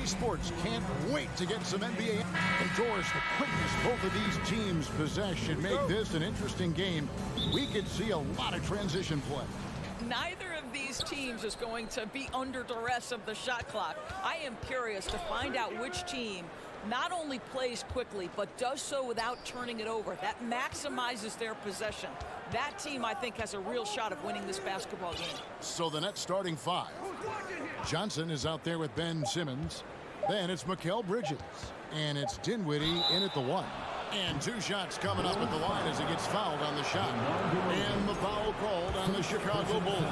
Sports can't wait to get some NBA indoors. The quickness both of these teams possess should make this an interesting game. We could see a lot of transition play. Neither of these teams is going to be under duress of the shot clock. I am curious to find out which team not only plays quickly, but does so without turning it over. That maximizes their possession. That team, I think, has a real shot of winning this basketball game. So the net starting five. Johnson is out there with Ben Simmons. Then it's Mikal Bridges. And it's Dinwiddie in at the one. And two shots coming up at the line as he gets fouled on the shot. And the foul called on the Chicago Bulls.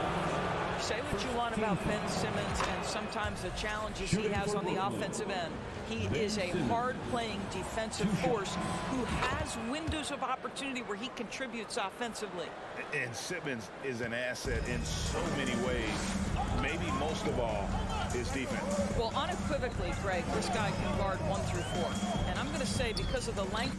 Say what you want about Ben Simmons and sometimes the challenges he has on the offensive end. He is a hard-playing defensive force who has windows of opportunity where he contributes offensively. And Simmons is an asset in so many ways. Maybe most of all, his defense. Well, unequivocally, Greg, this guy can guard 1 through 4. And I'm going to say because of the length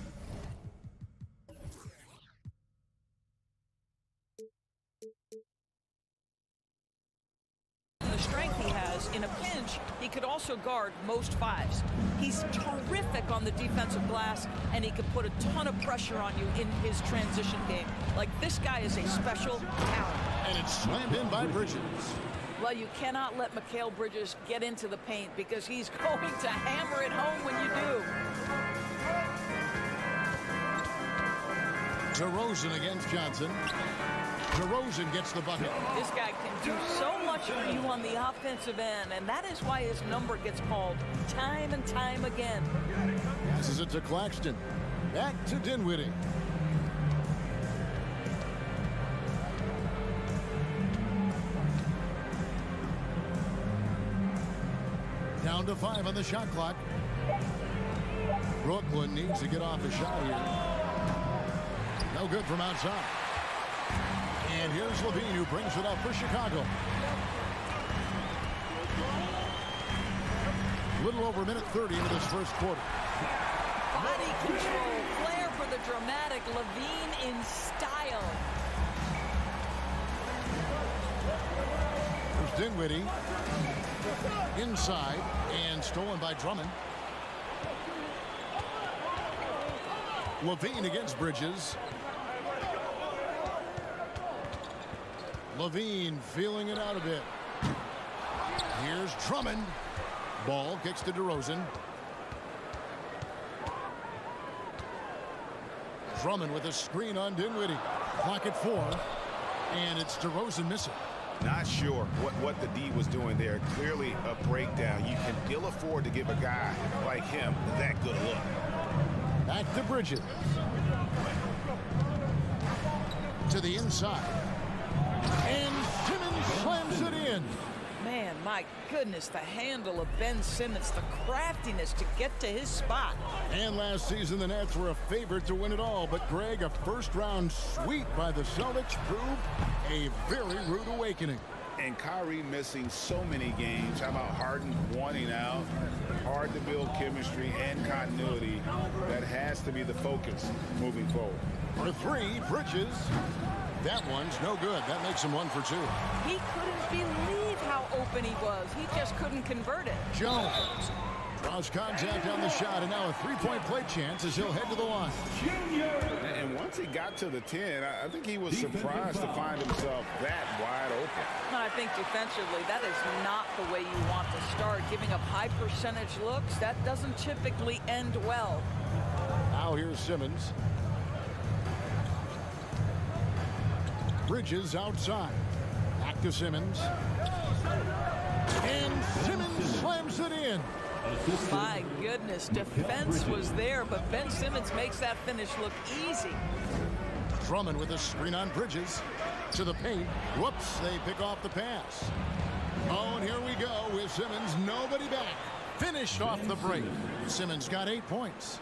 and the strength he has, in a pinch, he could also guard most fives. He's terrific on the defensive glass, and he could put a ton of pressure on you in his transition game. Like, this guy is a special talent. And it's slammed in by Bridges. Well, you cannot let Mikal Bridges get into the paint because he's going to hammer it home when you do. DeRozan against Johnson. DeRozan gets the bucket. This guy can do so much for you on the offensive end, and that is why his number gets called time and time again. Passes it to Claxton. Back to Dinwiddie. Down to 5 on the shot clock. Brooklyn needs to get off a shot here. No good from outside. And here's Levine who brings it up for Chicago. Little over a minute 30 into this first quarter. Body control, flair for the dramatic, Levine in style. There's Dinwiddie. Inside and stolen by Drummond. Levine against Bridges. Levine feeling it out a bit. Here's Drummond. Ball kicks to DeRozan. Drummond with a screen on Dinwiddie. Clock at 4. And it's DeRozan missing. Not sure what the D was doing there. Clearly a breakdown. You can ill afford to give a guy like him that good a look. Back to Bridges. To the inside. And Simmons slams it in. Man, my goodness, the handle of Ben Simmons, the craftiness to get to his spot. And last season, the Nets were a favorite to win it all. But, Greg, a first-round sweep by the Celtics proved a very rude awakening. And Kyrie missing so many games. How about Harden wanting out? Hard to build chemistry and continuity. That has to be the focus moving forward. For 3, Bridges. That one's no good. That makes him 1 for 2. He couldn't believe how open he was. He just couldn't convert it. Jones draws contact on the shot, and now a three-point play chance as he'll head to the line. And once he got to the 10, I think he was surprised to find himself that wide open. I think defensively, that is not the way you want to start. Giving up high percentage looks, that doesn't typically end well. Now here's Simmons. Bridges outside. Back to Simmons. And Simmons slams it in. My goodness, defense was there, but Ben Simmons makes that finish look easy. Drummond with a screen on Bridges. To the paint. Whoops, they pick off the pass. Oh, and here we go with Simmons. Nobody back. Finished off the break. Simmons got 8 points.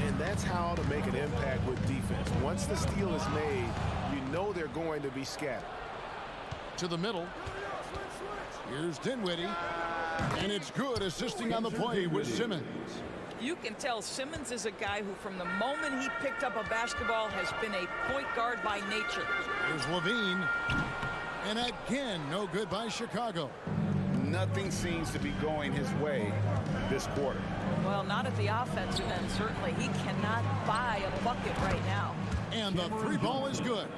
And that's how to make an impact with defense. Once the steal is made, you know they're going to be scattered. To the middle. Here's Dinwiddie. And it's good, assisting on the play with Simmons. You can tell Simmons is a guy who, from the moment he picked up a basketball, has been a point guard by nature. Here's Levine. And again, no good by Chicago. Nothing seems to be going his way this quarter. Well, not at the offensive end, certainly. He cannot buy a bucket right now. And the three ball is good.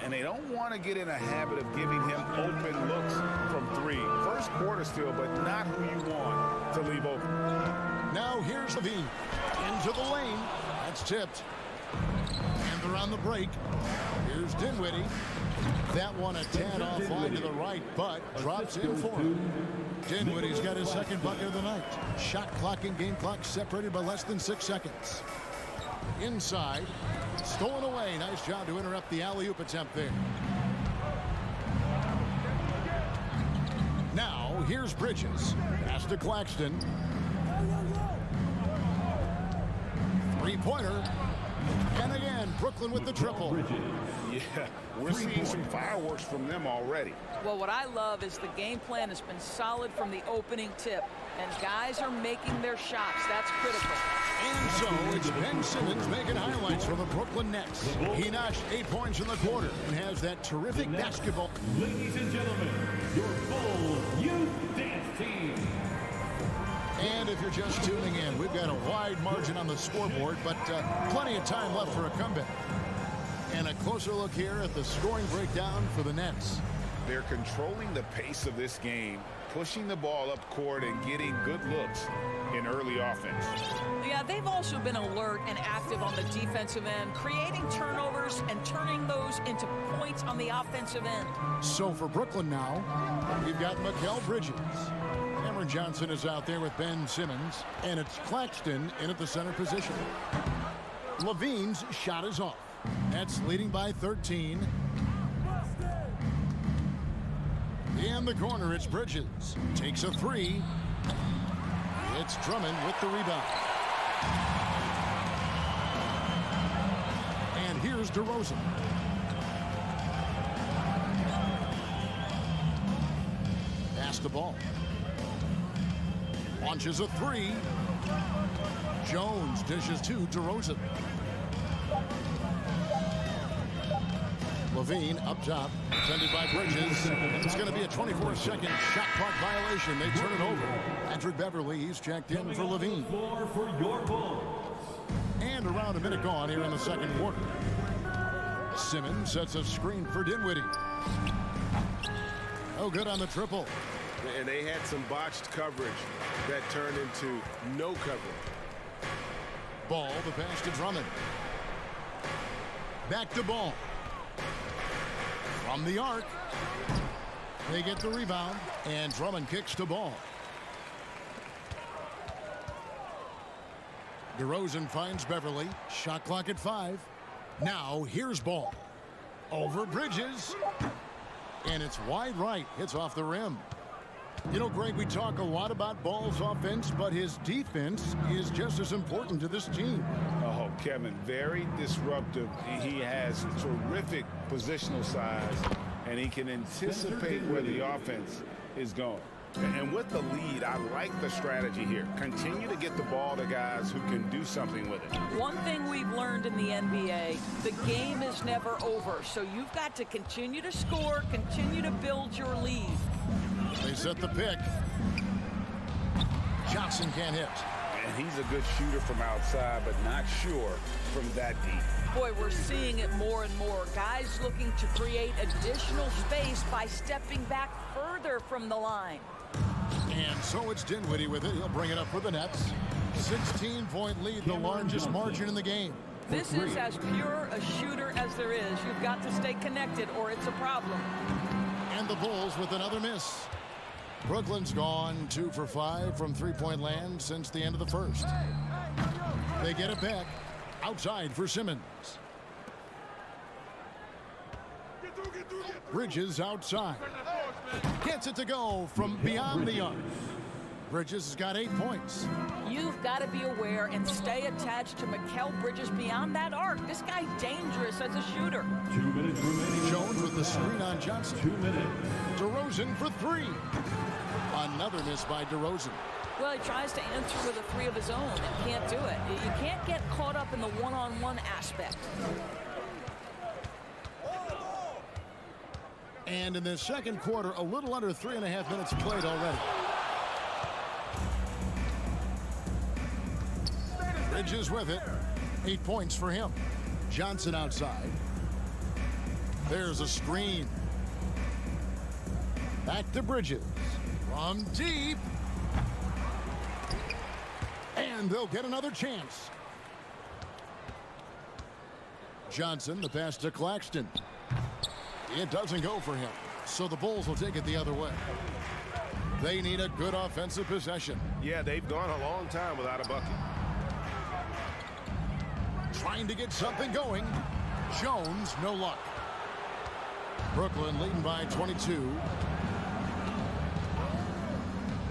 And they don't want to get in a habit of giving him open looks from three. First quarter still, but not who you want to leave open. Now here's Levine. Into the lane. That's tipped. And they're on the break. Here's Dinwiddie. That one a tad offline to the right, but drops in for him. Dinwiddie's got his second bucket of the night. Shot clock and game clock separated by less than 6 seconds. Inside. Stolen away. Nice job to interrupt the alley-oop attempt there. Now, here's Bridges. Pass to Claxton. Three-pointer. And again, Brooklyn with the triple. Yeah, we're seeing some fireworks from them already. Well, what I love is the game plan has been solid from the opening tip. And guys are making their shots. That's critical. And so it's Ben Simmons making highlights for the Brooklyn Nets. He notched 8 points in the quarter and has that terrific basketball. Ladies and gentlemen, your full youth dance team. And if you're just tuning in, we've got a wide margin on the scoreboard, but plenty of time left for a comeback. And a closer look here at the scoring breakdown for the Nets. They're controlling the pace of this game, pushing the ball up court and getting good looks in early offense. Yeah, they've also been alert and active on the defensive end, creating turnovers and turning those into points on the offensive end. So for Brooklyn now, we've got Mikal Bridges. Cameron Johnson is out there with Ben Simmons, and it's Claxton in at the center position. Levine's shot is off. That's leading by 13. In the corner, it's Bridges. Takes a three. It's Drummond with the rebound. And here's DeRozan. Pass the ball. Launches a three. Jones dishes to DeRozan. Levine up top, defended by Bridges. And it's going to be a 24-second shot clock violation. They turn it over. Patrick Beverly, he's checked in for Levine. And around a minute gone here in the second quarter. Simmons sets a screen for Dinwiddie. Oh, good on the triple. And they had some botched coverage that turned into no coverage. Ball, the pass to Drummond. Back to Ball. From the arc. They get the rebound, and Drummond kicks to Ball. DeRozan finds Beverly. Shot clock at 5. Now, here's Ball. Over Bridges. And it's wide right. Hits off the rim. You know, Greg, we talk a lot about Ball's offense, but his defense is just as important to this team. Oh, Kevin, very disruptive. He has terrific positional size, and he can anticipate where the offense is going. And with the lead, I like the strategy here. Continue to get the ball to guys who can do something with it. One thing we've learned in the NBA, the game is never over. So you've got to continue to score, continue to build your lead. They set the pick. Johnson can't hit. And he's a good shooter from outside, but not sure from that deep. Boy, we're seeing it more and more. Guys looking to create additional space by stepping back further from the line. And so it's Dinwiddie with it. He'll bring it up for the Nets. 16-point lead, the largest margin in the game. This is as pure a shooter as there is. You've got to stay connected or it's a problem. And the Bulls with another miss. Brooklyn's gone 2 for 5 from three-point land since the end of the first. They get it back outside for Simmons. Bridges outside. Gets it to go from beyond the arc. Bridges has got 8 points. You've got to be aware and stay attached to Mikal Bridges beyond that arc. This guy's dangerous as a shooter. 2 minutes remaining. Jones with the screen on Johnson. 2 minutes. DeRozan for 3. Another miss by DeRozan. Well, he tries to answer with a 3 of his own and can't do it. You can't get caught up in the one-on-one aspect. And in the second quarter, a little under 3.5 minutes played already. Bridges with it. 8 points for him. Johnson outside. There's a screen. Back to Bridges. From deep. And they'll get another chance. Johnson, the pass to Claxton. It doesn't go for him, so the Bulls will take it the other way. They need a good offensive possession. Yeah, they've gone a long time without a bucket. Trying to get something going. Jones, no luck. Brooklyn leading by 22.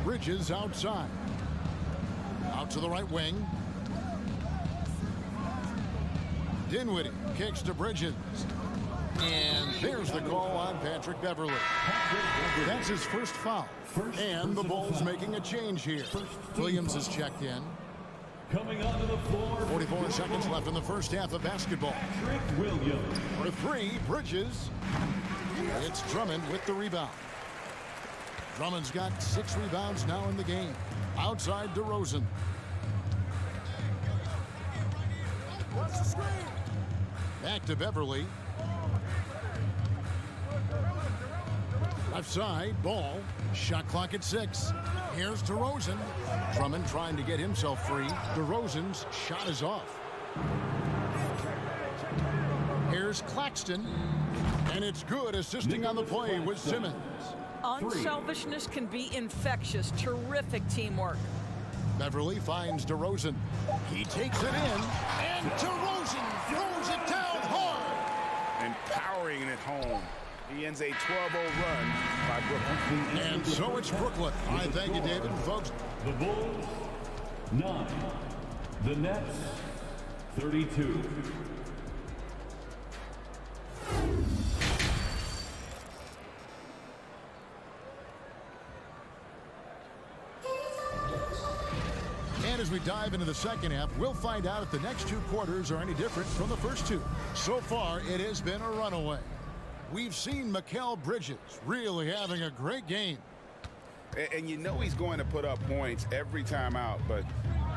Bridges outside. Out to the right wing. Dinwiddie kicks to Bridges. And there's the call on Patrick Beverley. That's his first foul. And the Bulls making a change here. Williams is checked in. Coming onto the floor. 44 seconds left in the first half of basketball. Patrick Williams. For 3, Bridges. It's Drummond with the rebound. Drummond's got 6 rebounds now in the game. Outside DeRozan. Back to Beverley. Left side, ball. Shot clock at 6. Here's DeRozan. Drummond trying to get himself free. DeRozan's shot is off. Here's Claxton. And it's good, assisting on the play with Simmons. Unselfishness can be infectious. Terrific teamwork. Beverley finds DeRozan. He takes it in. And DeRozan throws it down hard. And powering it home. He ends a 12-0 run by Brooklyn. And so it's Brooklyn. I thank you, David. Folks, The Bulls, 9. The Nets, 32. and as we dive into the second half, we'll find out if the next 2 quarters are any different from the first 2. So far, it has been a runaway. We've seen Mikal Bridges really having a great game. And you know he's going to put up points every time out, but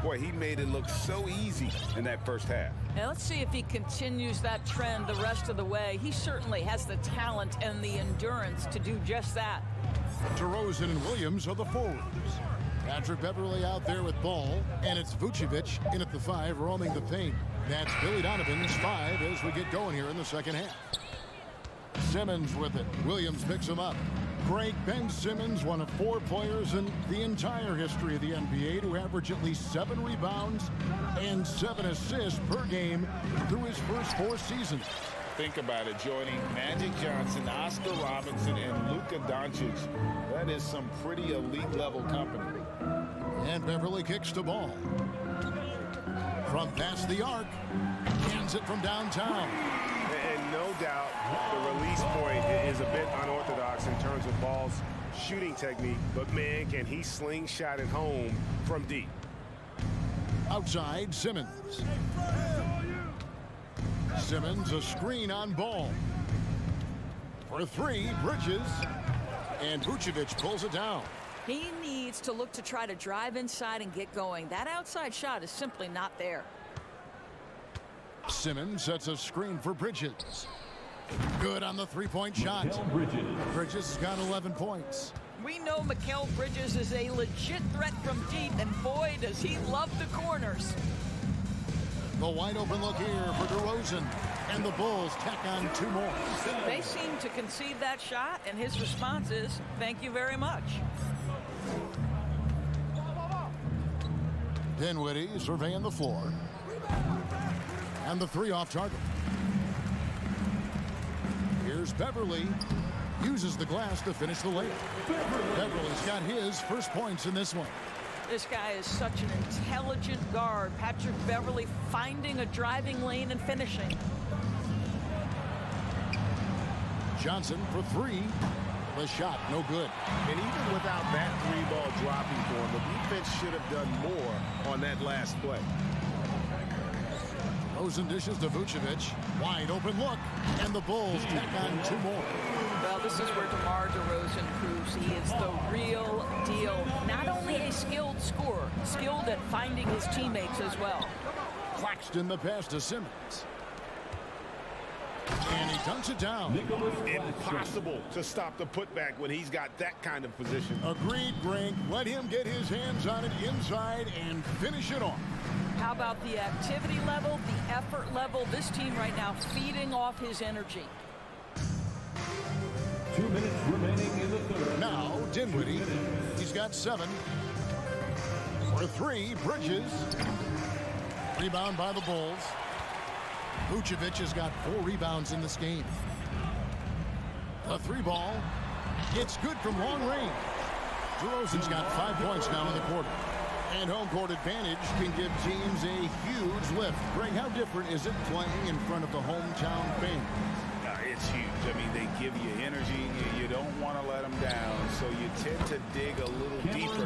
boy, he made it look so easy in that first half. Now let's see if he continues that trend the rest of the way. He certainly has the talent and the endurance to do just that. DeRozan and Williams are the forwards. Patrick Beverley out there with ball, and it's Vucevic in at the 5, roaming the paint. That's Billy Donovan's 5 as we get going here in the second half. Simmons with it. Williams picks him up. Great Ben Simmons, one of 4 players in the entire history of the NBA to average at least 7 rebounds and 7 assists per game through his first 4 seasons. Think about it, joining Magic Johnson, Oscar Robertson, and Luka Doncic. That is some pretty elite level company. And Beverley kicks the ball. From past the arc, cans it from downtown. And no doubt the release point is a bit unorthodox in terms of ball's shooting technique, but man, can he slingshot it home from deep. Outside, Simmons. Simmons, a screen on ball. For 3, Bridges. And Vucevic pulls it down. He needs to look to try to drive inside and get going. That outside shot is simply not there. Simmons sets a screen for Bridges. Good on the 3-point shot. Bridges has got 11 points. We know Mikal Bridges is a legit threat from deep, and boy, does he love the corners. The wide open look here for DeRozan. And the Bulls tack on 2 more. They seem to concede that shot, and his response is, thank you very much. Dinwiddie surveying the floor. And the 3 off target. Here's Beverly. Uses the glass to finish the layup. Beverly's got his first points in this one. This guy is such an intelligent guard. Patrick Beverly finding a driving lane and finishing. Johnson for 3. The shot, no good. And even without that 3-ball dropping for him, the defense should have done more on that last play. Rosen dishes to Vucevic. Wide open look. And the Bulls tack on 2 more. Well, this is where DeMar DeRozan proves he is the real deal. Not only a skilled scorer, skilled at finding his teammates as well. Claxton the pass to Simmons. And he dunks it down. Impossible to stop the putback when he's got that kind of position. Agreed, Greg. Let him get his hands on it inside and finish it off. How about the activity level, the effort level? This team right now feeding off his energy. 2 minutes remaining in the third. Now, Dinwiddie. He's got 7. For 3, Bridges. Rebound by the Bulls. Vucevic has got 4 rebounds in this game. The 3 ball. It's good from long range. DeRozan's got 5 points now in the quarter. And home court advantage can give teams a huge lift. Greg, how different is it playing in front of the hometown fans? It's huge. I mean, they give you energy. You don't want to let them down, so you tend to dig a little deeper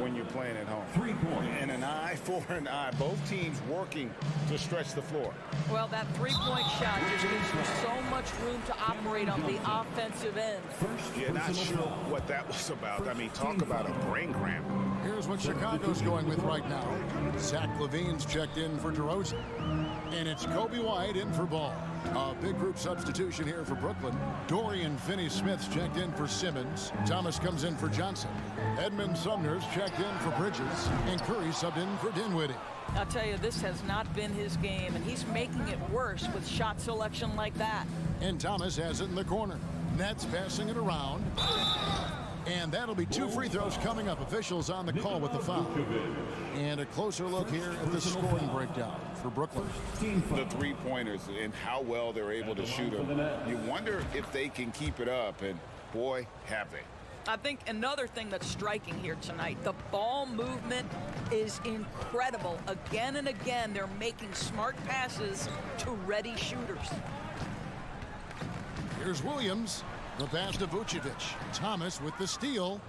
when you're playing at home. 3 points. And an eye for an eye. Both teams working to stretch the floor. Well, that 3-point shot just gives you so much room to operate on the offensive end. Yeah, not sure what that was about. I mean, talk about a brain cramp. Here's what Chicago's going with right now. Zach LaVine's checked in for DeRozan. And it's Kobe White in for Ball. A big group substitution here for Brooklyn. Dorian Finney-Smith's checked in for Simmons. Thomas comes in for Johnson. Edmund Sumner's checked in for Bridges. And Curry subbed in for Dinwiddie. I'll tell you, this has not been his game, and he's making it worse with shot selection like that. And Thomas has it in the corner. Nets passing it around. And that'll be 2 free throws coming up. Officials on the call with the foul. And a closer look here at the scoring breakdown for Brooklyn. The 3-pointers and how well they're able to shoot them. You wonder if they can keep it up, and boy, have they. I think another thing that's striking here tonight, the ball movement is incredible. Again and again, they're making smart passes to ready shooters. Here's Williams. The pass to Vucevic. Thomas with the steal.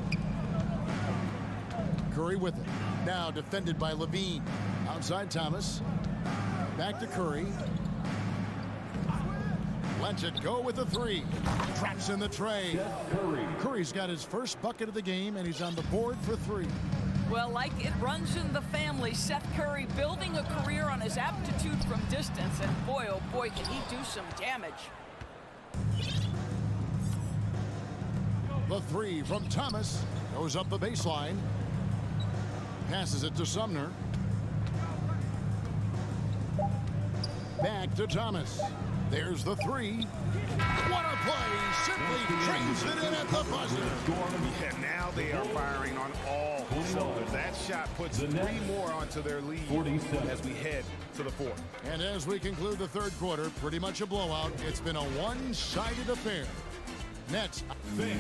Curry with it. Now defended by Levine. Outside Thomas. Back to Curry. Lets it go with the 3. Traps in the tray. Curry's got his first bucket of the game, and he's on the board for 3. Well, like it runs in the family, Seth Curry building a career on his aptitude from distance, and boy, oh boy, can he do some damage. The 3 from Thomas goes up the baseline. Passes it to Sumner. Back to Thomas. There's the 3. What a play! Simply trains it in at the buzzer. Yeah, now they are firing on all cylinders. That shot puts 3 more onto their lead as we head to the 4th. And as we conclude the 3rd quarter, pretty much a blowout. It's been a one-sided affair. Nets. Please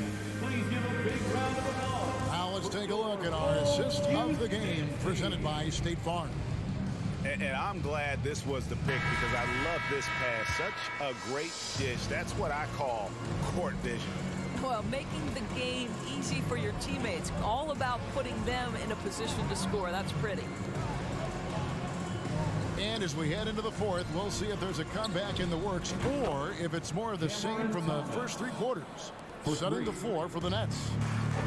give a big round of applause. Now let's take a look at our assist of the game presented by State Farm. And I'm glad this was the pick because I love this pass. Such a great dish. That's what I call court vision. Well, making the game easy for your teammates. All about putting them in a position to score. That's pretty. And as we head into the 4th, we'll see if there's a comeback in the works or if it's more of the same from the first 3 quarters. Setting the floor for the Nets.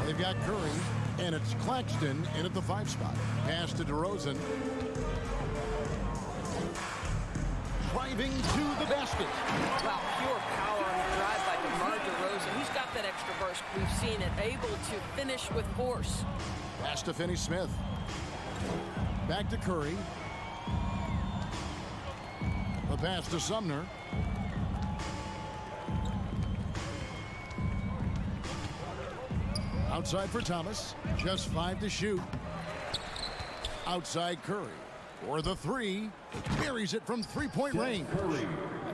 They've got Curry, and it's Claxton in at the 5 spot. Pass to DeRozan. Driving to the basket. Wow, pure power on the drive by DeMar DeRozan. He's got that extra burst. We've seen it. Able to finish with force. Pass to Finney-Smith. Back to Curry. The pass to Sumner. Outside for Thomas. Just 5 to shoot. Outside Curry. For the 3. Buries it from three-point range.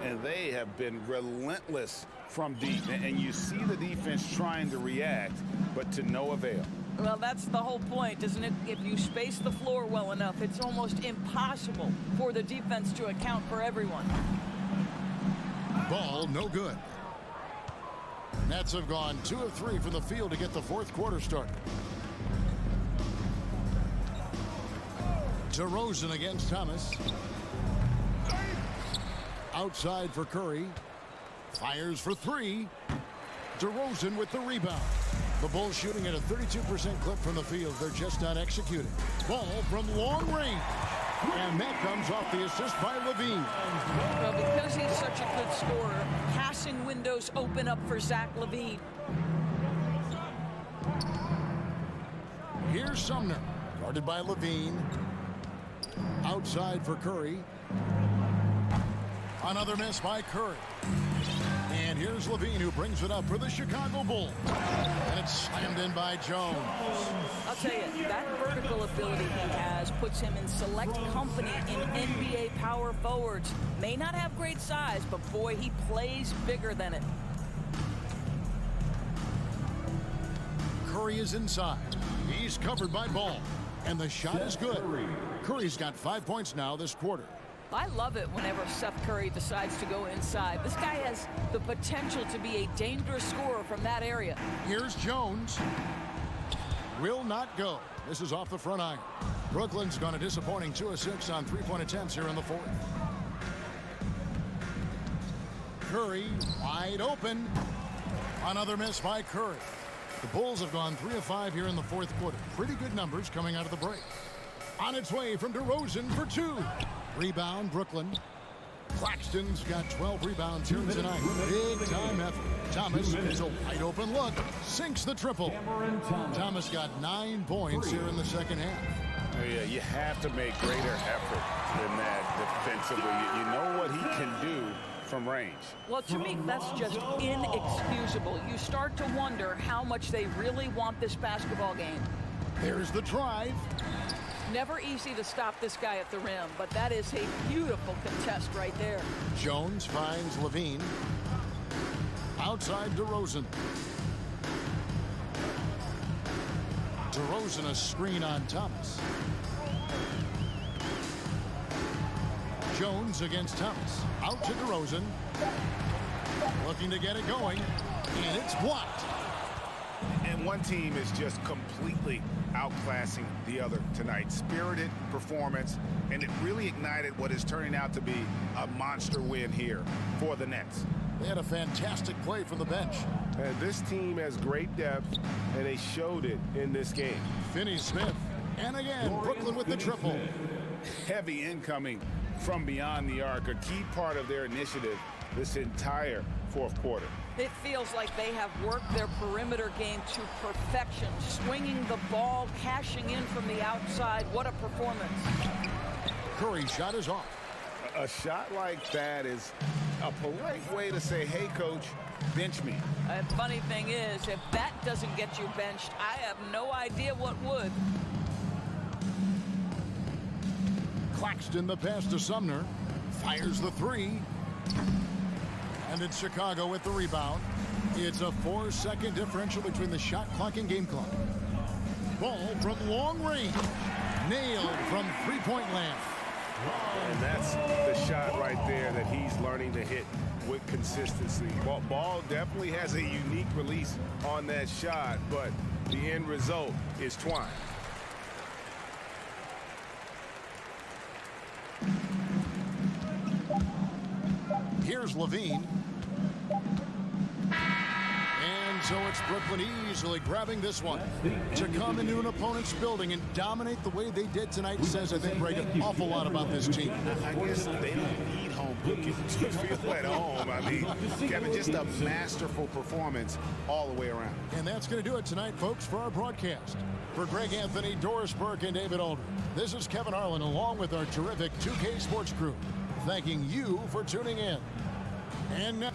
And they have been relentless from deep. And you see the defense trying to react, but to no avail. Well, that's the whole point, isn't it? If you space the floor well enough, it's almost impossible for the defense to account for everyone. Ball no good. Nets have gone 2 of 3 from the field to get the fourth quarter started. DeRozan against Thomas. Outside for Curry. Fires for 3. DeRozan with the rebound. The Bulls shooting at a 32% clip from the field. They're just not executing. Ball from long range. And that comes off the assist by Levine. Well, because he's such a good scorer, passing windows open up for Zach LaVine. Here's Sumner. Guarded by Levine. Outside for Curry. Another miss by Curry. And here's Levine, who brings it up for the Chicago Bulls. And it's slammed in by Jones. I'll tell you, that vertical ability he has puts him in select company in NBA power forwards. May not have great size, but boy, he plays bigger than it. Curry is inside. He's covered by Ball. And the shot is good. Curry's got 5 points now this quarter. I love it whenever Seth Curry decides to go inside. This guy has the potential to be a dangerous scorer from that area. Here's Jones. Will not go. This is off the front iron. Brooklyn's gone a disappointing 2 of 6 on three-point attempts here in the fourth. Curry wide open. Another miss by Curry. The Bulls have gone 3 of 5 here in the fourth quarter. Pretty good numbers coming out of the break. On its way from DeRozan for 2. Rebound, Brooklyn. Claxton's got 12 rebounds here tonight. Big time effort. Thomas is a wide open look. Sinks the triple. Thomas got 9 points here in the second half. Oh, yeah, you have to make greater effort than that defensively. You know what he can do from range. Well, to me, that's just inexcusable. You start to wonder how much they really want this basketball game. There's the drive. Never easy to stop this guy at the rim, but that is a beautiful contest right there. Jones finds Levine. Outside DeRozan. DeRozan a screen on Thomas. Jones against Thomas. Out to DeRozan. Looking to get it going. And it's blocked. And one team is just completely outclassing the other tonight. Spirited performance, and it really ignited what is turning out to be a monster win here for the Nets. They had a fantastic play from the bench. And this team has great depth, and they showed it in this game. Finney-Smith. And again, Brooklyn with the triple. Heavy incoming from beyond the arc, a key part of their initiative this entire fourth quarter. It feels like they have worked their perimeter game to perfection, swinging the ball, cashing in from the outside. What a performance. Curry's shot is off. A shot like that is a polite way to say, hey, coach, bench me. And funny thing is, if that doesn't get you benched, I have no idea what would. Claxton the pass to Sumner. Fires the 3. And it's Chicago with the rebound. It's a 4-second differential between the shot clock and game clock. Ball from long range. Nailed from three-point land. And that's the shot right there that he's learning to hit with consistency. Ball definitely has a unique release on that shot, but the end result is Twine. Here's Levine. And so it's Brooklyn easily grabbing this one. To come into an opponent's building and dominate the way they did tonight says, I think, Greg, an awful lot about this team. I guess they don't need home cooking to feel at home. I mean, Kevin, just a masterful performance all the way around. And that's going to do it tonight, folks, for our broadcast. For Greg Anthony, Doris Burke, and David Aldridge, this is Kevin Harlan along with our terrific 2K Sports crew. thanking you for tuning in. And now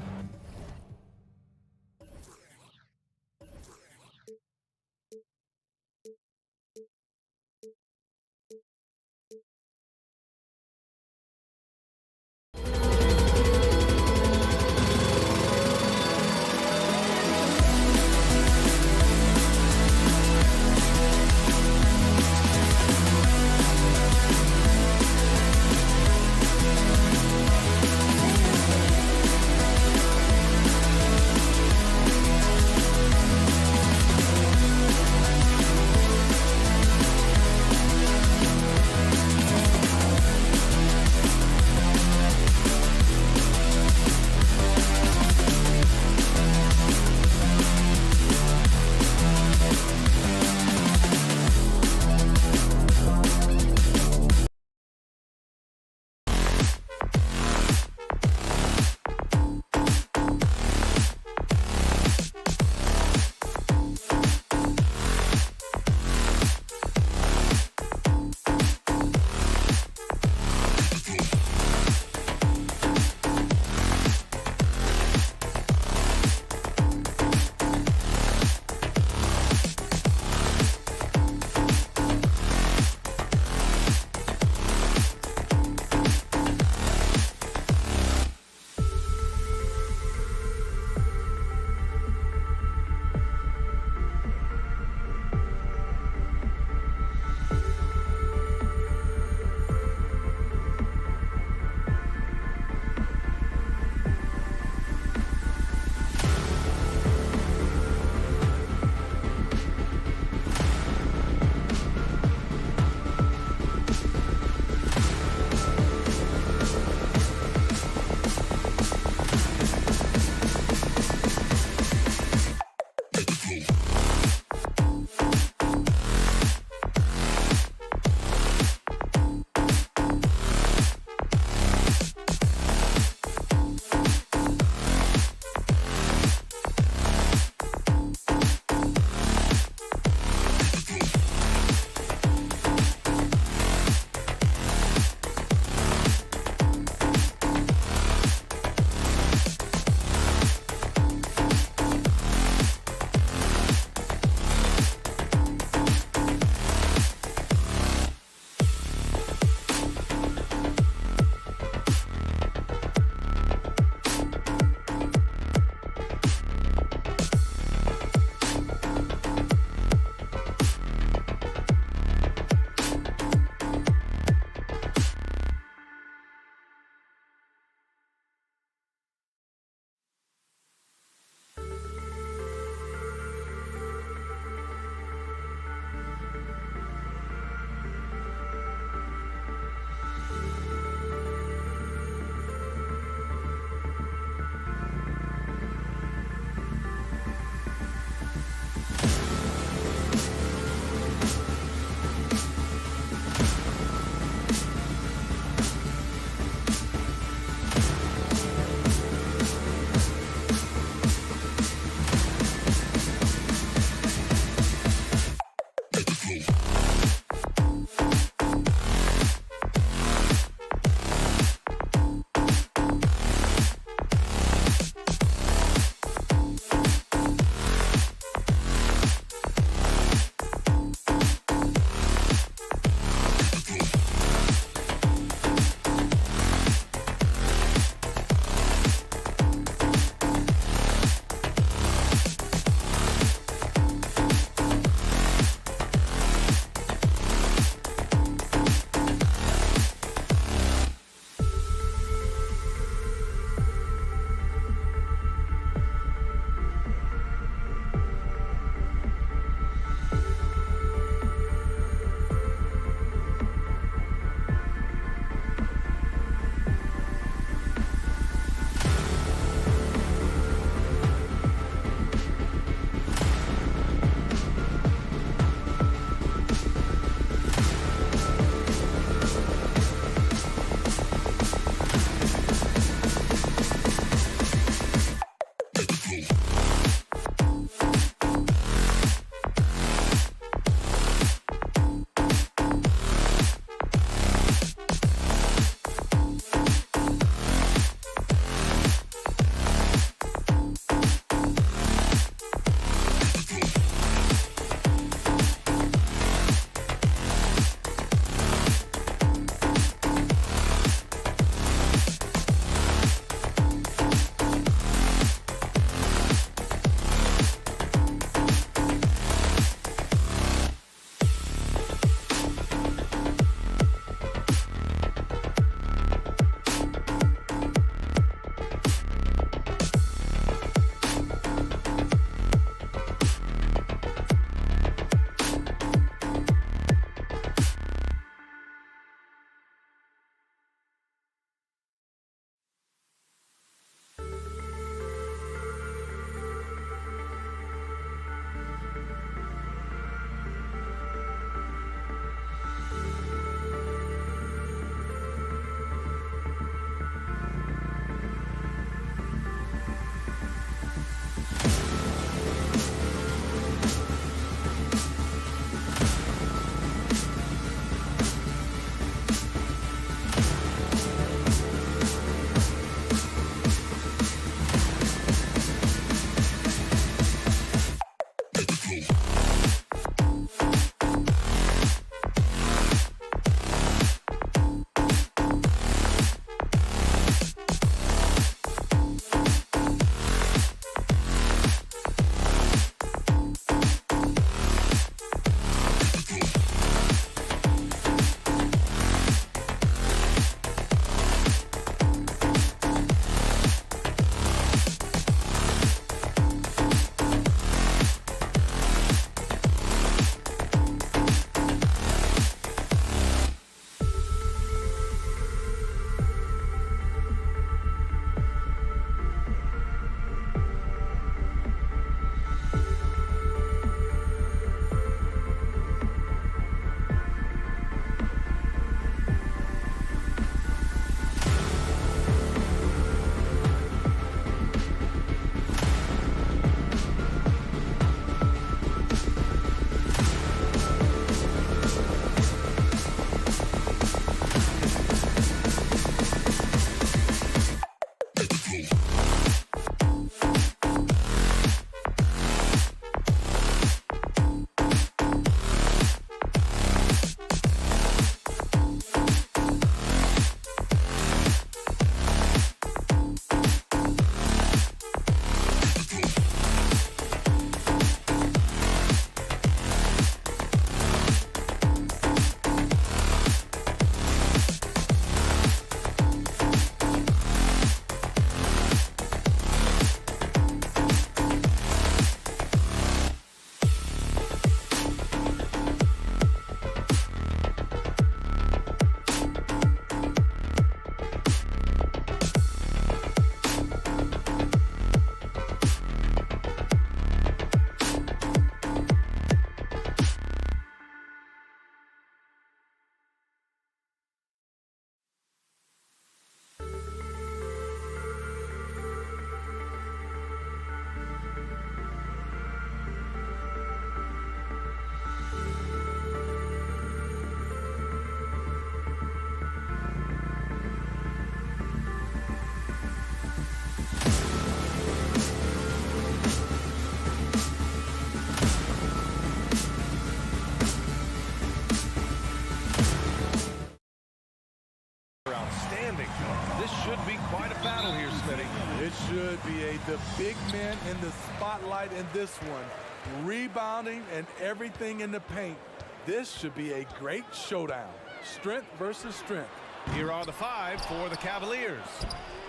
The big men in the spotlight in this one. Rebounding and everything in the paint. This should be a great showdown. Strength versus strength. Here are the 5 for the Cavaliers.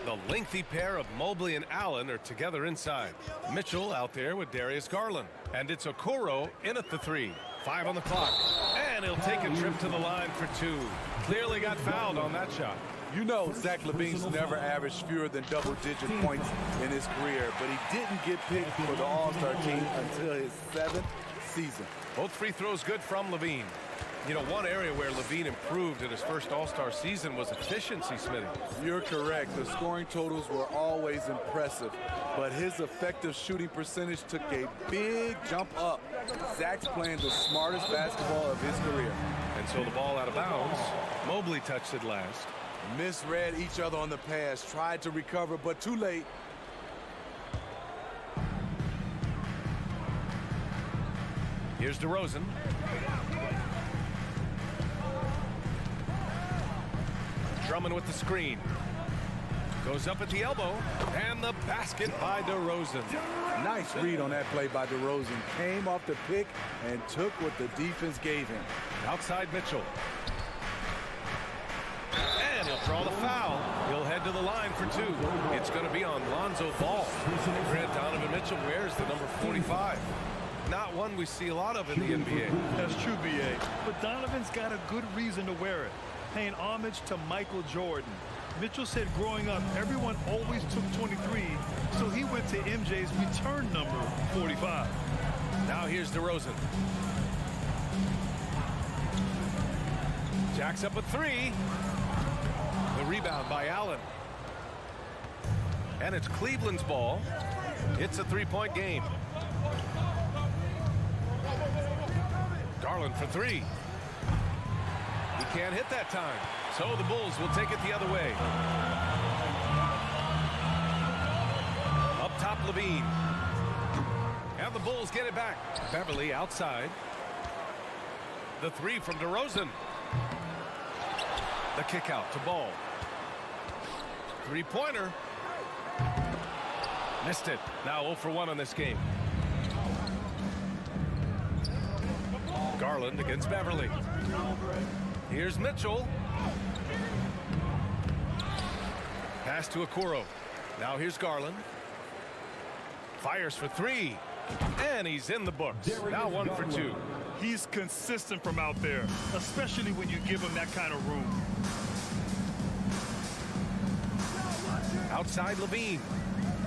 The lengthy pair of Mobley and Allen are together inside. Mitchell out there with Darius Garland. And it's Okoro in at the 3. 5 on the clock. And he'll take a trip to the line for 2. Clearly got fouled on that shot. You know Zach LaVine's never averaged fewer than double-digit points in his career, but he didn't get picked for the All-Star team until his 7th season. Both free throws good from LaVine. You know, one area where LaVine improved in his first All-Star season was efficiency, Smitty. You're correct. The scoring totals were always impressive, but his effective shooting percentage took a big jump up. Zach's playing the smartest basketball of his career. And so the ball out of bounds. Mobley touched it last. Misread each other on the pass, tried to recover, but too late. Here's DeRozan. Drummond with the screen. Goes up at the elbow, and the basket by DeRozan. Nice read on that play by DeRozan. Came off the pick and took what the defense gave him. Outside Mitchell. And he'll draw the foul. He'll head to the line for 2. It's going to be on Lonzo Ball. Grant Donovan Mitchell wears the number 45. Not one we see a lot of in the NBA. That's true, B.A. But Donovan's got a good reason to wear it, paying homage to Michael Jordan. Mitchell said growing up, everyone always took 23, so he went to MJ's return number, 45. Now here's DeRozan. Jacks up a 3. The rebound by Allen. And it's Cleveland's ball. It's a 3-point game. Garland for 3. He can't hit that time. So the Bulls will take it the other way. Up top, LaVine. And the Bulls get it back. Beverly outside. The 3 from DeRozan. The kick out to Ball. 3-pointer. Missed it. Now 0 for 1 on this game. Garland against Beverly. Here's Mitchell. Pass to Okoro. Now here's Garland. Fires for 3. And he's in the books. Now 1 for 2. He's consistent from out there, especially when you give him that kind of room. Outside LaVine.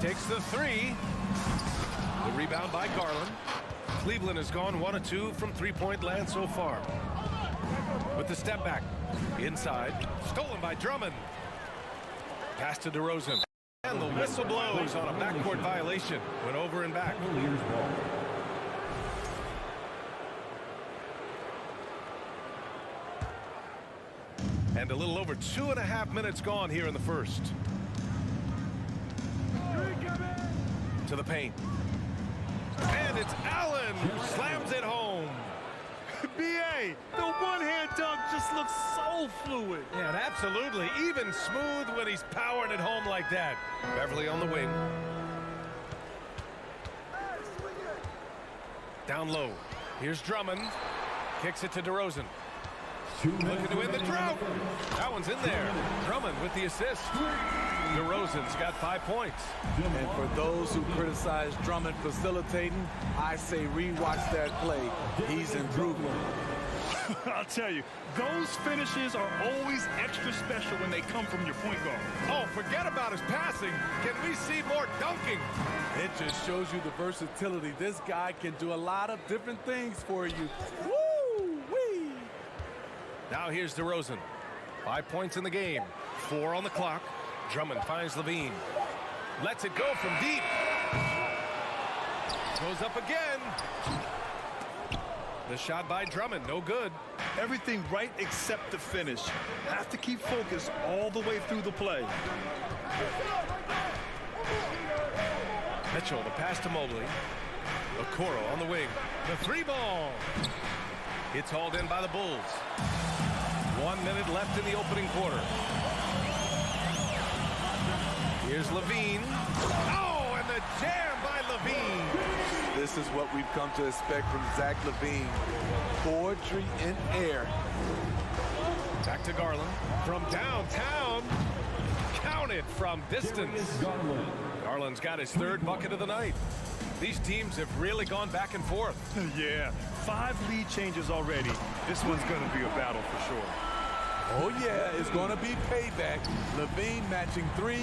Takes the 3. The rebound by Garland. Cleveland has gone 1 of 2 from 3-point land so far. With the step back. Inside. Stolen by Drummond. Pass to DeRozan. And the whistle blows on a backcourt violation. Went over and back. And a little over 2.5 minutes gone here in the first. To the paint. And it's Allen who slams it home. B.A., the one-hand dunk just looks so fluid. Yeah, and absolutely. Even smooth when he's powering it home like that. Beverly on the wing. Down low. Here's Drummond. Kicks it to DeRozan. Looking to win the drought. That one's in there. Drummond with the assist. DeRozan's got 5 points. And for those who criticize Drummond facilitating, I say rewatch that play. He's improving. I'll tell you, those finishes are always extra special when they come from your point guard. Oh, forget about his passing. Can we see more dunking? It just shows you the versatility. This guy can do a lot of different things for you. Woo-wee! Now here's DeRozan. 5 points in the game. 4 on the clock. Drummond finds LaVine. Lets it go from deep. Goes up again. The shot by Drummond, no good. Everything right except the finish. Have to keep focused all the way through the play. Mitchell, the pass to Mobley. Okoro on the wing. The 3 ball. It's hauled in by the Bulls. 1 minute left in the opening quarter. Here's LaVine. Oh, and the This is what we've come to expect from Zach LaVine. Poetry in air. Back to Garland from downtown. Counted from distance. Garland's got his third bucket of the night. These teams have really gone back and forth. Yeah, 5 lead changes already. This one's going to be a battle for sure. Oh, yeah, it's going to be payback. LaVine matching threes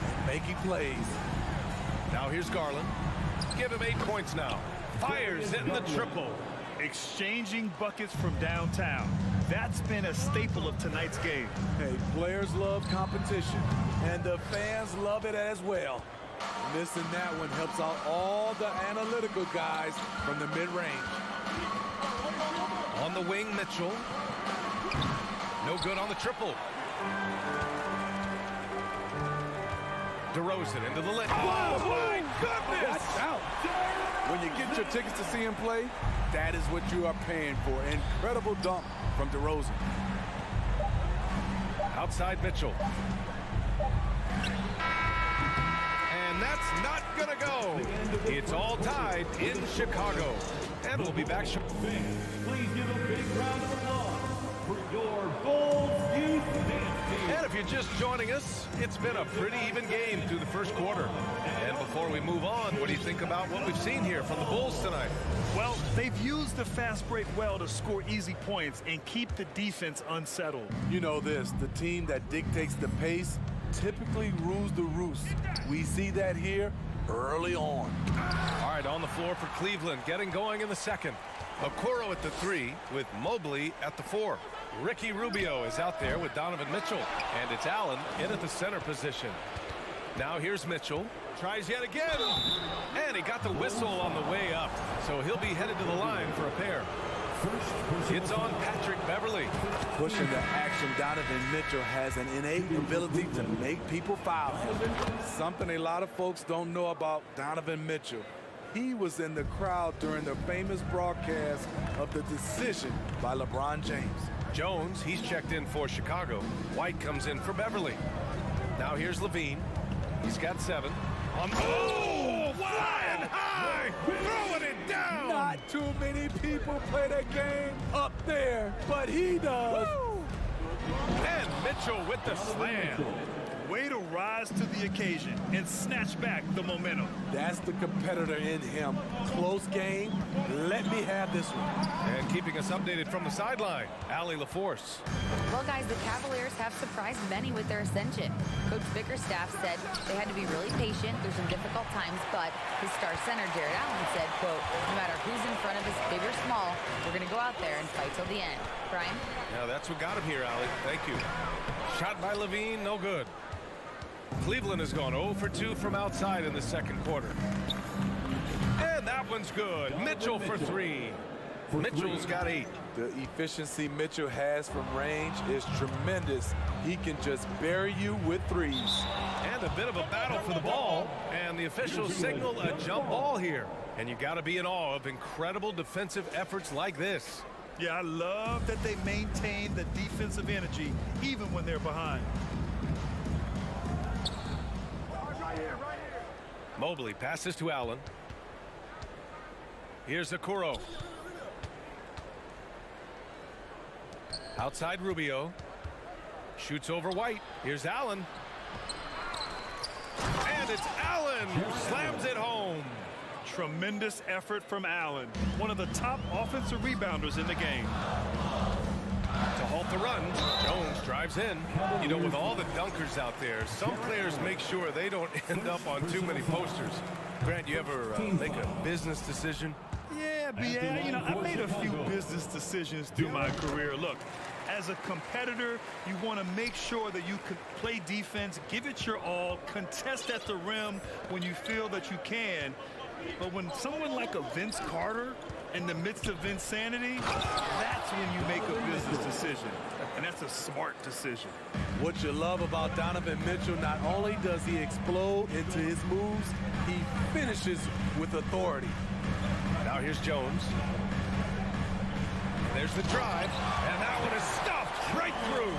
and making plays. Now here's Garland. Give him 8 points now. Fires in the triple. Exchanging buckets from downtown. That's been a staple of tonight's game. Hey, players love competition, and the fans love it as well. Missing that one helps out all the analytical guys from the mid-range. On the wing, Mitchell. No good on the triple. DeRozan into the lane. Oh, my goodness! Watch out. When you get your tickets to see him play, that is what you are paying for. Incredible dunk from DeRozan. Outside Mitchell. And that's not going to go. It's all tied in Chicago. And we'll be back. Please give a big round of applause for your Bulls Youth Dance Team. And if you're just joining us, it's been a pretty even game through the first quarter. And before we move on, what do you think about what we've seen here from the Bulls tonight? Well, they've used the fast break well to score easy points and keep the defense unsettled. You know this, the team that dictates the pace typically rules the roost. We see that here early on. All right, on the floor for Cleveland, getting going in the second. Okoro at the 3 with Mobley at the 4. Ricky Rubio is out there with Donovan Mitchell, and it's Allen in at the center position. Now here's Mitchell. Tries yet again, and he got the whistle on the way up, so he'll be headed to the line for a pair. It's on Patrick Beverly. Pushing the action, Donovan Mitchell has an innate ability to make people foul him. Something a lot of folks don't know about Donovan Mitchell. He was in the crowd during the famous broadcast of the decision by LeBron James. Jones, he's checked in for Chicago. White comes in for Beverly. Now here's Levine. He's got 7. Oh, flying high, throwing it down. Not too many people play that game up there, but he does. Woo! And Mitchell with the slam. Way to rise to the occasion and snatch back the momentum. That's the competitor in him. Close game. Let me have this one. And keeping us updated from the sideline, Allie LaForce. Well, guys, the Cavaliers have surprised many with their ascension. Coach Bickerstaff said they had to be really patient through some difficult times, but his star center, Jared Allen, said, quote, no matter who's in front of us, big or small, we're going to go out there and fight till the end. Brian? Yeah, that's what got him here, Allie. Thank you. Shot by Levine, no good. Cleveland has gone 0 for 2 from outside in the second quarter. And that one's good. Mitchell for 3. Mitchell's got 8. The efficiency Mitchell has from range is tremendous. He can just bury you with threes. And a bit of a battle for the ball. And the officials signal a jump ball here. And you got to be in awe of incredible defensive efforts like this. Yeah, I love that they maintain the defensive energy even when they're behind. Mobley passes to Allen. Here's Okoro. Outside Rubio. Shoots over White. Here's Allen. And it's Allen who slams it home. Tremendous effort from Allen, one of the top offensive rebounders in the game. To halt the run, Jones drives in. You know, with all the dunkers out there, some players make sure they don't end up on too many posters. Grant, you ever make a business decision? Yeah, you know, I made a few business decisions through my career. Look, as a competitor, you want to make sure that you can play defense, give it your all, contest at the rim when you feel that you can. But when someone like a Vince Carter in the midst of insanity, that's when you make a business decision. And that's a smart decision. What you love about Donovan Mitchell, not only does he explode into his moves, he finishes with authority. Now here's Jones. There's the drive, and that one is stuffed right through.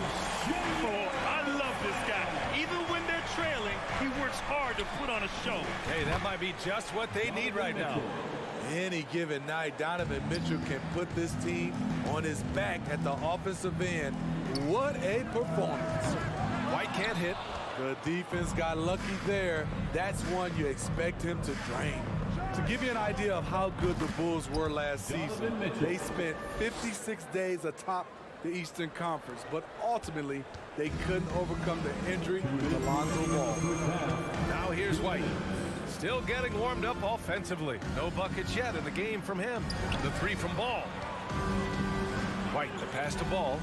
Oh, I love this guy. Even when they're trailing, he works hard to put on a show. Hey, that might be just what they need right now. Any given night, Donovan Mitchell can put this team on his back at the offensive end. What a performance. White can't hit. The defense got lucky there. That's one you expect him to drain. To give you an idea of how good the Bulls were last season, they spent 56 days atop the Eastern Conference, but ultimately they couldn't overcome the injury to Lonzo Ball. Now here's White. Still getting warmed up offensively. No buckets yet in the game from him. The three from Ball. White, the pass to Ball.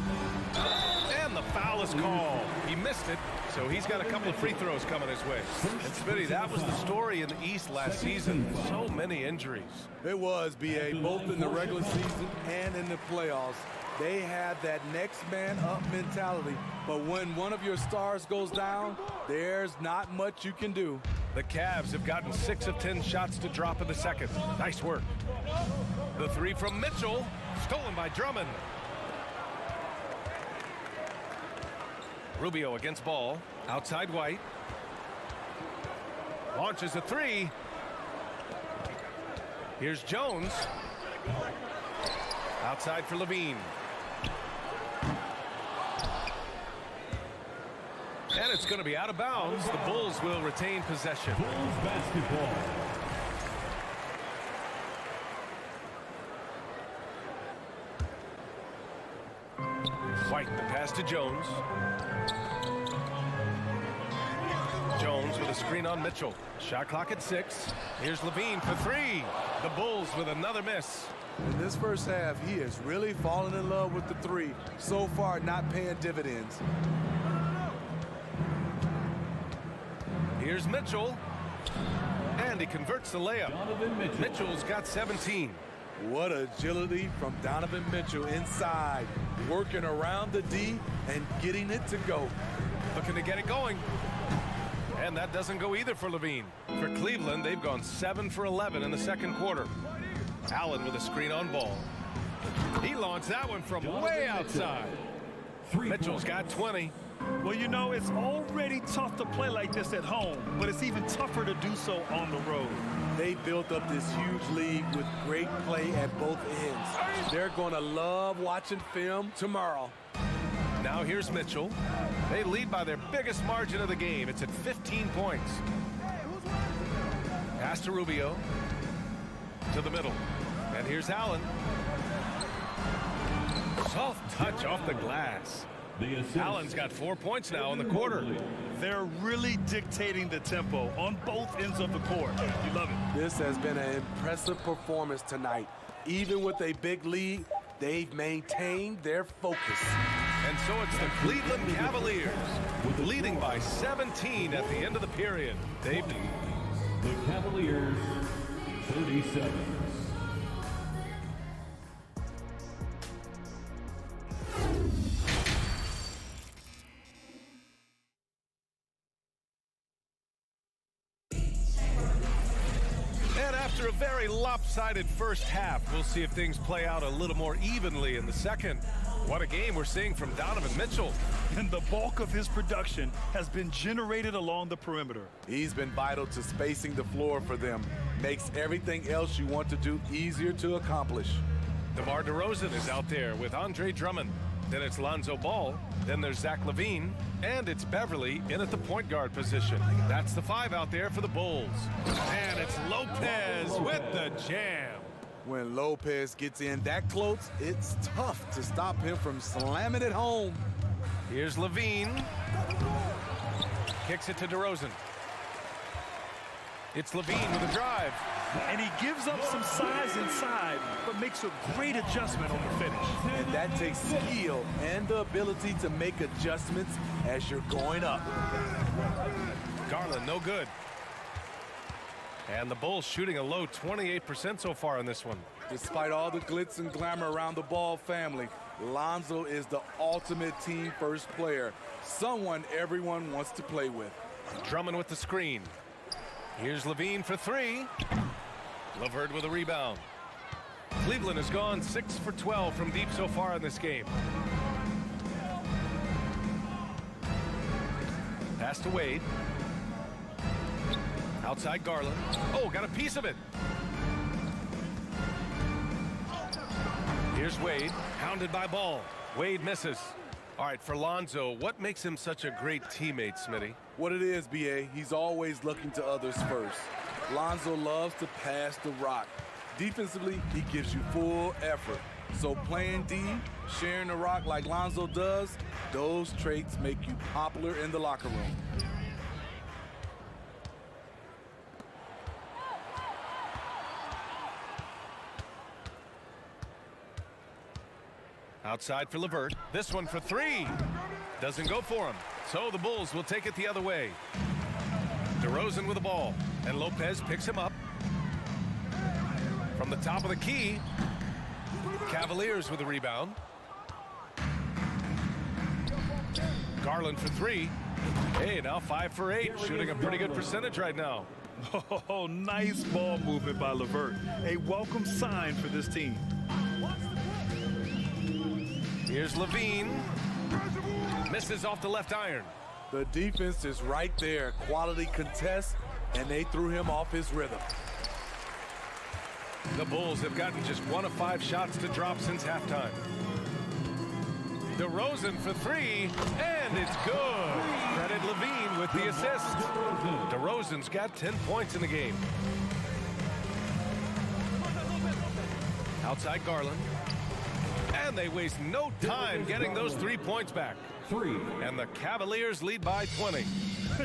And the foul is called. He missed it, so he's got a couple of free throws coming his way. And Smitty, that was the story in the East last season. So many injuries. It was, B.A., both in the regular season and in the playoffs. They had that next man up mentality, but when one of your stars goes down, there's not much you can do. The Cavs have gotten 6 of 10 shots to drop in the second. Nice work. The three from Mitchell, stolen by Drummond. Rubio against Ball, outside White. Launches a three. Here's Jones. Outside for Levine. And it's going to be out of bounds. The Bulls will retain possession. Bulls basketball. White, the pass to Jones. Jones with a screen on Mitchell. Shot clock at 6. Here's Levine for 3. The Bulls with another miss. In this first half, he has really fallen in love with the three. So far, not paying dividends. Here's Mitchell. And he converts the layup. Mitchell's got 17. What agility from Donovan Mitchell inside, working around the D and getting it to go. Looking to get it going. And that doesn't go either for Levine. For Cleveland, they've gone 7 for 11 in the second quarter. Allen with a screen on Ball. He launched that one from way outside. Mitchell's got 20. Well, you know, it's already tough to play like this at home, but it's even tougher to do so on the road. They built up this huge lead with great play at both ends. They're going to love watching film tomorrow. Now here's Mitchell. They lead by their biggest margin of the game. It's at 15 points. Pass to Rubio. To the middle. And here's Allen. Soft touch off the glass. Allen's got 4 points now in the quarter. They're really dictating the tempo on both ends of the court. You love it. This has been an impressive performance tonight. Even with a big lead, they've maintained their focus. And so it's the Cleveland Cavaliers leading by 17 at the end of the period. Dave. The Cavaliers, 37. After a very lopsided first half, we'll see if things play out a little more evenly in the second. What a game we're seeing from Donovan Mitchell. And the bulk of his production has been generated along the perimeter. He's been vital to spacing the floor for them. Makes everything else you want to do easier to accomplish. DeMar DeRozan is out there with Andre Drummond. Then it's Lonzo Ball. Then there's Zach LaVine. And it's Beverly in at the point guard position. That's the 5 out there for the Bulls. And it's Lopez with the jam. When Lopez gets in that close, it's tough to stop him from slamming it home. Here's LaVine. Kicks it to DeRozan. It's LaVine with a drive. And he gives up some size inside, but makes a great adjustment on the finish. And that takes skill and the ability to make adjustments as you're going up. Garland, no good. And the Bulls shooting a low 28% so far in this one. Despite all the glitz and glamour around the Ball family, Lonzo is the ultimate team first player, someone everyone wants to play with. Drummond with the screen. Here's LaVine for 3. LeVert with a rebound. Cleveland has gone 6 for 12 from deep so far in this game. Pass to Wade. Outside Garland. Oh, got a piece of it. Here's Wade, hounded by Ball. Wade misses. All right, for Lonzo, what makes him such a great teammate, Smitty? What it is, B.A., he's always looking to others first. Lonzo loves to pass the rock. Defensively, he gives you full effort. So playing D, sharing the rock like Lonzo does, those traits make you popular in the locker room. Outside for LeVert. This one for three. Doesn't go for him. So the Bulls will take it the other way. DeRozan with the ball. And Lopez picks him up. From the top of the key. Cavaliers with the rebound. Garland for three. Hey, now 5 for 8. Shooting a pretty good percentage right now. Oh, nice ball movement by LeVert. A welcome sign for this team. Here's Levine. Misses off the left iron. The defense is right there. Quality contest, and they threw him off his rhythm. The Bulls have gotten just 1 of 5 shots to drop since halftime. DeRozan for three, and it's good. Credit Levine with the assist. DeRozan's got 10 points in the game. Outside Garland. And they waste no time getting those 3 points back. And the Cavaliers lead by 20.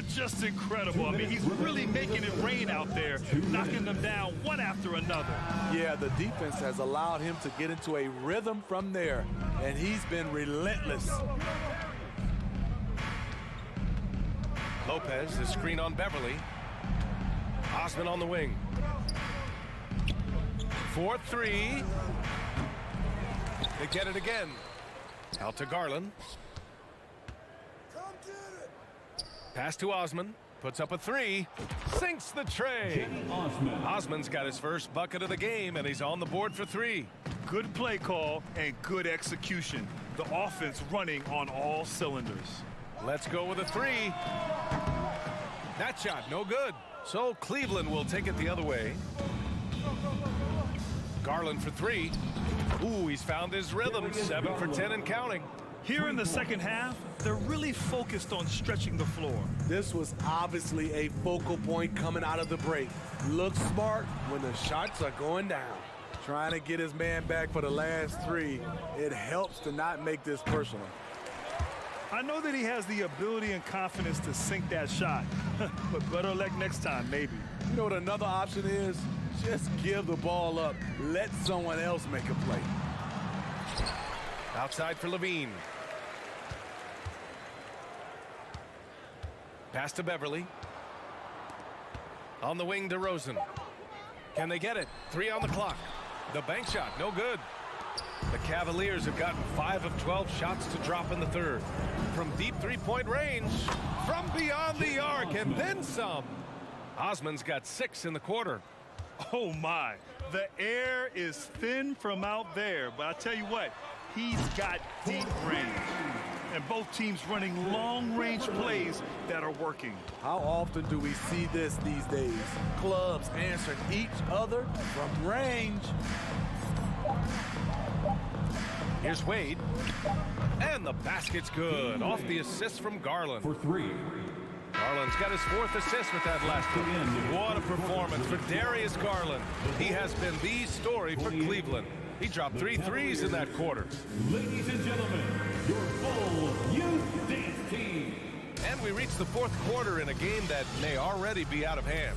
Just incredible. I mean, he's really making it rain out there, knocking them down one after another. Yeah, the defense has allowed him to get into a rhythm from there, and he's been relentless. Lopez, the screen on Beverly. Osman on the wing. 4-3. They get it again. Out to Garland. Pass to Osman. Puts up a three. Sinks the tray. Osman's got his first bucket of the game, and he's on the board for 3. Good play call and good execution. The offense running on all cylinders. Let's go with a 3. That shot, no good. So Cleveland will take it the other way. Garland for 3. Ooh, he's found his rhythm. 7 for 10 and counting. Here in the second half, they're really focused on stretching the floor. This was obviously a focal point coming out of the break. Look smart when the shots are going down. Trying to get his man back for the last 3. It helps to not make this personal. I know that he has the ability and confidence to sink that shot, but better luck next time, maybe. You know what another option is? Just give the ball up. Let someone else make a play. Outside for Levine. Pass to Beverly. On the wing, DeRozan. Can they get it? 3 on the clock. The bank shot, no good. The Cavaliers have gotten 5 of 12 shots to drop in the third. From deep three-point range, from beyond the arc, and then some. Osman's got 6 in the quarter. Oh, my. The air is thin from out there, but I tell you what, he's got deep range. And both teams running long-range plays that are working. How often do we see this these days? Clubs answering each other from range. Here's Wade. And the basket's good. Off the assist from Garland. For 3. Garland's got his 4th assist with that last one. What a performance for Darius Garland. He has been the story for Cleveland. He dropped 3 threes in that quarter. Ladies and gentlemen, your Bulls Youth Dance Team. And we reach the 4th quarter in a game that may already be out of hand.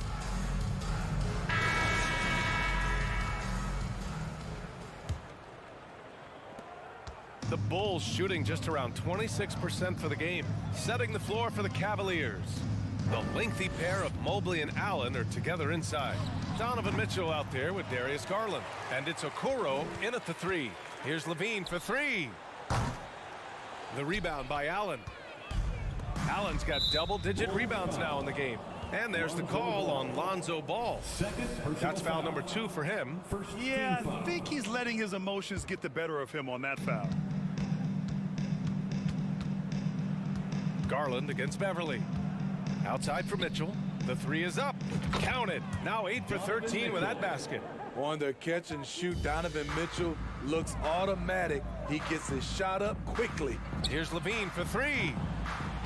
The Bulls shooting just around 26% for the game, setting the floor for the Cavaliers. The lengthy pair of Mobley and Allen are together inside. Donovan Mitchell out there with Darius Garland. And it's Okoro in at the 3. Here's Levine for 3. The rebound by Allen. Allen's got double-digit rebounds now in the game. And there's the call on Lonzo Ball. That's foul number 2 for him. Yeah, I think he's letting his emotions get the better of him on that foul. Garland against Beverly. Outside for Mitchell. The 3 is up. Count it. Now 8 for 13 with that basket. On the catch and shoot, Donovan Mitchell looks automatic. He gets his shot up quickly. Here's Levine for three.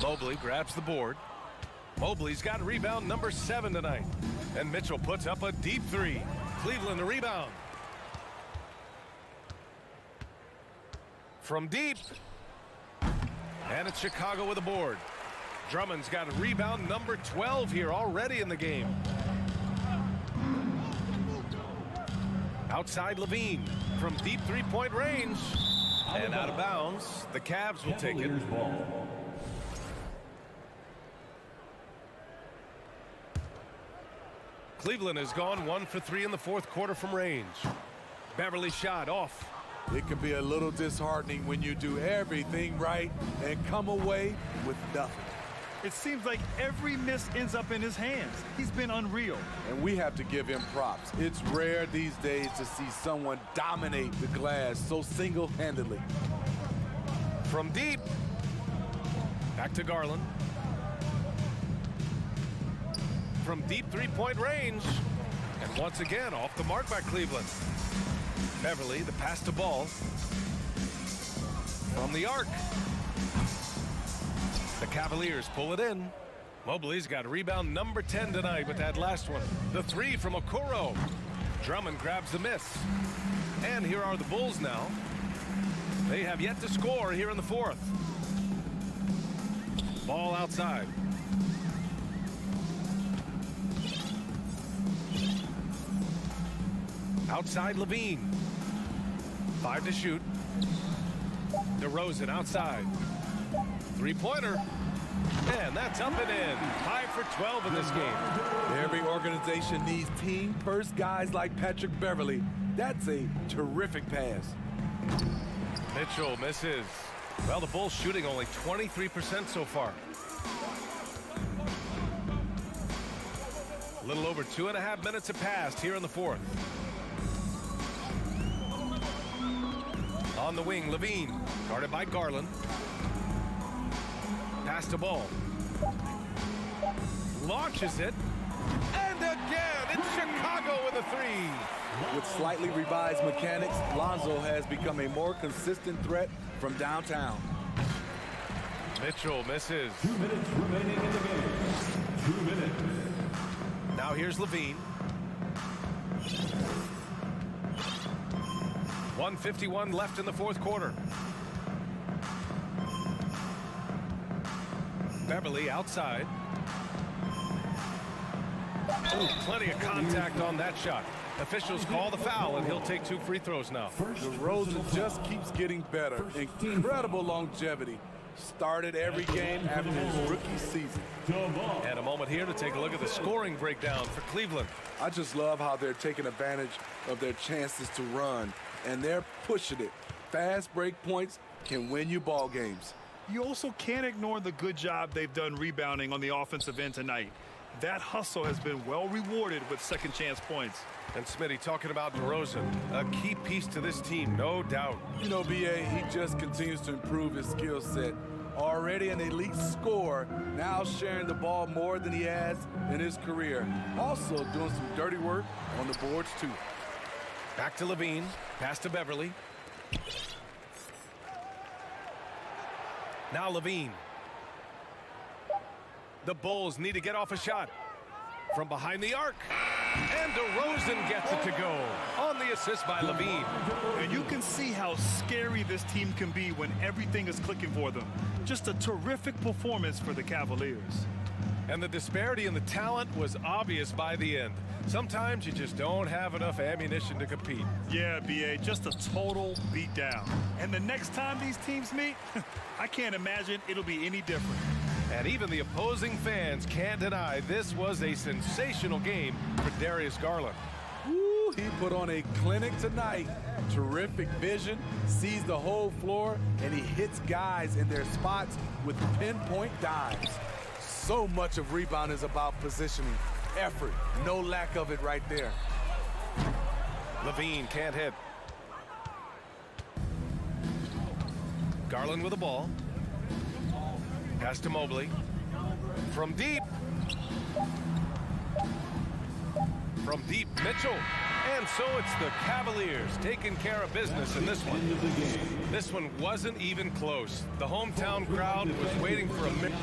Mobley grabs the board. Mobley's got rebound number 7 tonight. And Mitchell puts up a deep three. Cleveland the rebound. From deep. And it's Chicago with the board. Drummond's got a rebound number 12 here already in the game. Outside Levine from deep three-point range. And out of bounds. The Cavs will take it. Cleveland has gone 1 for 3 in the fourth quarter from range. Beverly shot off. It can be a little disheartening when you do everything right and come away with nothing. It seems like every miss ends up in his hands. He's been unreal. And we have to give him props. It's rare these days to see someone dominate the glass so single-handedly. From deep. Back to Garland. From deep three-point range. And once again off the mark by Cleveland. Beverly, the pass to Ball. From the arc. The Cavaliers pull it in. Mobley's got rebound number 10 tonight with that last one. The three from Okoro. Drummond grabs the miss. And here are the Bulls now. They have yet to score here in the fourth. Ball outside. Outside Levine. 5 to shoot. DeRozan outside. Three-pointer. And that's up and in. 5 for 12 in this game. Every organization needs team-first guys like Patrick Beverly. That's a terrific pass. Mitchell misses. Well, the Bulls shooting only 23% so far. A little over 2.5 minutes have passed here in the fourth. On the wing, Levine, guarded by Garland. Pass to Ball. Launches it. And again, it's Chicago with a three. With slightly revised mechanics, Lonzo has become a more consistent threat from downtown. Mitchell misses. 2 minutes remaining in the game. 2 minutes. Now here's Levine. 1:51 left in the fourth quarter. Beverly outside. Ooh, plenty of contact on that shot. Officials call the foul, and he'll take 2 free throws now. DeRozan just keeps getting better. Incredible longevity. Started every game after his rookie season. And a moment here to take a look at the scoring breakdown for Cleveland. I just love how they're taking advantage of their chances to run, and they're pushing it. Fast break points can win you ball games. You also can't ignore the good job they've done rebounding on the offensive end tonight. That hustle has been well rewarded with second chance points. And Smitty talking about DeRozan, a key piece to this team, no doubt. You know, BA, he just continues to improve his skill set. Already an elite scorer, now sharing the ball more than he has in his career. Also doing some dirty work on the boards, too. Back to Levine, pass to Beverly. Now Levine. The Bulls need to get off a shot. From behind the arc. And DeRozan gets it to go on the assist by Levine. And you can see how scary this team can be when everything is clicking for them. Just a terrific performance for the Cavaliers. And the disparity in the talent was obvious by the end. Sometimes you just don't have enough ammunition to compete. Yeah, BA, just a total beatdown. And the next time these teams meet, I can't imagine it'll be any different. And even the opposing fans can't deny this was a sensational game for Darius Garland. Woo, he put on a clinic tonight. Terrific vision, sees the whole floor, and he hits guys in their spots with pinpoint dimes. So much of rebound is about positioning. Effort, no lack of it right there. Levine can't hit. Garland with the ball. Pass to Mobley. From deep. From deep, Mitchell. And so it's the Cavaliers taking care of business in this one. This one wasn't even close. The hometown crowd was waiting for a minute.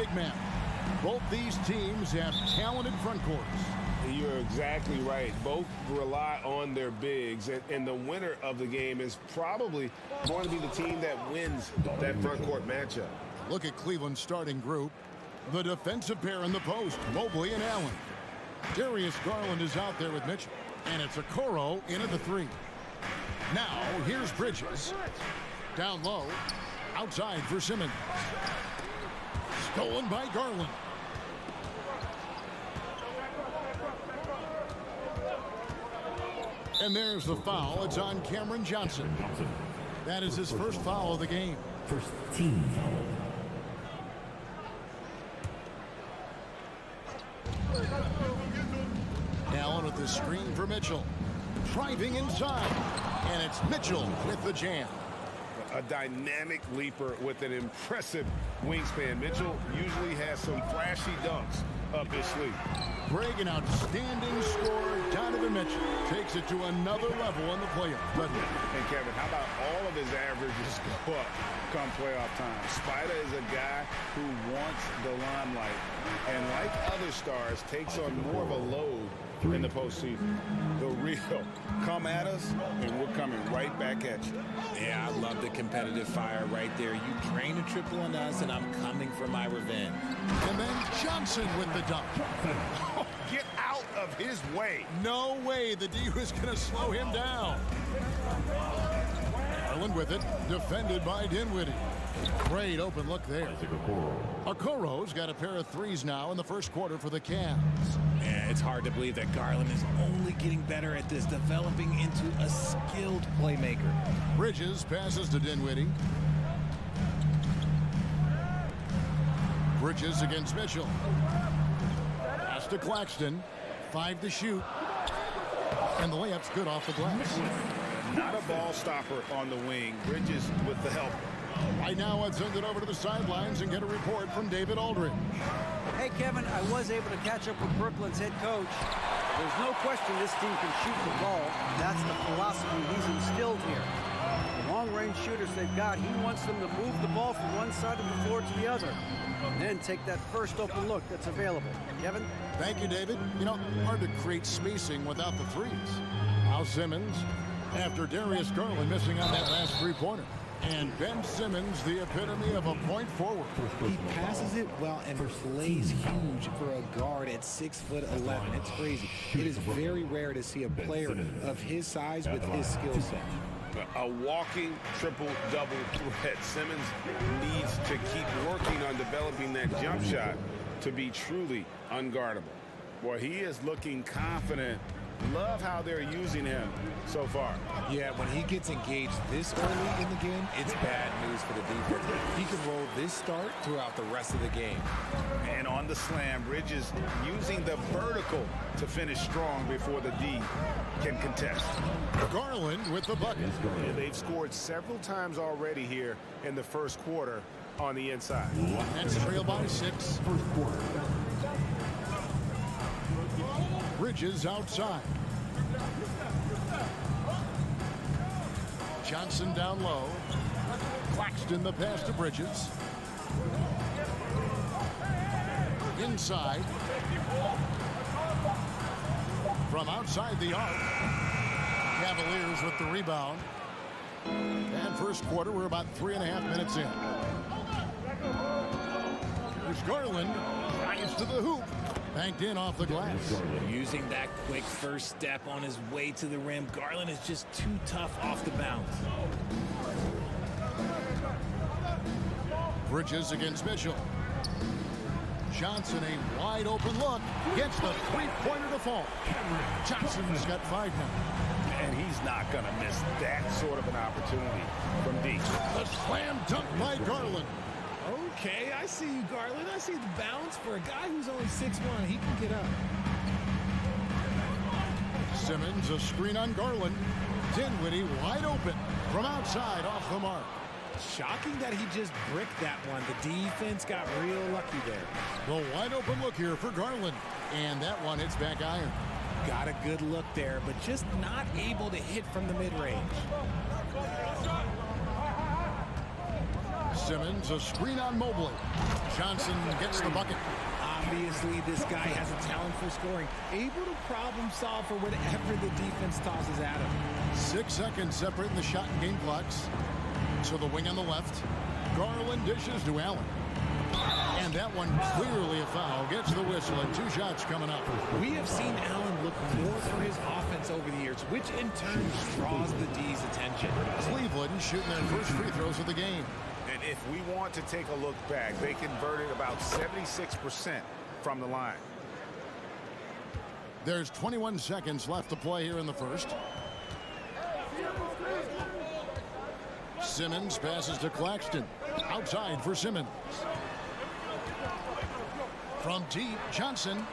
big man. Both these teams have talented front courts. You're exactly right. Both rely on their bigs, and the winner of the game is probably going to be the team that wins that front court matchup. Look at Cleveland's starting group. The defensive pair in the post, Mobley and Allen. Darius Garland is out there with Mitchell, and it's Okoro in at the 3. Now, here's Bridges. Down low, outside for Simmons. Stolen by Garland. And there's the foul. It's on Cameron Johnson. That is his first foul of the game. First team foul. Allen with the screen for Mitchell. Driving inside. And it's Mitchell with the jam. A dynamic leaper with an impressive wingspan. Mitchell usually has some flashy dunks up his sleeve. Greg, an outstanding scorer. Donovan Mitchell takes it to another level in the playoffs, doesn't it? And Kevin, how about all of his averages go up come playoff time? Spider is a guy who wants the limelight, and like other stars, takes on more of a load in the postseason. The real come at us, and we're coming right back at you. Yeah, I love the competitive fire right there. You drain a triple on us, and I'm coming for my revenge. And then Johnson with the dunk. Oh, get out of his way. No way the D was going to slow him down. Garland with it, defended by Dinwiddie. Great open look there. Okoro's got a pair of threes now in the first quarter for the Cavs. Yeah, it's hard to believe that Garland is only getting better at this, developing into a skilled playmaker. Bridges passes to Dinwiddie. Bridges against Mitchell. Pass to Claxton. 5 to shoot. And the layup's good off the glass. Not a ball stopper on the wing. Bridges with the help. Right now, let's send it over to the sidelines and get a report from David Aldridge. Hey, Kevin, I was able to catch up with Brooklyn's head coach. There's no question this team can shoot the ball. That's the philosophy he's instilled here. The long-range shooters they've got, he wants them to move the ball from one side of the floor to the other, and then take that first open look that's available. Kevin? Thank you, David. You know, hard to create spacing without the threes. Now Simmons, after Darius Garland missing on that last three-pointer. And Ben Simmons, the epitome of a point forward. He passes it well and plays huge for a guard at 6'11". It's crazy. It is very rare to see a player of his size with his skill set. A walking triple-double threat. Simmons needs to keep working on developing that jump shot to be truly unguardable. Boy, he is looking confident. Love how they're using him so far. Yeah, when he gets engaged this early in the game, it's bad news for the defense. He can roll this start throughout the rest of the game. And on the slam, Bridges using the vertical to finish strong before the D can contest. Garland with the bucket. Yeah, they've scored several times already here in the first quarter on the inside. That's trail by 6. First quarter. Bridges outside. Johnson down low. Claxton the pass to Bridges. Inside. From outside the arc. Cavaliers with the rebound. And first quarter, we're about 3.5 minutes in. Here's Garland. Drives to the hoop. Banked in off the glass. Using that quick first step on his way to the rim, Garland is just too tough off the bounce. Bridges against Mitchell. Johnson, a wide open look. Gets the three-pointer to fall. Johnson's got 5 now. And he's not going to miss that sort of an opportunity from deep. The slam dunk by Garland. Okay, I see you, Garland. I see the bounce for a guy who's only 6'1". He can get up. Simmons, a screen on Garland. Dinwiddie wide open from outside off the mark. Shocking that he just bricked that one. The defense got real lucky there. The wide open look here for Garland. And that one hits back iron. Got a good look there, but just not able to hit from the mid-range. Simmons, a screen on Mobley. Johnson gets the bucket. Obviously, this guy has a talent for scoring, able to problem solve for whatever the defense tosses at him. 6 seconds separating the shot and game clocks. So the wing on the left. Garland dishes to Allen. And that one clearly a foul. Gets the whistle and 2 shots coming up. We have seen Allen look more for his offense over the years, which in turn draws the D's attention. Cleveland shooting their first free throws of the game. And if we want to take a look back, they converted about 76% from the line. There's 21 seconds left to play here in the first. Simmons passes to Claxton. Outside for Simmons. From deep, Johnson.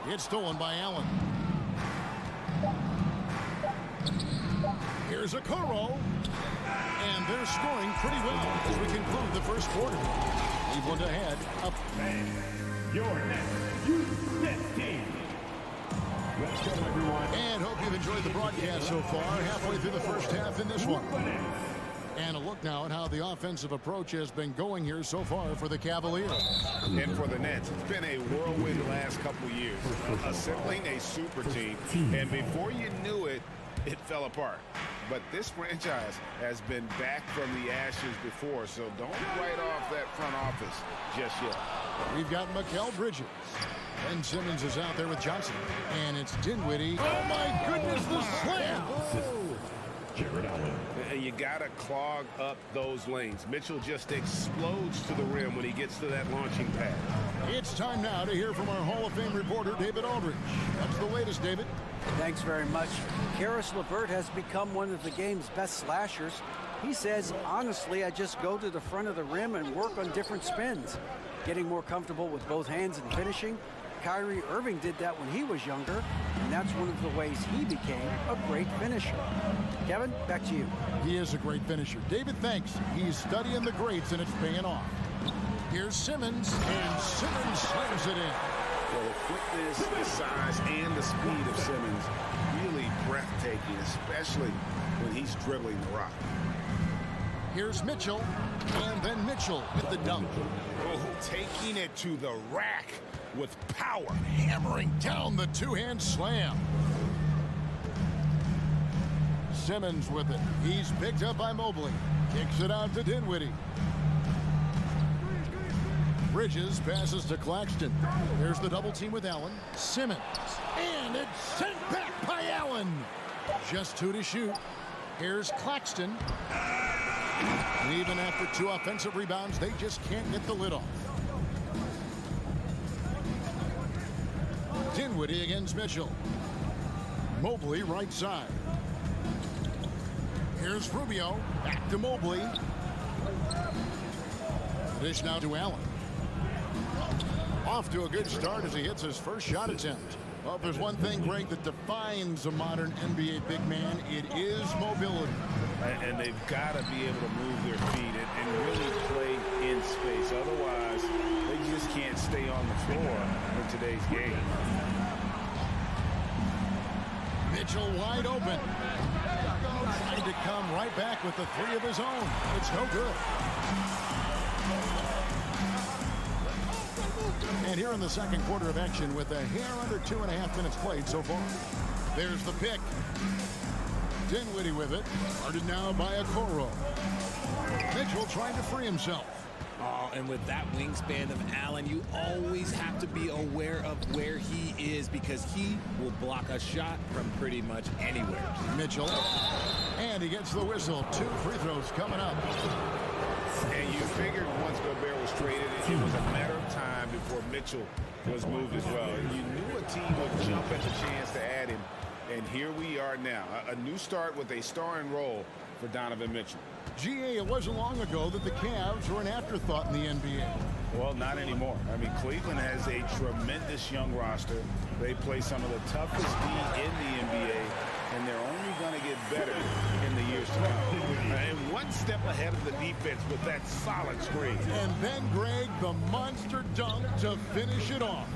It's stolen by Allen. Here's a Okoro. And they're scoring pretty well as we conclude the first quarter. Cleveland ahead. Up. Your next youth team. Let's go, everyone. And hope you've enjoyed the broadcast so far. Halfway through the first half in this one. And a look now at how the offensive approach has been going here so far for the Cavaliers. And for the Nets, it's been a whirlwind the last couple of years. Assembling a super team. And before you knew it, it fell apart. But this franchise has been back from the ashes before, so don't write off that front office just yet. We've got Mikal Bridges. Ben Simmons is out there with Johnson. And it's Dinwiddie. Oh, my goodness, the slam! Jared Allen. You got to clog up those lanes. Mitchell just explodes to the rim when he gets to that launching pad. It's time now to hear from our Hall of Fame reporter, David Aldridge. What's the latest, David? Thanks very much. Karis LeVert has become one of the game's best slashers. He says, honestly, I just go to the front of the rim and work on different spins. Getting more comfortable with both hands and finishing. Kyrie Irving did that when he was younger, and that's one of the ways he became a great finisher. Kevin, back to you. He is a great finisher. David, thanks. He's studying the greats, and it's paying off. Here's Simmons, and Simmons slams it in. Well, the quickness, the size, and the speed of Simmons really breathtaking, especially when he's dribbling the rock. Here's Mitchell, and then Mitchell with the dunk. Oh, taking it to the rack with power. Hammering down the two-hand slam. Simmons with it. He's picked up by Mobley. Kicks it out to Dinwiddie. Bridges passes to Claxton. There's the double team with Allen. Simmons. And it's sent back by Allen. Just 2 to shoot. Here's Claxton. And even after 2 offensive rebounds, they just can't get the lid off. Dinwiddie against Mitchell. Mobley right side. Here's Rubio. Back to Mobley. Dish now to Allen. Off to a good start as he hits his first shot attempt. Well, if there's one thing, Greg, that defines a modern NBA big man, it is mobility. And they've got to be able to move their feet and really play in space. Otherwise, they just can't stay on the floor in today's game. Mitchell wide open. Trying to come right back with the 3 of his own. It's no good. And here in the second quarter of action with a hair under 2.5 minutes played so far. There's the pick. Dinwiddie with it. Guarded now by Okoro. Mitchell trying to free himself. Oh, and with that wingspan of Allen, you always have to be aware of where he is because he will block a shot from pretty much anywhere. Mitchell. And he gets the whistle. 2 free throws coming up. And you figured once Gobert was traded, it was a matter of time before Mitchell was moved as well. You knew a team would jump at the chance to add him. And here we are now. A new start with a starring role for Donovan Mitchell. GA, it wasn't long ago that the Cavs were an afterthought in the NBA. Well, not anymore. I mean, Cleveland has a tremendous young roster. They play some of the toughest D in the NBA, and they're only going to get better in the years to come. And one step ahead of the defense with that solid screen. And then, Greg, the monster dunk to finish it off.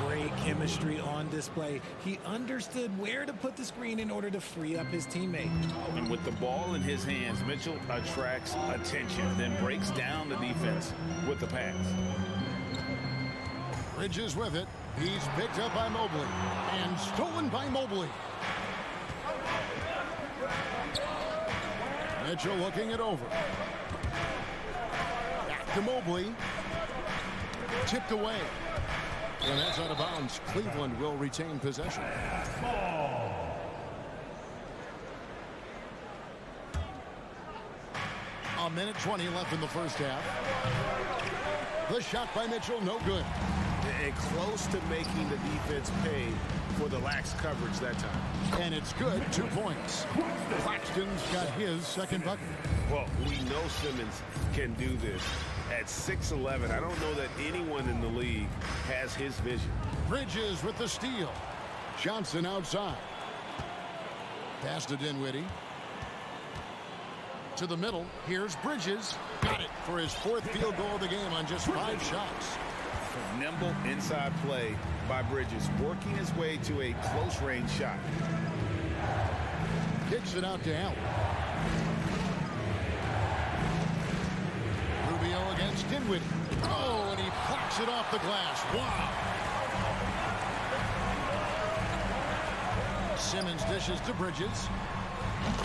Great chemistry chemistry on display. He understood where to put the screen in order to free up his teammate. And with the ball in his hands, Mitchell attracts attention, then breaks down the defense with the pass. Bridges with it. He's picked up by Mobley and stolen by Mobley. Mitchell looking it over. Back to Mobley. Tipped away. And that's out of bounds. Cleveland will retain possession. A minute 20 left in the first half. The shot by Mitchell, no good. And close to making the defense pay for the lax coverage that time. And it's good, 2 points. Claxton's got his second bucket. Well, we know Simmons can do this. At 6'11", I don't know that anyone in the league has his vision. Bridges with the steal. Johnson outside. Pass to Dinwiddie. To the middle. Here's Bridges. Got it for his 4th field goal of the game on just 5 shots. Nimble inside play by Bridges, working his way to a close-range shot. Kicks it out to Allen. Rubio against Dinwiddie. Oh, and he plucks it off the glass. Wow. Simmons dishes to Bridges.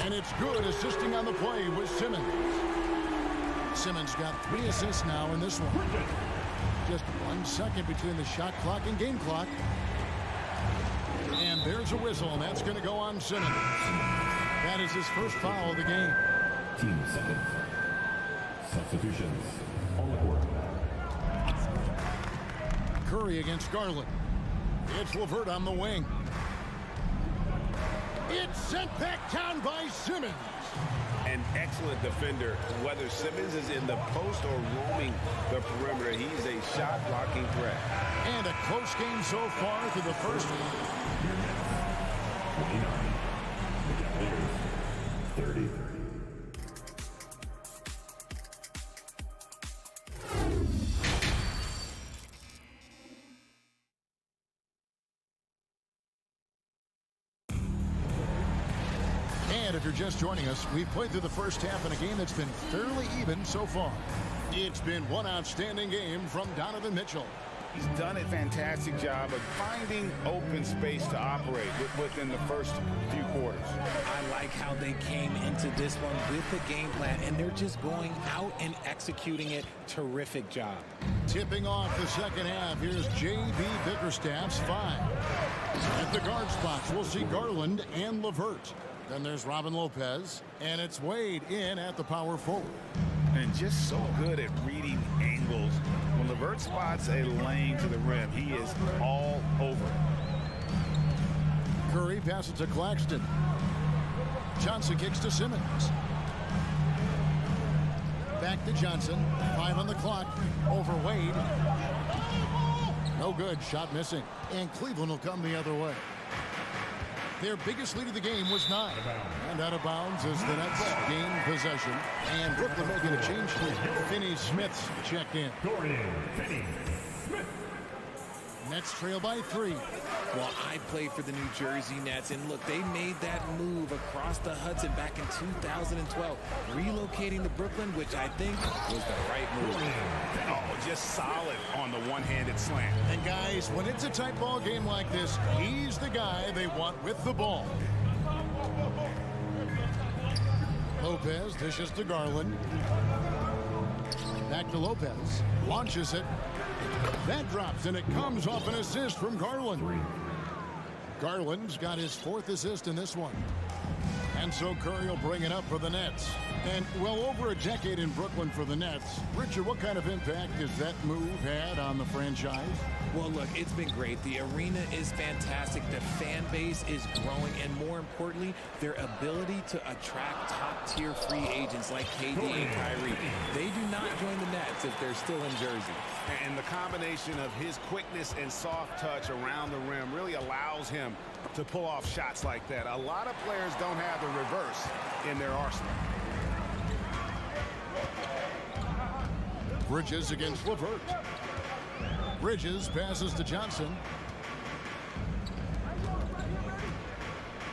And it's good, assisting on the play with Simmons. Simmons got 3 assists now in this one. Just 1 second between the shot clock and game clock. And there's a whistle, and that's going to go on Simmons. That is his first foul of the game. Team second. Substitutions on the court. Curry against Garland. It's LeVert on the wing. It's sent back down by Simmons. An excellent defender, whether Simmons is in the post or roaming the perimeter. He's a shot-blocking threat. And a close game so far through the first. 29. The Cavaliers, 30. And if you're just joining us, we've played through the first half in a game that's been fairly even so far. It's been one outstanding game from Donovan Mitchell. He's done a fantastic job of finding open space to operate within the first few quarters. I like how they came into this one with the game plan, and they're just going out and executing it. Terrific job. Tipping off the second half, here's J.B. Bickerstaff's 5. At the guard spots, we'll see Garland and LeVert. Then there's Robin Lopez, and it's Wade in at the power forward. And just so good at reading angles. When LeVert spots a lane to the rim, he is all over it. Curry passes to Claxton. Johnson kicks to Simmons. Back to Johnson. 5 on the clock. Over Wade. No good. Shot missing. And Cleveland will come the other way. Their biggest lead of the game was 9. And out of bounds as the Nets gain possession. And Brooklyn making a change. Finney-Smith's checked in. Finney-Smith. Nets trail by 3. Well, I played for the New Jersey Nets, and look, they made that move across the Hudson back in 2012, relocating to Brooklyn, which I think was the right move. Oh, just solid on the one-handed slant. And guys, when it's a tight ball game like this, he's the guy they want with the ball. Lopez dishes to Garland. Back to Lopez. Launches it. That drops, and it comes off an assist from Garland. Garland's got his 4th assist in this one. And so Curry will bring it up for the Nets. And well over a decade in Brooklyn for the Nets. Richard, what kind of impact has that move had on the franchise? Well, look, it's been great. The arena is fantastic. The fan base is growing. And more importantly, their ability to attract top-tier free agents like KD and Kyrie. They do not join the Nets if they're still in Jersey. And the combination of his quickness and soft touch around the rim really allows him to pull off shots like that. A lot of players don't have the reverse in their arsenal. Bridges against LeVert. Bridges passes to Johnson.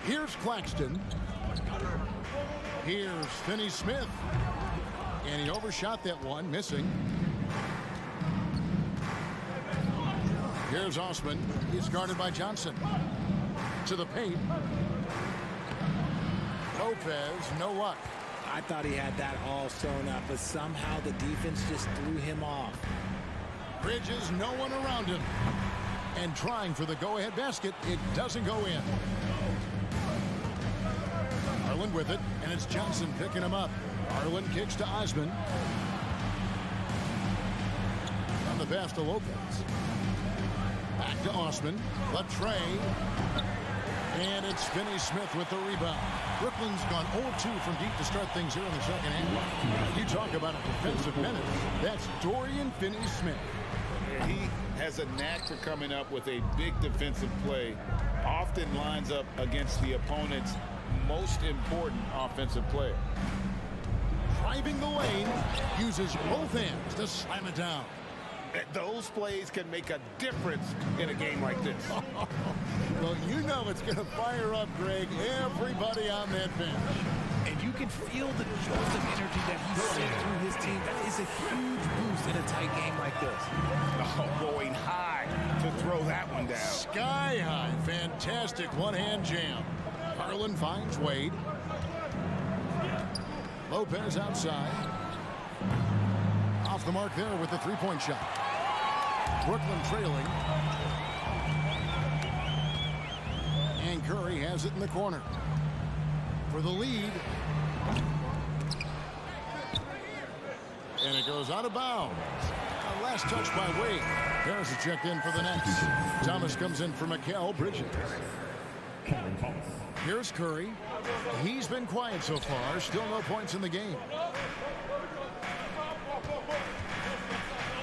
Here's Claxton. Here's Finney-Smith. And he overshot that one, missing. Here's Osman. He's guarded by Johnson. To the paint. Lopez, no luck. I thought he had that all sewn up, but somehow the defense just threw him off. Bridges, no one around him. And trying for the go-ahead basket. It doesn't go in. Garland with it, and it's Johnson picking him up. Garland kicks to Osman. On the pass to Lopez. Back to Osman. Latre. And it's Finney-Smith with the rebound. Brooklyn's gone 0-2 from deep to start things here in the second half. You talk about a defensive menace. That's Dorian Finney-Smith. He has a knack for coming up with a big defensive play. Often lines up against the opponent's most important offensive player. Driving the lane, uses both hands to slam it down. Those plays can make a difference in a game like this. Well, you know it's going to fire up, Greg, everybody on that bench. And you can feel the jolt of energy that he sent through his team. That is a huge boost in a tight game like this. Oh, going high to throw that one down. Sky high. Fantastic one-hand jam. Garland finds Wade. Lopez outside. Off the mark there with the three-point shot. Brooklyn trailing. And Curry has it in the corner. For the lead. And it goes out of bounds. Last touch by Wade. Harris is checked in for the Nets. Thomas comes in for Mikal Bridges. Here's Curry. He's been quiet so far. Still no points in the game.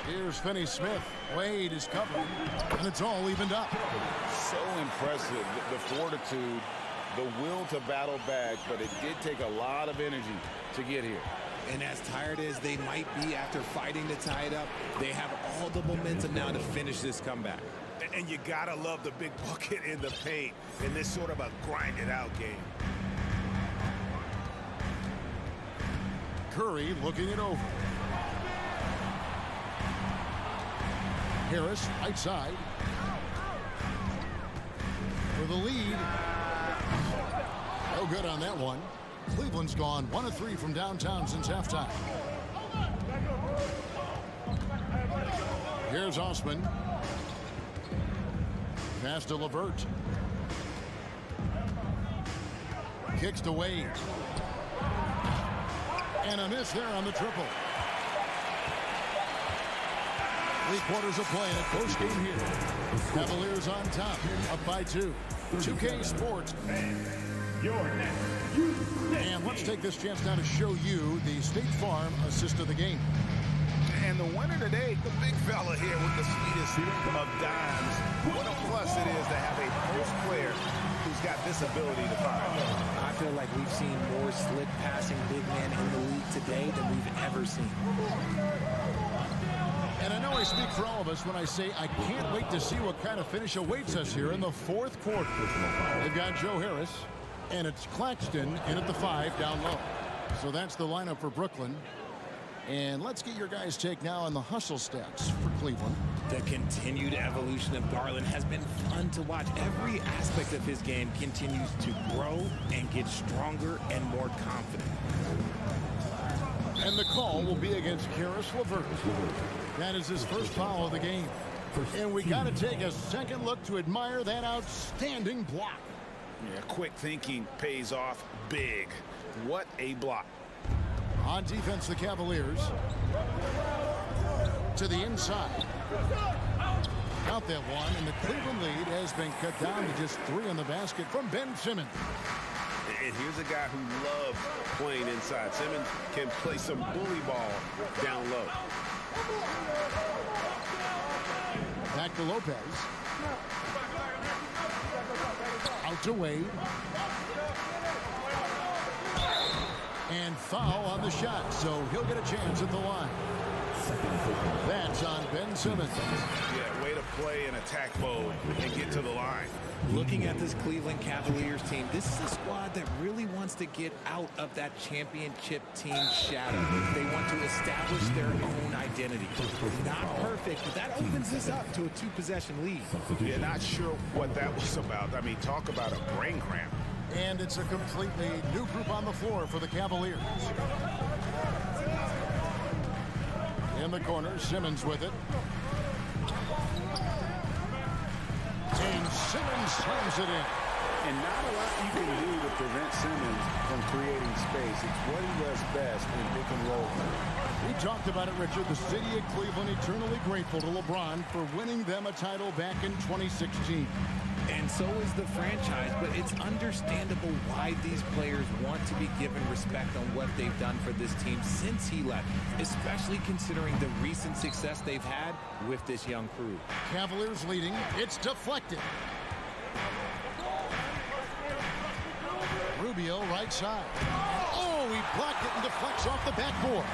Here's Finney-Smith. Wade is covering. And it's all evened up. So impressive. The fortitude, the will to battle back, but it did take a lot of energy to get here. And as tired as they might be after fighting to tie it up, they have all the momentum now to finish this comeback. And you gotta love the big bucket in the paint in this sort of a grinded-out game. Curry looking it over. Harris, right side. For the lead. No good on that one. Cleveland's gone 1 of 3 from downtown since halftime. Here's Osman. Pass to LeVert. Kicks to Wade. And a miss there on the triple. 3 quarters of play at post game here. Cavaliers on top, up by 2. 2K Sports. And let's take this chance now to show you the State Farm assist of the game. And the winner today, the big fella here with the sweetest of dimes. What a plus it is to have a post player who's got this ability to fire. I feel like we've seen more slick passing big men in the league today than we've ever seen. And I know I speak for all of us when I say I can't wait to see what kind of finish awaits us here in the 4th quarter. They've got Joe Harris, and it's Claxton in at the 5 down low. So that's the lineup for Brooklyn. And let's get your guys' take now on the hustle stats for Cleveland. The continued evolution of Garland has been fun to watch. Every aspect of his game continues to grow and get stronger and more confident. And the call will be against Karis LeVert. That is his first foul of the game. And we got to take a second look to admire that outstanding block. Yeah, quick thinking pays off big. What a block. On defense, the Cavaliers. To the inside. Out that one, and the Cleveland lead has been cut down to just 3 on the basket from Ben Simmons. And here's a guy who loves playing inside. Simmons can play some bully ball down low. Back to Lopez. Out to Wade. And foul on the shot, so he'll get a chance at the line. That's on Ben Simmons. Yeah, way to play in attack mode and get to the line. Looking at this Cleveland Cavaliers team, this is a squad that really wants to get out of that championship team shadow. They want to establish their own identity. Not perfect, but that opens this up to a 2-possession lead. Yeah, not sure what that was about. I mean, talk about a brain cramp. And it's a completely new group on the floor for the Cavaliers. In the corner, Simmons with it. And Simmons slams it in. And not a lot you can do to prevent Simmons from creating space. It's what he does best in pick and roll. We talked about it, Richard. The city of Cleveland eternally grateful to LeBron for winning them a title back in 2016. And so is the franchise, but it's understandable why these players want to be given respect on what they've done for this team since he left, especially considering the recent success they've had with this young crew. Cavaliers leading. It's deflected. Rubio right side. Oh, he blocked it and deflects off the backboard.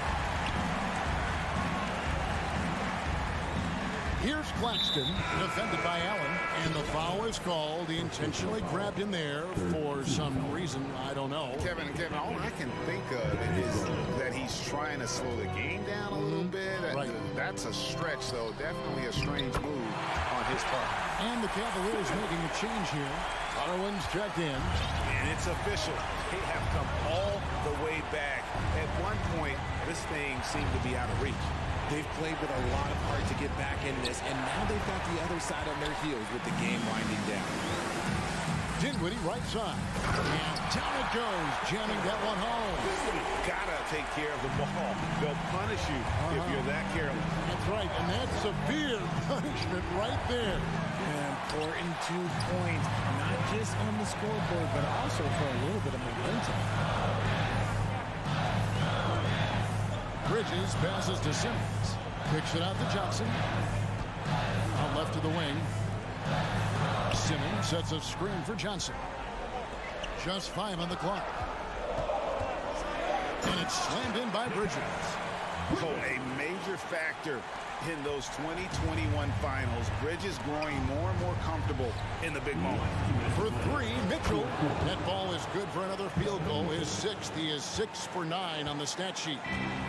Here's Claxton, defended by Allen, and the foul is called. He intentionally grabbed him there for some reason, I don't know. Kevin, all I can think of is that he's trying to slow the game down a little bit. Right. That's a stretch, though. Definitely a strange move on his part. And the Cavaliers making a change here. Harlan's checked in. And it's official. They have come all the way back. At one point, this thing seemed to be out of reach. They've played with a lot of heart to get back in this, and now they've got the other side on their heels with the game winding down. Dinwiddie right side. And down it goes, jamming that one home. Gotta take care of the ball. They'll punish you if you're that careless. That's right, and that's severe punishment right there. An important 2 points, not just on the scoreboard, but also for a little bit of momentum. Bridges passes to Simmons. Kicks it out to Johnson. Out left to the wing. Simmons sets a screen for Johnson. Just 5 on the clock. And it's slammed in by Bridges. Oh, a major factor in those 2021 finals. Bridges growing more and more comfortable in the big moment. For 3, Mitchell. That ball is good for another field goal. His 6th. He is 6 for 9 on the stat sheet.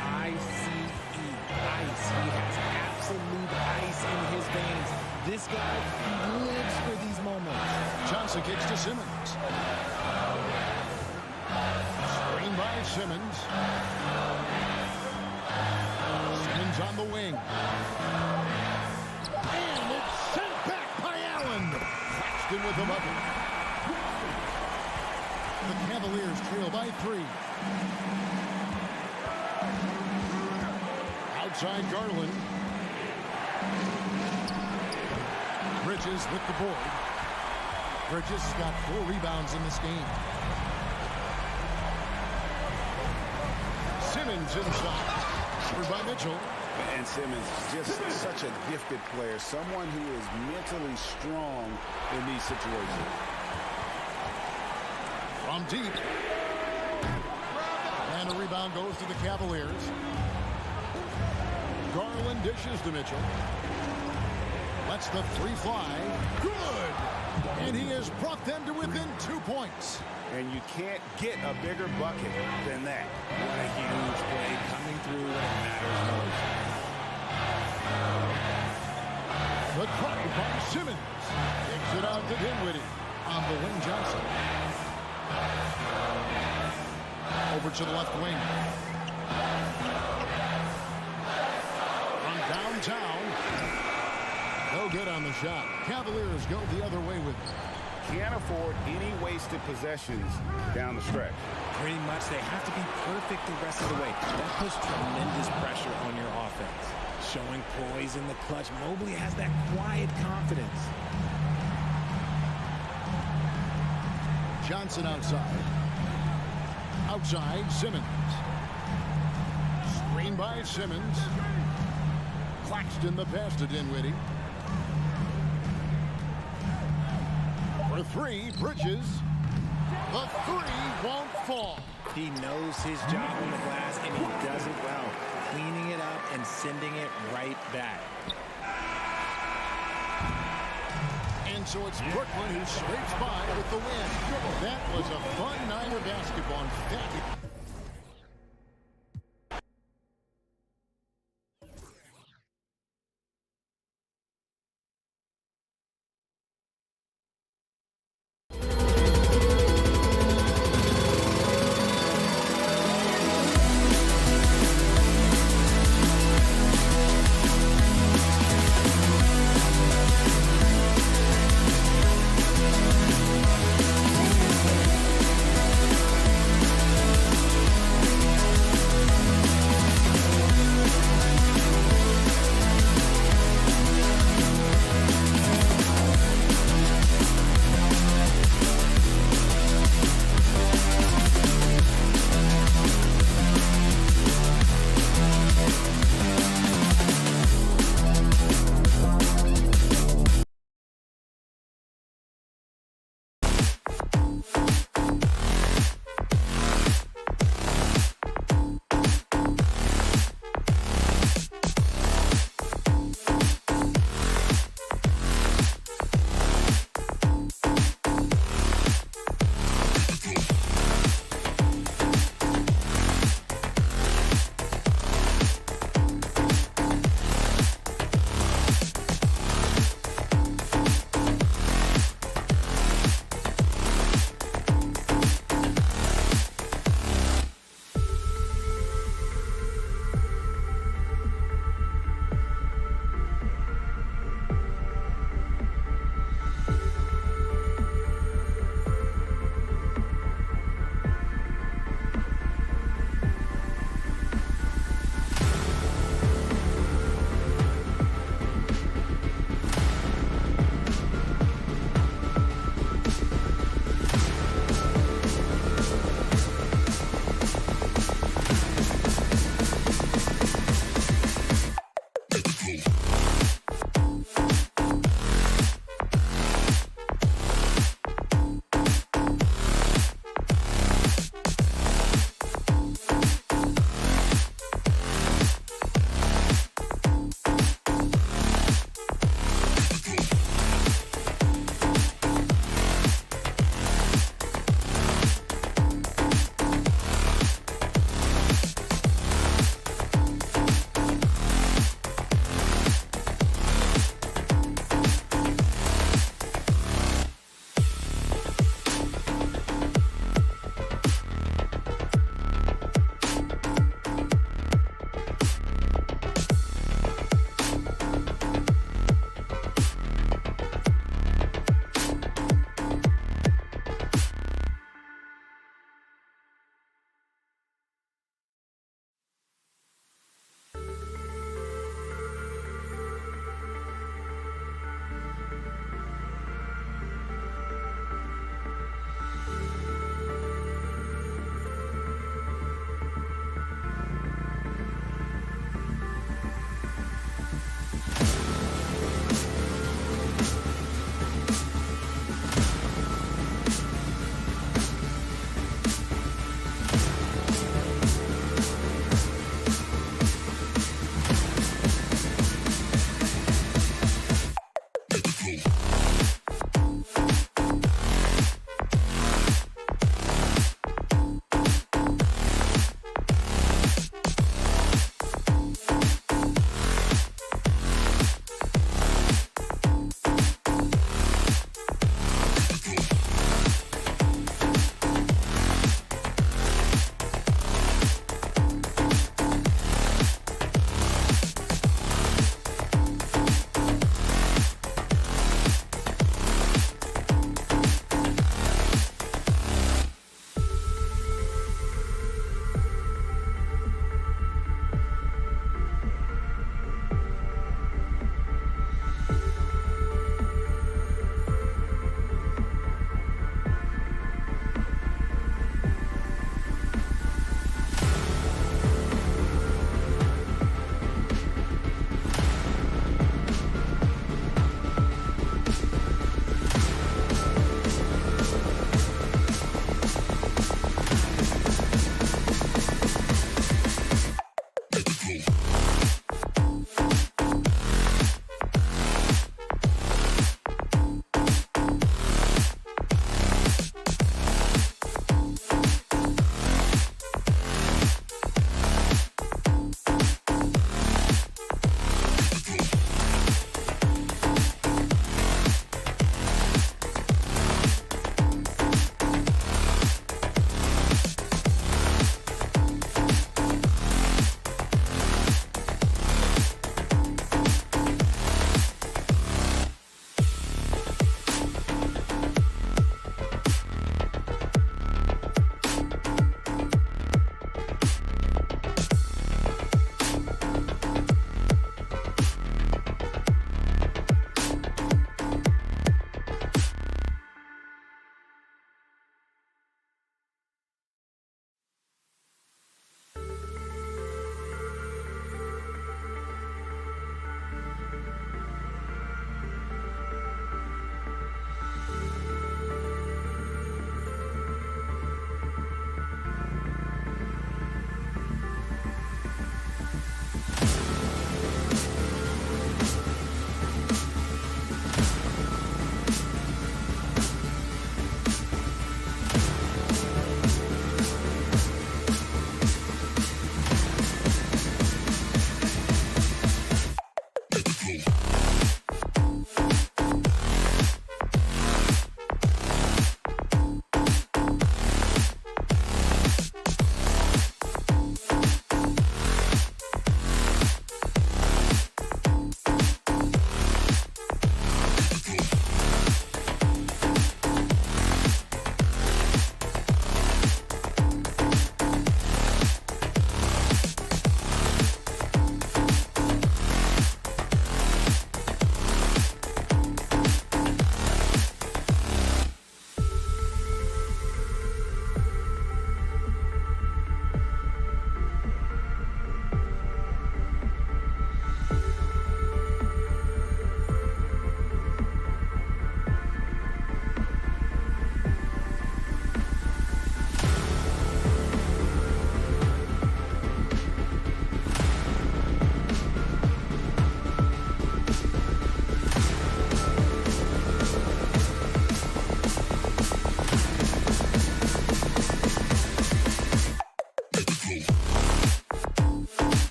ICE. Ice. He has absolute ice in his veins. This guy lives for these moments. Johnson kicks to Simmons. Screen by Simmons. Simmons on the wing. And it's sent back by Allen. Claxton with the bucket. The Cavaliers trail by 3. Outside Garland. Bridges with the board. Bridges has got 4 rebounds in this game. Simmons inside. Covered by Mitchell. And Simmons, just such a gifted player. Someone who is mentally strong in these situations. From deep. And a rebound goes to the Cavaliers. Garland dishes to Mitchell. Lets the 3 fly. Good! And he has brought them to within 2 points. And you can't get a bigger bucket than that. What a huge play coming through when it matters most. The cut by Simmons. Takes it out to Dinwiddie. On the wing, Johnson. Over to the left wing. From downtown. No good on the shot. Cavaliers go the other way with it. Can't afford any wasted possessions down the stretch. Pretty much, they have to be perfect the rest of the way. That puts tremendous pressure on your offense. Showing poise in the clutch, Mobley has that quiet confidence. Johnson outside. Outside, Simmons. Screen by Simmons. Claxton the pass to Dinwiddie. For 3, Bridges. The 3 won't fall. He knows his job on the glass, and he does it well. Cleaning it up and sending it right back. And And so it's Brooklyn who scrapes by with the win. That was a fun night of basketball.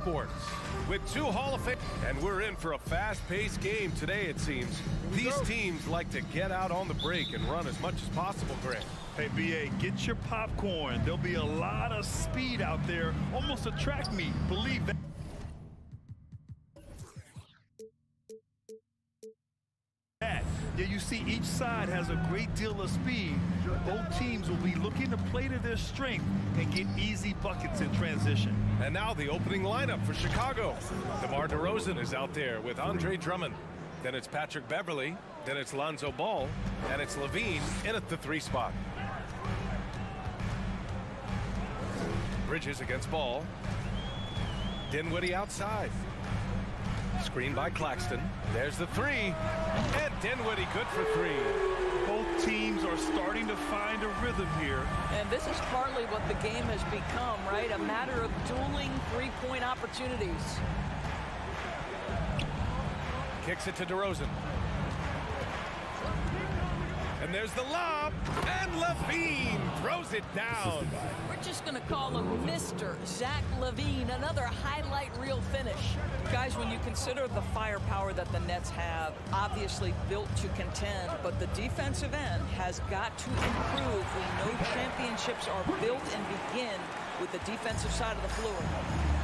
Sports with 2 Hall of Fame. And we're in for a fast-paced game today, it seems. These teams like to get out on the break and run as much as possible, Grant. Hey, BA, get your popcorn. There'll be a lot of speed out there, almost a track meet. Believe that. Yeah, you see each side has a great deal of speed. Both teams will be looking to play to their strength and get easy buckets in transition. And now the opening lineup for Chicago. DeMar DeRozan is out there with Andre Drummond. Then it's Patrick Beverley. Then it's Lonzo Ball. And it's Levine in at the 3 spot. Bridges against Ball. Dinwiddie outside. Screen by Claxton. There's the 3. And Dinwiddie good for 3. Both teams are starting to find a rhythm here. And this is partly what the game has become, right? A matter of dueling three-point opportunities. Kicks it to DeRozan. And there's the lob. And Levine throws it down. We're just going to call him Mr. Zach LaVine. Another highlight reel finish. Guys, when you consider the firepower that the Nets have, obviously built to contend, but the defensive end has got to improve. We know championships are built and begin with the defensive side of the floor.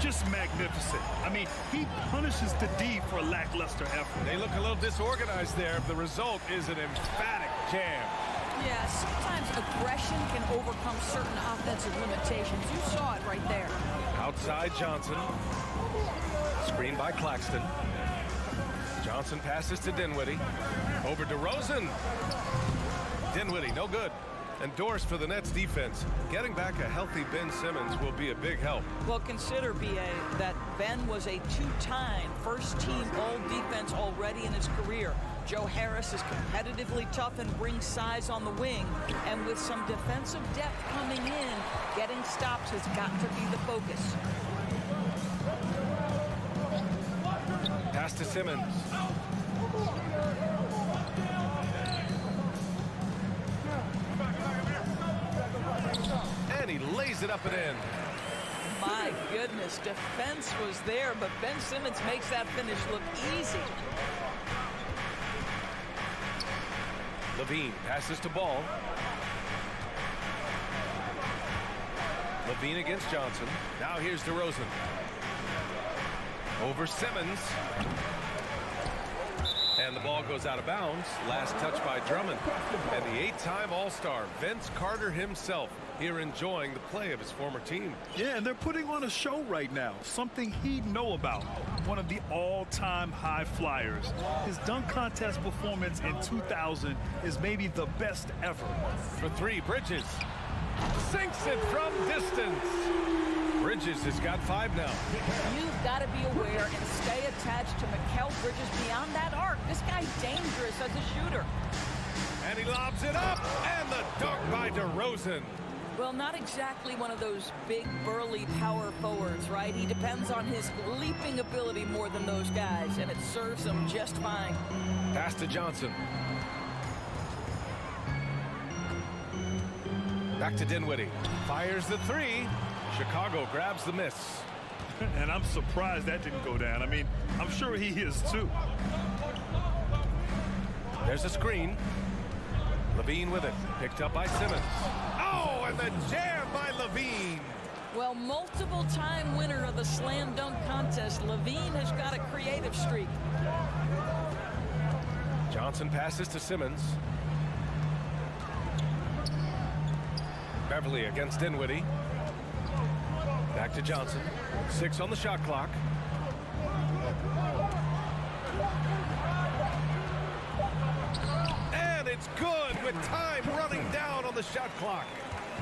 Just magnificent. I mean, he punishes the D for lackluster effort. They look a little disorganized there. The result is an emphatic jam. Yeah, sometimes aggression can overcome certain offensive limitations. You saw it right there. Outside Johnson. Screen by Claxton. Johnson passes to Dinwiddie. Over to DeRozan. Dinwiddie, no good. And doors for the Nets defense. Getting back a healthy Ben Simmons will be a big help. Well, consider, BA, that Ben was a 2-time first-team all-defense already in his career. Joe Harris is competitively tough and brings size on the wing. And with some defensive depth coming in, getting stops has got to be the focus. Pass to Simmons. And he lays it up and in. My goodness, defense was there, but Ben Simmons makes that finish look easy. Levine passes to Ball. Levine against Johnson. Now here's DeRozan. Over Simmons. And the ball goes out of bounds. Last touch by Drummond. And the 8-time All-Star, Vince Carter himself, here enjoying the play of his former team. Yeah, and they're putting on a show right now. Something he'd know about. One of the all-time high flyers. His dunk contest performance in 2000 is maybe the best ever. For 3, Bridges. Sinks it from distance. Bridges has got 5 now. You've got to be aware and stay attached to Mikal Bridges beyond that arc. This guy's dangerous as a shooter. And he lobs it up. And the dunk by DeRozan. Well, not exactly one of those big, burly power forwards, right? He depends on his leaping ability more than those guys, and it serves him just fine. Pass to Johnson. Back to Dinwiddie. Fires the 3. Chicago grabs the miss. And I'm surprised that didn't go down. I mean, I'm sure he is too. There's a screen. Levine with it. Picked up by Simmons. Oh, and the jam by Levine. Well, multiple-time winner of the slam dunk contest, Levine has got a creative streak. Johnson passes to Simmons. Beverley against Dinwiddie. Back to Johnson. 6 on the shot clock. And it's good with time running down on the shot clock.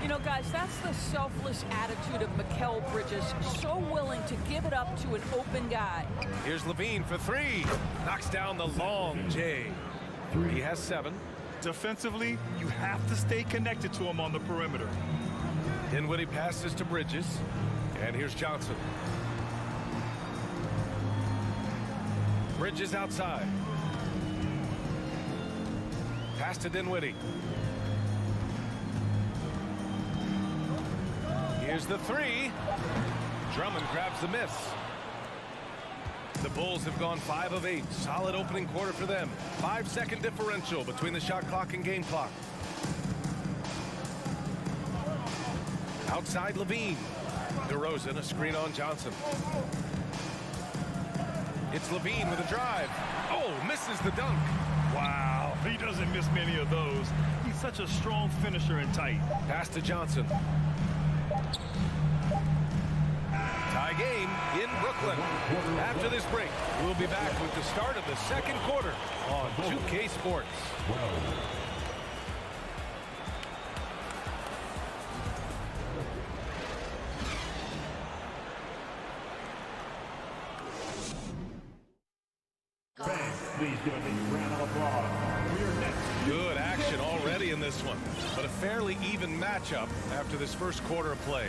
You know, guys, that's the selfless attitude of Mikal Bridges. So willing to give it up to an open guy. Here's Levine for 3. Knocks down the long J. He has 7. Defensively, you have to stay connected to him on the perimeter. Dinwiddie passes to Bridges. And here's Johnson. Bridges outside. Pass to Dinwiddie. Here's the 3. Drummond grabs the miss. The Bulls have gone 5 of 8. Solid opening quarter for them. 5-second differential between the shot clock and game clock. Outside Levine. DeRozan, a screen on Johnson. It's Levine with a drive. Oh, misses the dunk. Wow, he doesn't miss many of those. He's such a strong finisher and tight. Pass to Johnson. Tie game in Brooklyn. After this break, we'll be back with the start of the second quarter on 2K Sports. Please give us a round of applause for your next. Good action already in this one, but a fairly even matchup after this first quarter of play.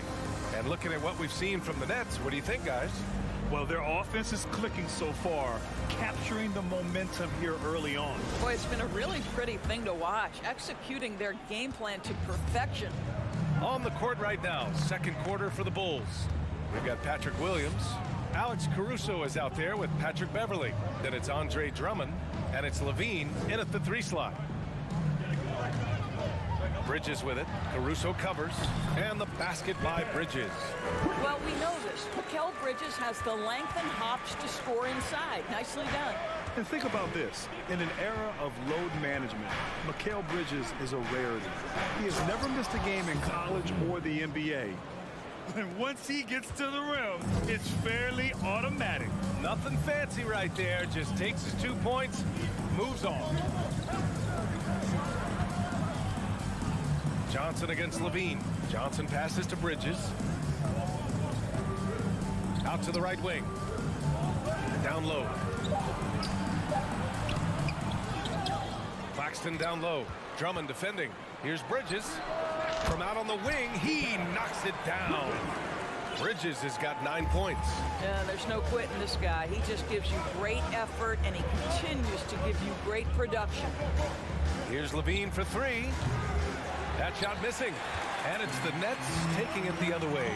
And looking at what we've seen from the Nets, what do you think, guys? Well, their offense is clicking so far, capturing the momentum here early on. Boy, it's been a really pretty thing to watch, executing their game plan to perfection. On the court right now, second quarter for the Bulls. We've got Patrick Williams. Alex Caruso is out there with Patrick Beverly. Then it's Andre Drummond, and it's Levine in at the 3 slot. Bridges with it. Caruso covers, and the basket by Bridges. Well, we know this. Mikal Bridges has the length and hops to score inside. Nicely done. And think about this. In an era of load management, Mikal Bridges is a rarity. He has never missed a game in college or the NBA. And once he gets to the rim, it's fairly automatic. Nothing fancy right there. Just takes his 2 points, moves on. Johnson against Levine. Johnson passes to Bridges. Out to the right wing. Down low. Claxton down low. Drummond defending. Here's Bridges. From out on the wing, he knocks it down. Bridges has got 9 points. Yeah, there's no quitting this guy. He just gives you great effort, and he continues to give you great production. Here's Levine for 3. That shot missing. And it's the Nets taking it the other way.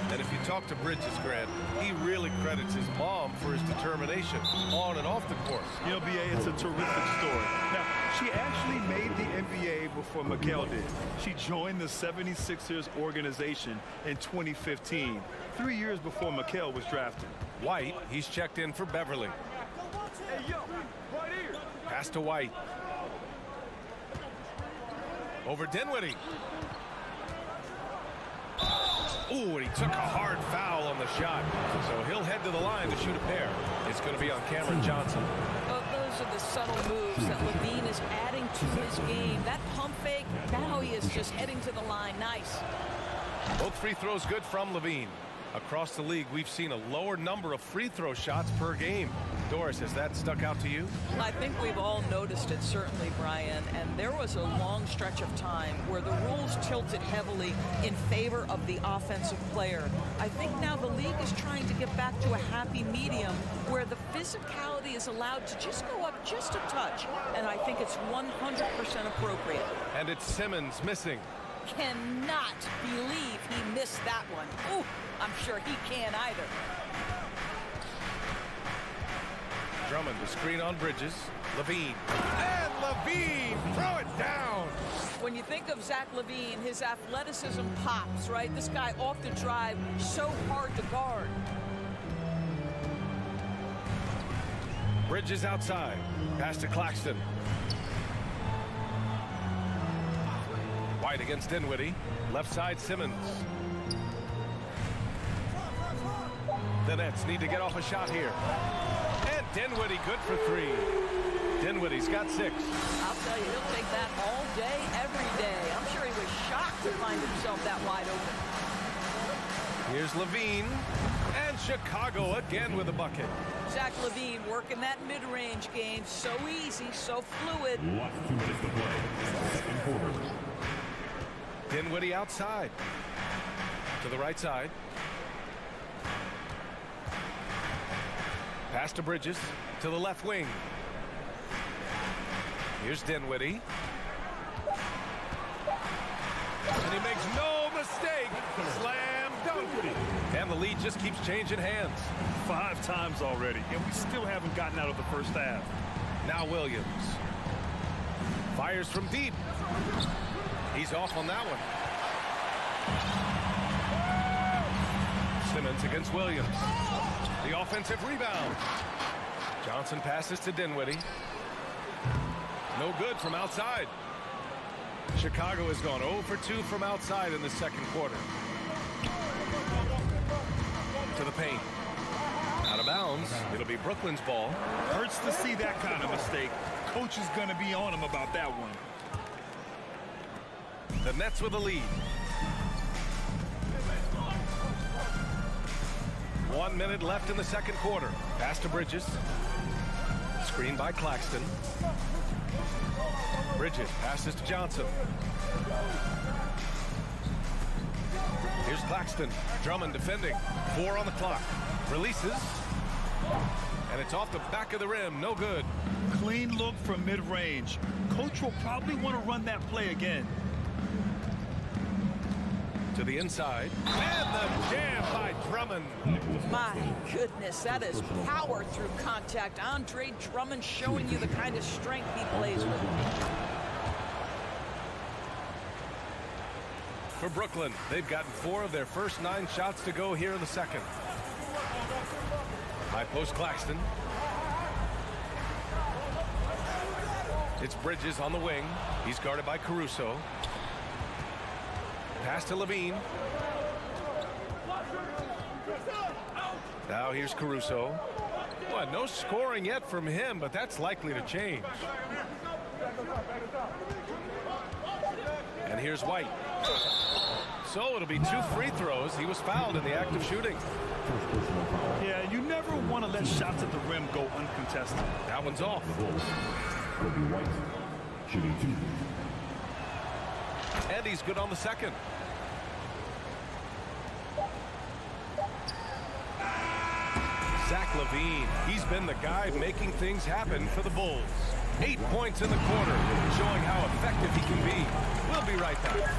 And if you talk to Bridges, Grant, he really credits his mom for his determination on and off the court. You know, B.A., it's a terrific story. Now, she actually made the NBA before Mikal did. She joined the 76ers organization in 2015, 3 years before Mikal was drafted. White, he's checked in for Beverly. Hey, yo, right here. Pass to White. Over Dinwiddie. Ooh, and he took a hard foul on the shot. So he'll head to the line to shoot a pair. It's going to be on Cameron Johnson. Oh, those are the subtle moves that Levine is adding to his game. That pump fake, now he is just heading to the line. Nice. Both free throws good from Levine. Across the league, we've seen a lower number of free throw shots per game. Doris, has that stuck out to you? I think we've all noticed it, certainly, Brian. And there was a long stretch of time where the rules tilted heavily in favor of the offensive player. I think now the league is trying to get back to a happy medium where the physicality is allowed to just go up just a touch. And I think it's 100% appropriate. And it's Simmons missing. Cannot believe he missed that one. Ooh, I'm sure he can't either. Drummond, the screen on Bridges. Levine. And Levine, throw it down. When you think of Zach Levine, his athleticism pops, right? This guy off the drive, so hard to guard. Bridges outside. Pass to Claxton. White against Dinwiddie. Left side, Simmons. The Nets need to get off a shot here. And Dinwiddie good for 3. Dinwiddie's got 6. I'll tell you, he'll take that all day, every day. I'm sure he was shocked to find himself that wide open. Here's Levine. And Chicago again with a bucket. Zach Levine working that mid-range game. So easy, so fluid. Last 2 minutes to play. Second quarter. Dinwiddie outside. To the right side. Pass to Bridges. To the left wing. Here's Dinwiddie. And he makes no mistake. Slam dunk. And the lead just keeps changing hands. 5 times already, and we still haven't gotten out of the first half. Now Williams. Fires from deep. He's off on that one. Simmons against Williams. The offensive rebound. Johnson passes to Dinwiddie. No good from outside. Chicago has gone 0 for 2 from outside in the second quarter. To the paint. Out of bounds. It'll be Brooklyn's ball. Hurts to see that kind of mistake. Coach is going to be on him about that one. The Nets with a lead. 1 minute left in the second quarter. Pass to Bridges. Screen by Claxton. Bridges passes to Johnson. Here's Claxton. Drummond defending. 4 on the clock. Releases. And it's off the back of the rim. No good. Clean look from mid-range. Coach will probably want to run that play again. To the inside. And the jam by Drummond. My goodness, that is power through contact. Andre Drummond showing you the kind of strength he plays with. For Brooklyn, they've gotten 4 of their first 9 shots to go here in the second. High post Claxton. It's Bridges on the wing. He's guarded by Caruso. Pass to Levine. Now here's Caruso. Well, no scoring yet from him, but that's likely to change. And here's White. So it'll be 2 free throws. He was fouled in the act of shooting. Yeah, you never want to let shots at the rim go uncontested. That one's off. And he's good on the second. Zach LaVine, he's been the guy making things happen for the Bulls. 8 points in the quarter, showing how effective he can be. We'll be right back.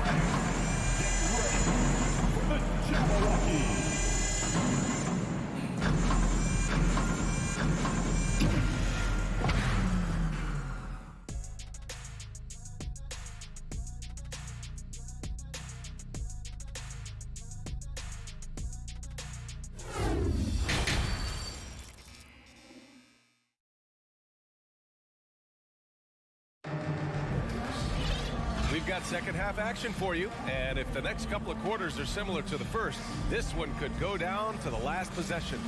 We've got second half action for you, and if the next couple of quarters are similar to the first, this one could go down to the last possession.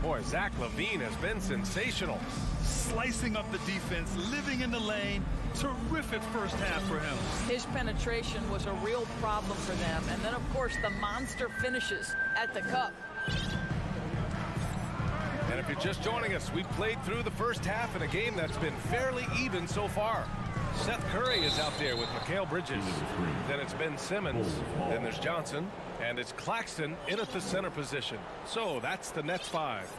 Boy, Zach LaVine has been sensational. Slicing up the defense, living in the lane. Terrific first half for him. His penetration was a real problem for them. And then, of course, the monster finishes at the cup. And if you're just joining us, we've played through the first half in a game that's been fairly even so far. Seth Curry is out there with Mikal Bridges. Then it's Ben Simmons. Then there's Johnson. And it's Claxton in at the center position. So that's the Nets 5.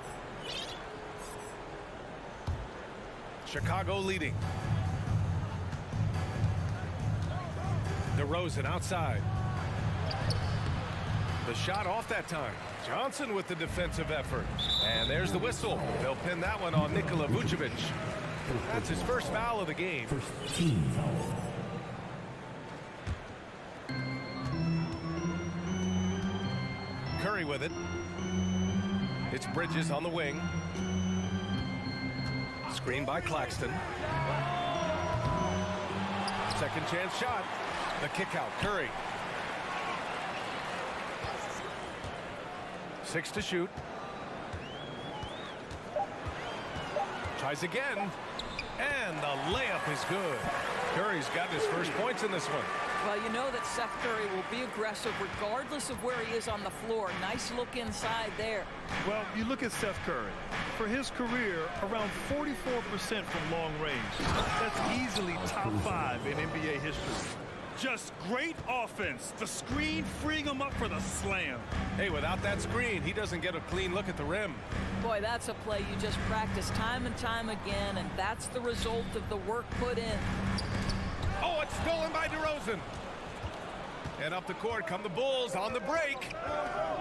Chicago leading. DeRozan outside. The shot off that time. Johnson with the defensive effort. And there's the whistle. They'll pin that one on Nikola Vucevic. That's his first foul of the game. First team foul. Curry with it. It's Bridges on the wing. Screen by Claxton. Second chance shot. The kick out. Curry. 6 to shoot. Tries again. And the layup is good. Curry's got his first points in this one. Well, you know that Seth Curry will be aggressive regardless of where he is on the floor. Nice look inside there. Well, you look at Seth Curry. For his career, around 44% from long range. That's easily top 5 in NBA history. Just great offense. The screen freeing him up for the slam. Hey, without that screen, he doesn't get a clean look at the rim. Boy, that's a play you just practice time and time again, and that's the result of the work put in. Oh, it's stolen by DeRozan. And up the court come the Bulls on the break.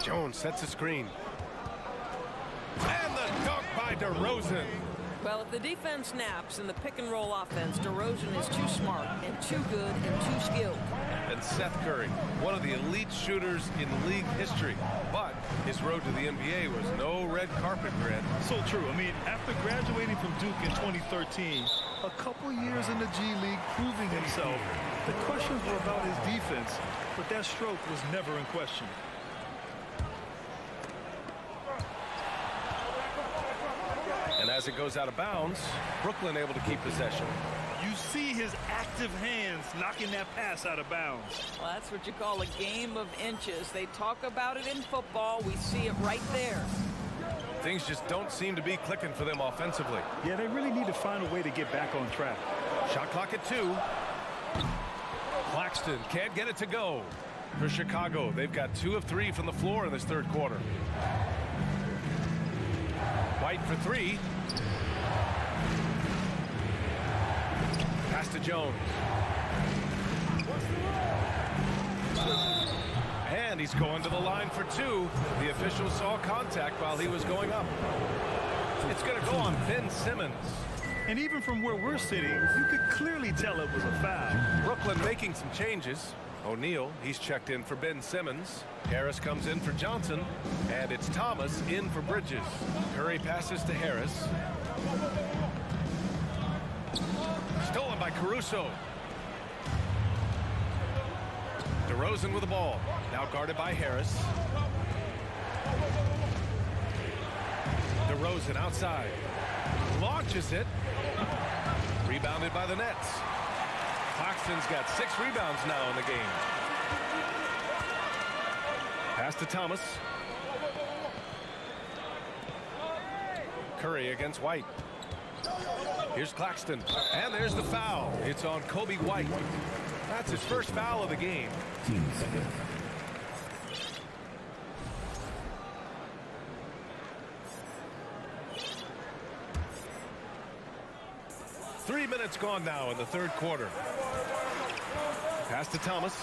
Jones sets a screen. And the dunk by DeRozan. Well, if the defense snaps and the pick-and-roll offense, DeRozan is too smart and too good and too skilled. And Seth Curry, one of the elite shooters in league history. But his road to the NBA was no red carpet, Grant. So true. I mean, after graduating from Duke in 2013, a couple years in the G League proving himself, the questions were about his defense, but that stroke was never in question. And as it goes out of bounds, Brooklyn able to keep possession. You see his active hands knocking that pass out of bounds. Well, that's what you call a game of inches. They talk about it in football. We see it right there. Things just don't seem to be clicking for them offensively. Yeah, they really need to find a way to get back on track. Shot clock at 2. Claxton can't get it to go. For Chicago, they've got 2 of 3 from the floor in this third quarter. White for 3. Pass to Jones. And he's going to the line for 2. The official saw contact while he was going up. It's going to go on Ben Simmons. And even from where we're sitting, you could clearly tell it was a foul. Brooklyn making some changes. O'Neal, he's checked in for Ben Simmons. Harris comes in for Johnson. And it's Thomas in for Bridges. Curry passes to Harris. Stolen by Caruso. DeRozan with the ball. Now guarded by Harris. DeRozan outside. Launches it. Rebounded by the Nets. Claxton's got 6 rebounds now in the game. Pass to Thomas. Curry against White. Here's Claxton. And there's the foul. It's on Kobe White. That's his first foul of the game. 3 minutes gone now in the third quarter. Pass to Thomas.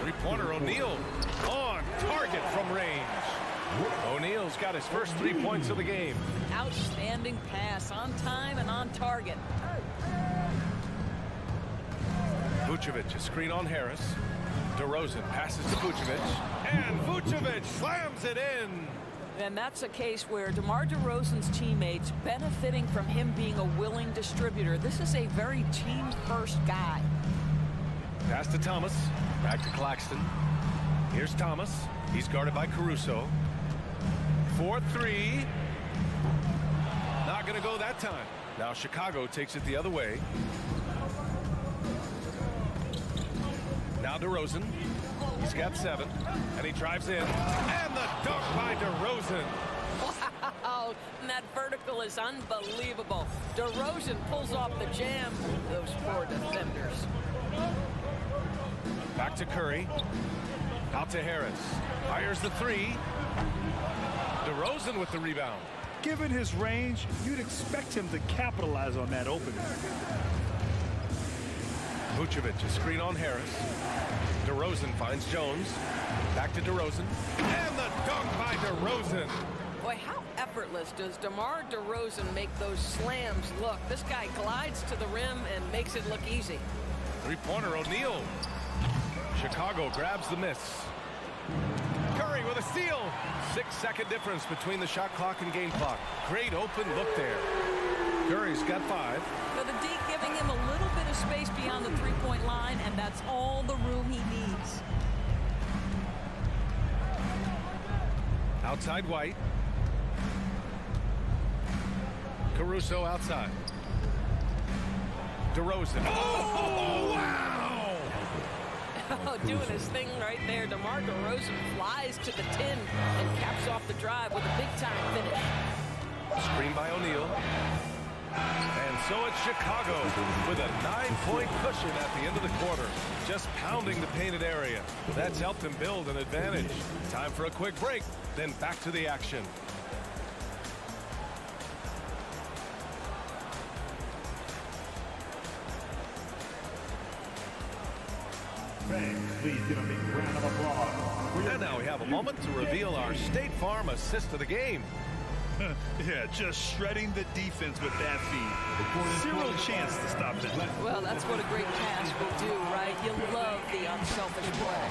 3-pointer O'Neal on target from range. O'Neal's got his first 3 points of the game. Outstanding pass, on time and on target. Vucevic, a screen on Harris. DeRozan passes to Vucevic. And Vucevic slams it in. And that's a case where DeMar DeRozan's teammates benefiting from him being a willing distributor. This is a very team-first guy. Pass to Thomas. Back to Claxton. Here's Thomas. He's guarded by Caruso. 4-3. Not going to go that time. Now Chicago takes it the other way. Now DeRozan. He's got 7. And he drives in. And the dunk by DeRozan. Wow, and that vertical is unbelievable. DeRozan pulls off the jam. Those 4 defenders. Back to Curry. Out to Harris. Fires the 3. DeRozan with the rebound. Given his range, you'd expect him to capitalize on that opening. Vucevic, a screen on Harris. DeRozan finds Jones. Back to DeRozan. And the dunk by DeRozan. Boy, how effortless does DeMar DeRozan make those slams look? This guy glides to the rim and makes it look easy. 3-pointer O'Neal. Chicago grabs the miss. Curry with a steal. 6-second difference between the shot clock and game clock. Great open look there. Curry's got 5. So the D giving him a little bit of space beyond the 3-point line, and that's all the room he needs. Outside White. Caruso outside. DeRozan. Oh, wow! Oh, doing his thing right there. DeMar DeRozan flies to the 10 and caps off the drive with a big-time finish. Screen by O'Neal. And so it's Chicago with a 9-point cushion at the end of the quarter. Just pounding the painted area. That's helped him build an advantage. Time for a quick break, then back to the action. Fans, please give a big round of applause. And now we have a moment to reveal our State Farm assist of the game. Yeah, just shredding the defense with that feed. Zero chance to stop that. Well, that's what a great pass will do, right? You love the unselfish play.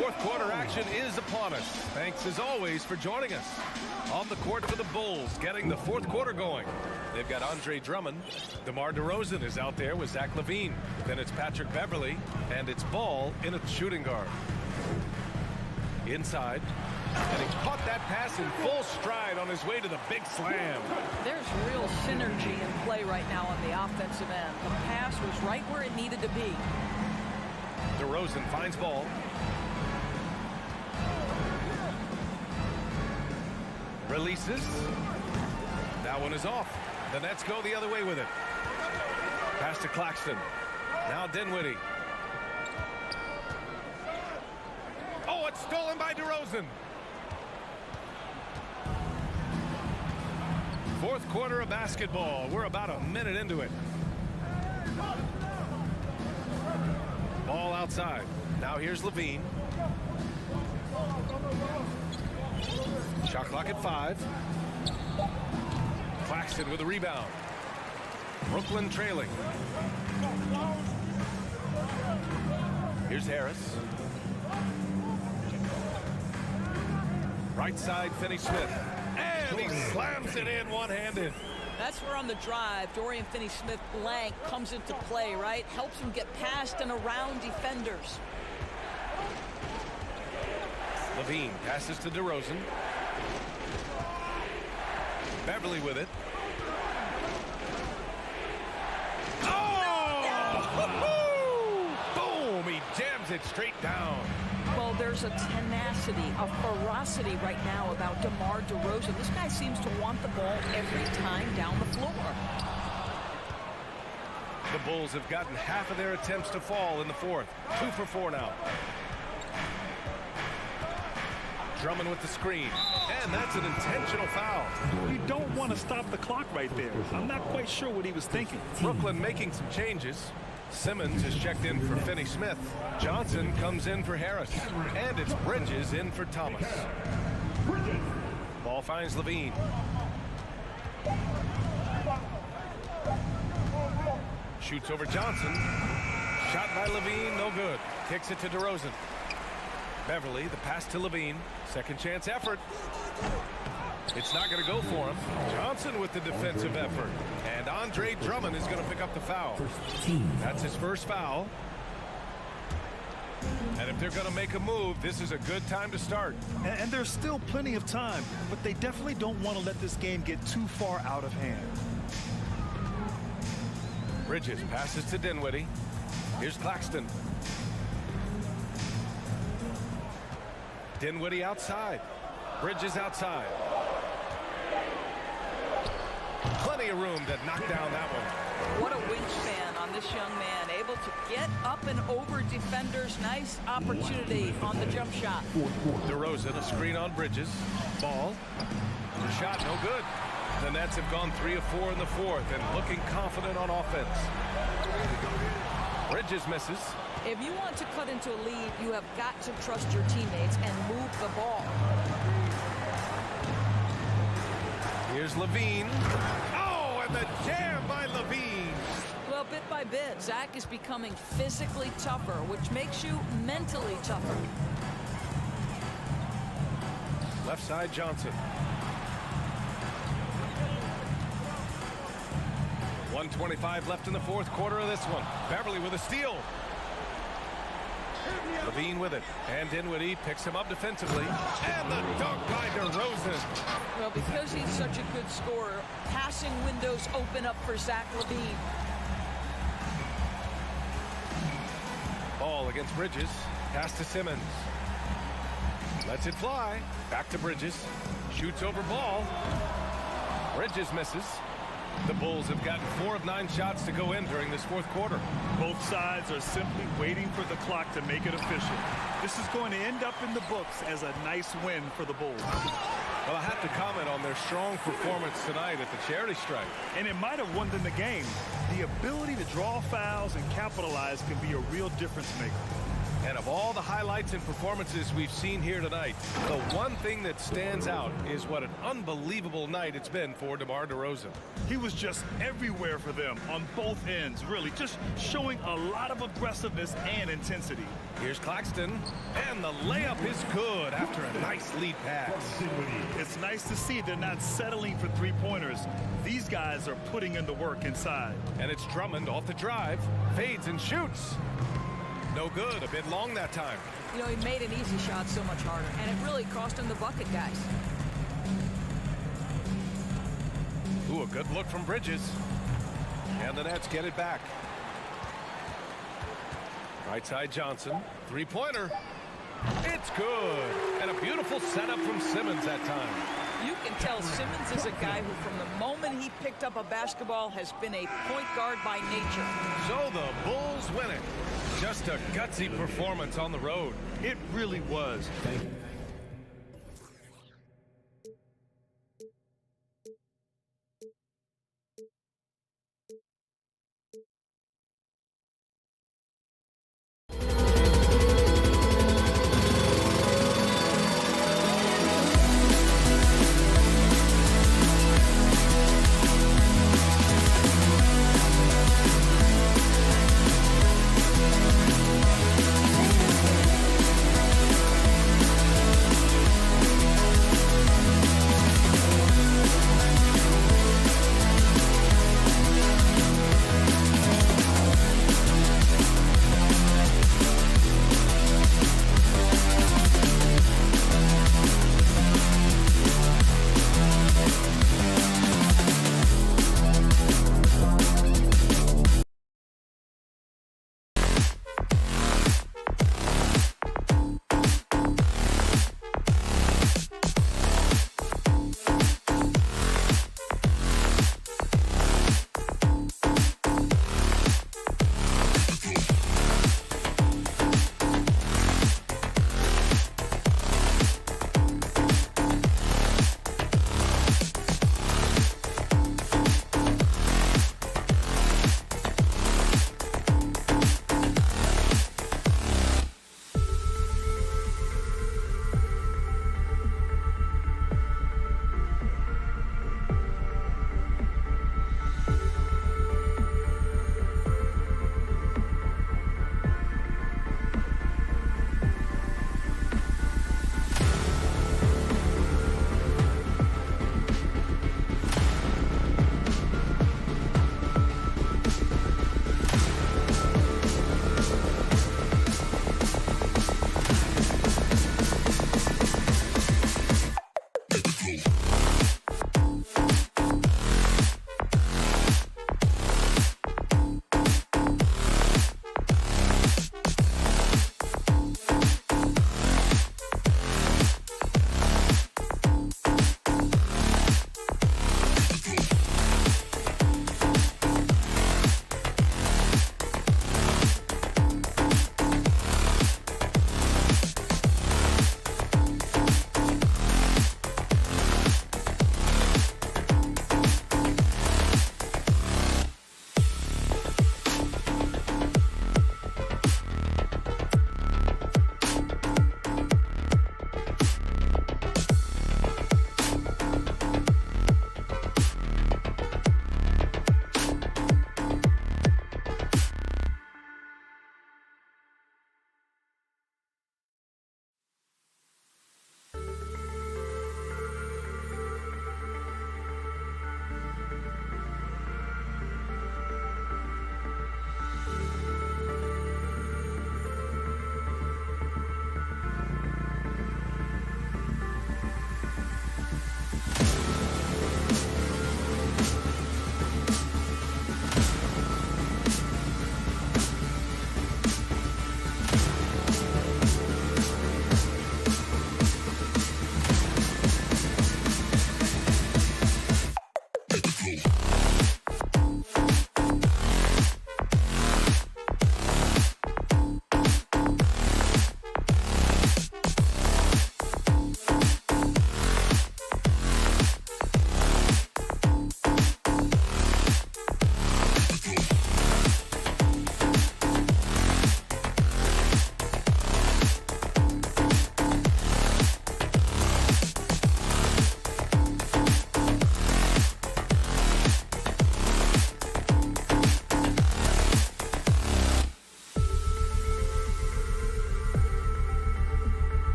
Fourth quarter action is upon us. Thanks as always for joining us. On the court for the Bulls, getting the fourth quarter going. They've got Andre Drummond. DeMar DeRozan is out there with Zach LaVine. Then it's Patrick Beverly, and it's Ball in a shooting guard. Inside, and he caught that pass in full stride on his way to the big slam. There's real synergy in play right now on the offensive end. The pass was right where it needed to be. DeRozan finds Ball. Releases. That one is off. The Nets go the other way with it. Pass to Claxton. Now Dinwiddie. Oh, it's stolen by DeRozan. Fourth quarter of basketball. We're about a minute into it. Ball outside. Now here's LaVine. Shot clock at 5. Claxton with a rebound. Brooklyn trailing. Here's Harris. Right side, Finney-Smith. And he slams it in one-handed. That's where on the drive, Dorian Finney-Smith length comes into play, right? Helps him get past and around defenders. LaVine passes to DeRozan. Beverly with it. Oh! Boom! He jams it straight down. Well, there's a tenacity, a ferocity right now about DeMar DeRozan. This guy seems to want the ball every time down the floor. The Bulls have gotten half of their attempts to fall in the fourth. 2 for 4 now. Drummond with the screen. And that's an intentional foul. You don't want to stop the clock right there. I'm not quite sure what he was thinking. Brooklyn making some changes. Simmons is checked in for Finney-Smith. Johnson comes in for Harris. And it's Bridges in for Thomas. Ball finds LaVine. Shoots over Johnson. Shot by LaVine, no good. Kicks it to DeRozan. Beverly, the pass to LaVine. Second chance effort. It's not going to go for him. Johnson with the defensive effort. And Andre Drummond is going to pick up the foul. That's his first foul. And if they're going to make a move, this is a good time to start. And there's still plenty of time, but they definitely don't want to let this game get too far out of hand. Bridges passes to Dinwiddie. Here's Claxton. Dinwiddie outside. Bridges outside. Plenty of room to knock down that one. What a wingspan on this young man. Able to get up and over defenders. Nice opportunity on the jump shot. DeRozan, a screen on Bridges. Ball. The shot, no good. The Nets have gone 3 of 4 in the fourth and looking confident on offense. Bridges misses. If you want to cut into a lead, you have got to trust your teammates and move the ball. Here's LaVine. Oh, and the jam by LaVine. Well, bit by bit, Zach is becoming physically tougher, which makes you mentally tougher. Left side, Johnson. 1:25 left in the fourth quarter of this one. Beverly with a steal. LaVine with it. And Dinwiddie picks him up defensively. And the dunk by DeRozan. Well, because he's such a good scorer, passing windows open up for Zach LaVine. Ball against Bridges. Pass to Simmons. Lets it fly. Back to Bridges. Shoots over Ball. Bridges misses. The Bulls have gotten 4 of 9 shots to go in during this fourth quarter. Both sides are simply waiting for the clock to make it official. This is going to end up in the books as a nice win for the Bulls. Well, I have to comment on their strong performance tonight at the charity stripe. And it might have won them the game. The ability to draw fouls and capitalize can be a real difference maker. And of all the highlights and performances we've seen here tonight, the one thing that stands out is what an unbelievable night it's been for DeMar DeRozan. He was just everywhere for them on both ends, really, just showing a lot of aggressiveness and intensity. Here's Claxton, and the layup is good after a nice lead pass. It's nice to see they're not settling for three-pointers. These guys are putting in the work inside. And it's Drummond off the drive, fades and shoots. No good, a bit long that time. You know, he made an easy shot so much harder, and it really cost him the bucket, guys. Ooh, a good look from Bridges. And the Nets get it back. Right side Johnson, three-pointer. It's good. And a beautiful setup from Simmons that time. You can tell Simmons is a guy who, from the moment he picked up a basketball, has been a point guard by nature. So the Bulls win it. Just a gutsy performance on the road. It really was.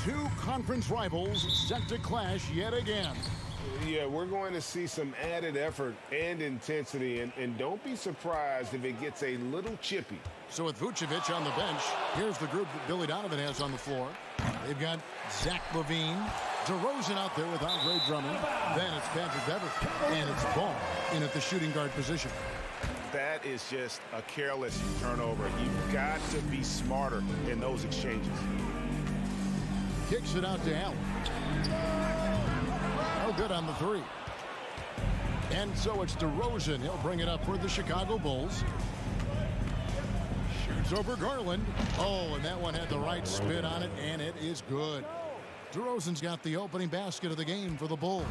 Two conference rivals set to clash yet again. Yeah, we're going to see some added effort and intensity, and don't be surprised if it gets a little chippy. So with Vucevic on the bench, here's the group that Billy Donovan has on the floor. They've got Zach LaVine, DeRozan out there with Andre Drummond. Then it's Patrick Beverley, and it's Ball in at the shooting guard position. That is just a careless turnover. You've got to be smarter in those exchanges. Kicks it out to Allen. No good on the three. And so it's DeRozan. He'll bring it up for the Chicago Bulls. Shoots over Garland. Oh, and that one had the right spin on it, and it is good. DeRozan's got the opening basket of the game for the Bulls.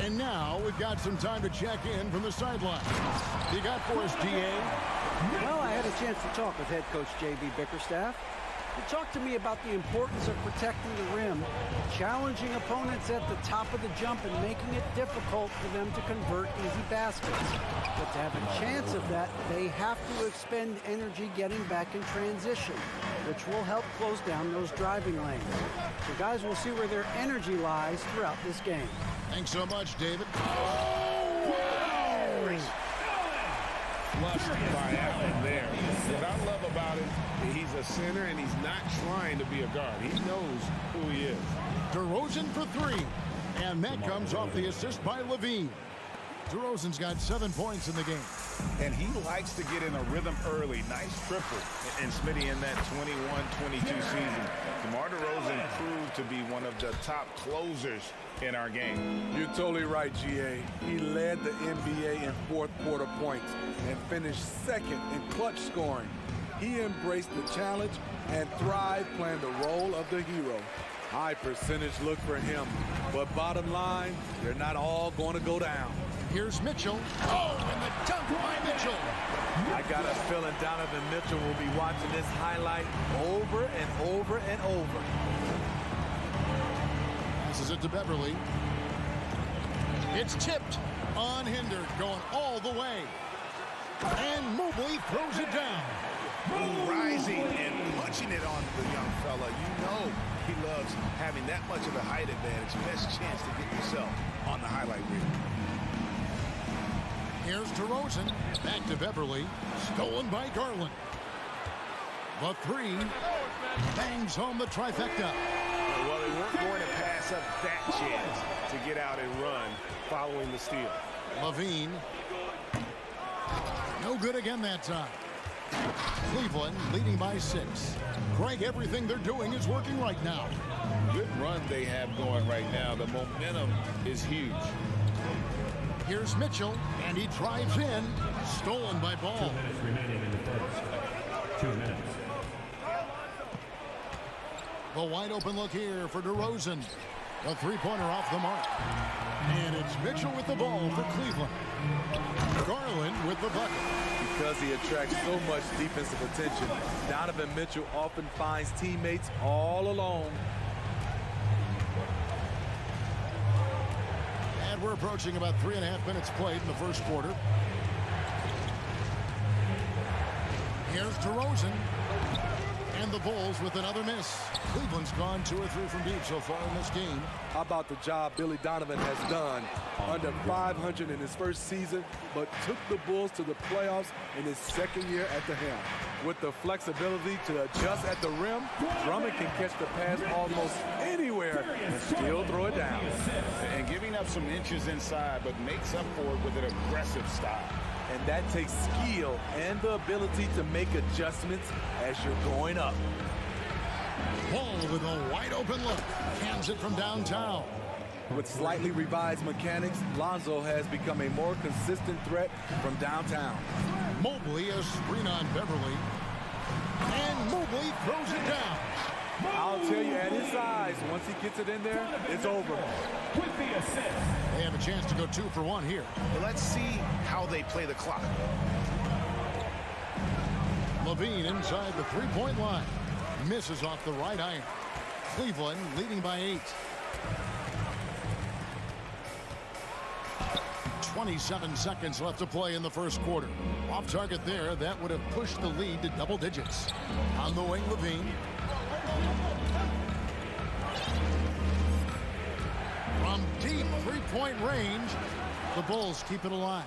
And now we've got some time to check in from the sideline. You got for us, GA? Well, I had a chance to talk with head coach J.B. Bickerstaff. He talked to me about the importance of protecting the rim, challenging opponents at the top of the jump, and making it difficult for them to convert easy baskets. But to have a chance of that, they have to expend energy getting back in transition, which will help close down those driving lanes. So guys will see where their energy lies throughout this game. Thanks so much, David. Flushed by Allen there. What I love about him, he's a center and he's not trying to be a guard. He knows who he is. DeRozan for three. And that comes off the assist by LaVine. DeRozan's got 7 points in the game. And he likes to get in a rhythm early. Nice triple. And Smitty, in that 21-22 season, DeMar DeRozan proved to be one of the top closers in our game. You're totally right, GA. He led the NBA in fourth quarter points and finished second in clutch scoring. He embraced the challenge and thrived playing the role of the hero. High percentage look for him, but bottom line, they're not all going to go down. Here's Mitchell. Oh, and the dunk by Mitchell. I got a feeling Donovan Mitchell will be watching this highlight over and over and over. Passes it to Beverley. It's tipped, unhindered, going all the way. And Mobley throws it down. Rising and punching it on the young fella. You know he loves having that much of a height advantage. Best chance to get yourself on the highlight reel. Here's DeRozan. Back to Beverley. Stolen by Garland. The three bangs home the trifecta. Well, they weren't going to pass up that chance to get out and run following the steal. LaVine. No good again that time. Cleveland leading by 6. Greg, everything they're doing is working right now. Good run they have going right now. The momentum is huge. Here's Mitchell, and he drives in. Stolen by Ball. 2 minutes remaining in the first. 2 minutes. The wide open look here for DeRozan. A three-pointer off the mark. And it's Mitchell with the ball for Cleveland. Garland with the bucket. Because he attracts so much defensive attention, Donovan Mitchell often finds teammates all alone. And we're approaching about 3.5 minutes played in the first quarter. Here's DeRozan. And the Bulls with another miss. Cleveland's gone 2 or 3 from deep so far in this game. How about the job Billy Donovan has done? Under 500 in his first season, but took the Bulls to the playoffs in his second year at the helm. With the flexibility to adjust at the rim, Drummond can catch the pass almost anywhere and still throw it down. And giving up some inches inside, but makes up for it with an aggressive style. And that takes skill and the ability to make adjustments as you're going up. Ball with a wide open look. Cans it from downtown. With slightly revised mechanics, Lonzo has become a more consistent threat from downtown. Mobley a screen on Beverley. And Mobley throws it down. I'll tell you, at his size, once he gets it in there, it's over. With the assist. They have a chance to go 2 for 1 here. But let's see how they play the clock. LaVine inside the three-point line. Misses off the right iron. Cleveland leading by 8. 27 seconds left to play in the first quarter. Off target there, that would have pushed the lead to double digits. On the wing, LaVine. three-point range. The Bulls keep it alive.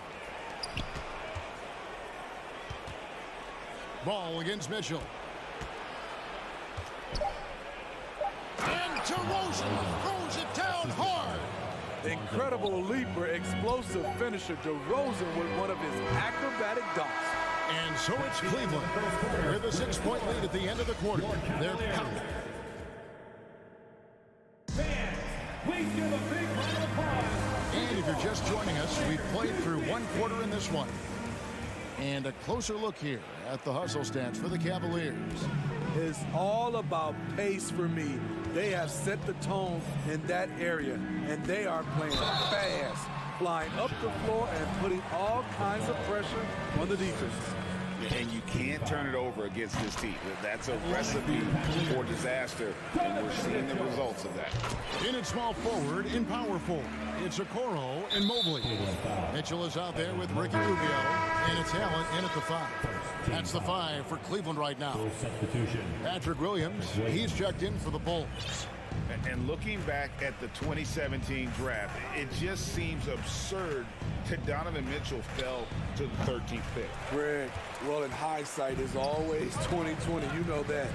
Ball against Mitchell. And DeRozan throws it down hard. Incredible leaper, explosive finisher, DeRozan with one of his acrobatic dunks. And so it's Cleveland with a 6-point lead at the end of the quarter. They're pounding. Please give a big round of applause. And if you're just joining us, we've played through one quarter in this one. And a closer look here at the hustle stats for the Cavaliers. It's all about pace for me. They have set the tone in that area, and they are playing fast, flying up the floor and putting all kinds of pressure on the defense. And you can't turn it over against this team. That's a recipe for disaster, and we're seeing the results of that. In at small forward, in power forward, it's Okoro and Mobley. Mitchell is out there with Ricky Rubio, and it's Allen in at the 5. That's the 5 for Cleveland right now. Patrick Williams, he's checked in for the Bulls. And looking back at the 2017 draft, it just seems absurd that Donovan Mitchell fell to the 13th pick. Greg, well, in hindsight is always 20/20. You know that.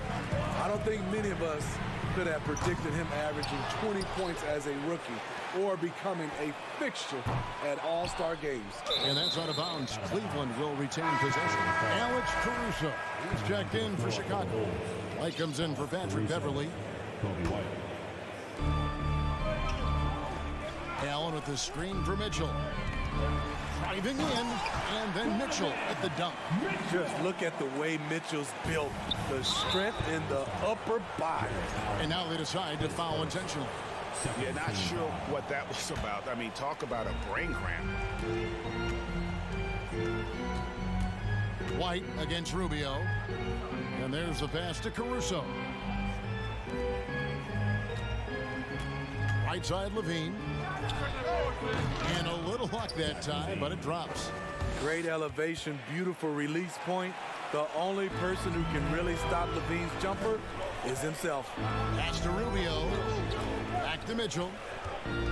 I don't think many of us could have predicted him averaging 20 points as a rookie or becoming a fixture at All-Star games. And that's out of bounds. Cleveland will retain possession. Alex Caruso, he's checked in for Chicago. White comes in for Patrick Beverly. Allen with the screen for Mitchell. Driving in, and then Mitchell at the dunk. Just look at the way Mitchell's built. The strength in the upper body. And now they decide to foul intentionally. Yeah, not sure what that was about. I mean, talk about a brain cramp. White against Rubio. And there's the pass to Caruso. Right side Levine. And a little luck that time, but it drops. Great elevation, beautiful release point. The only person who can really stop Levine's jumper is himself. Pass to Rubio. Back to Mitchell. And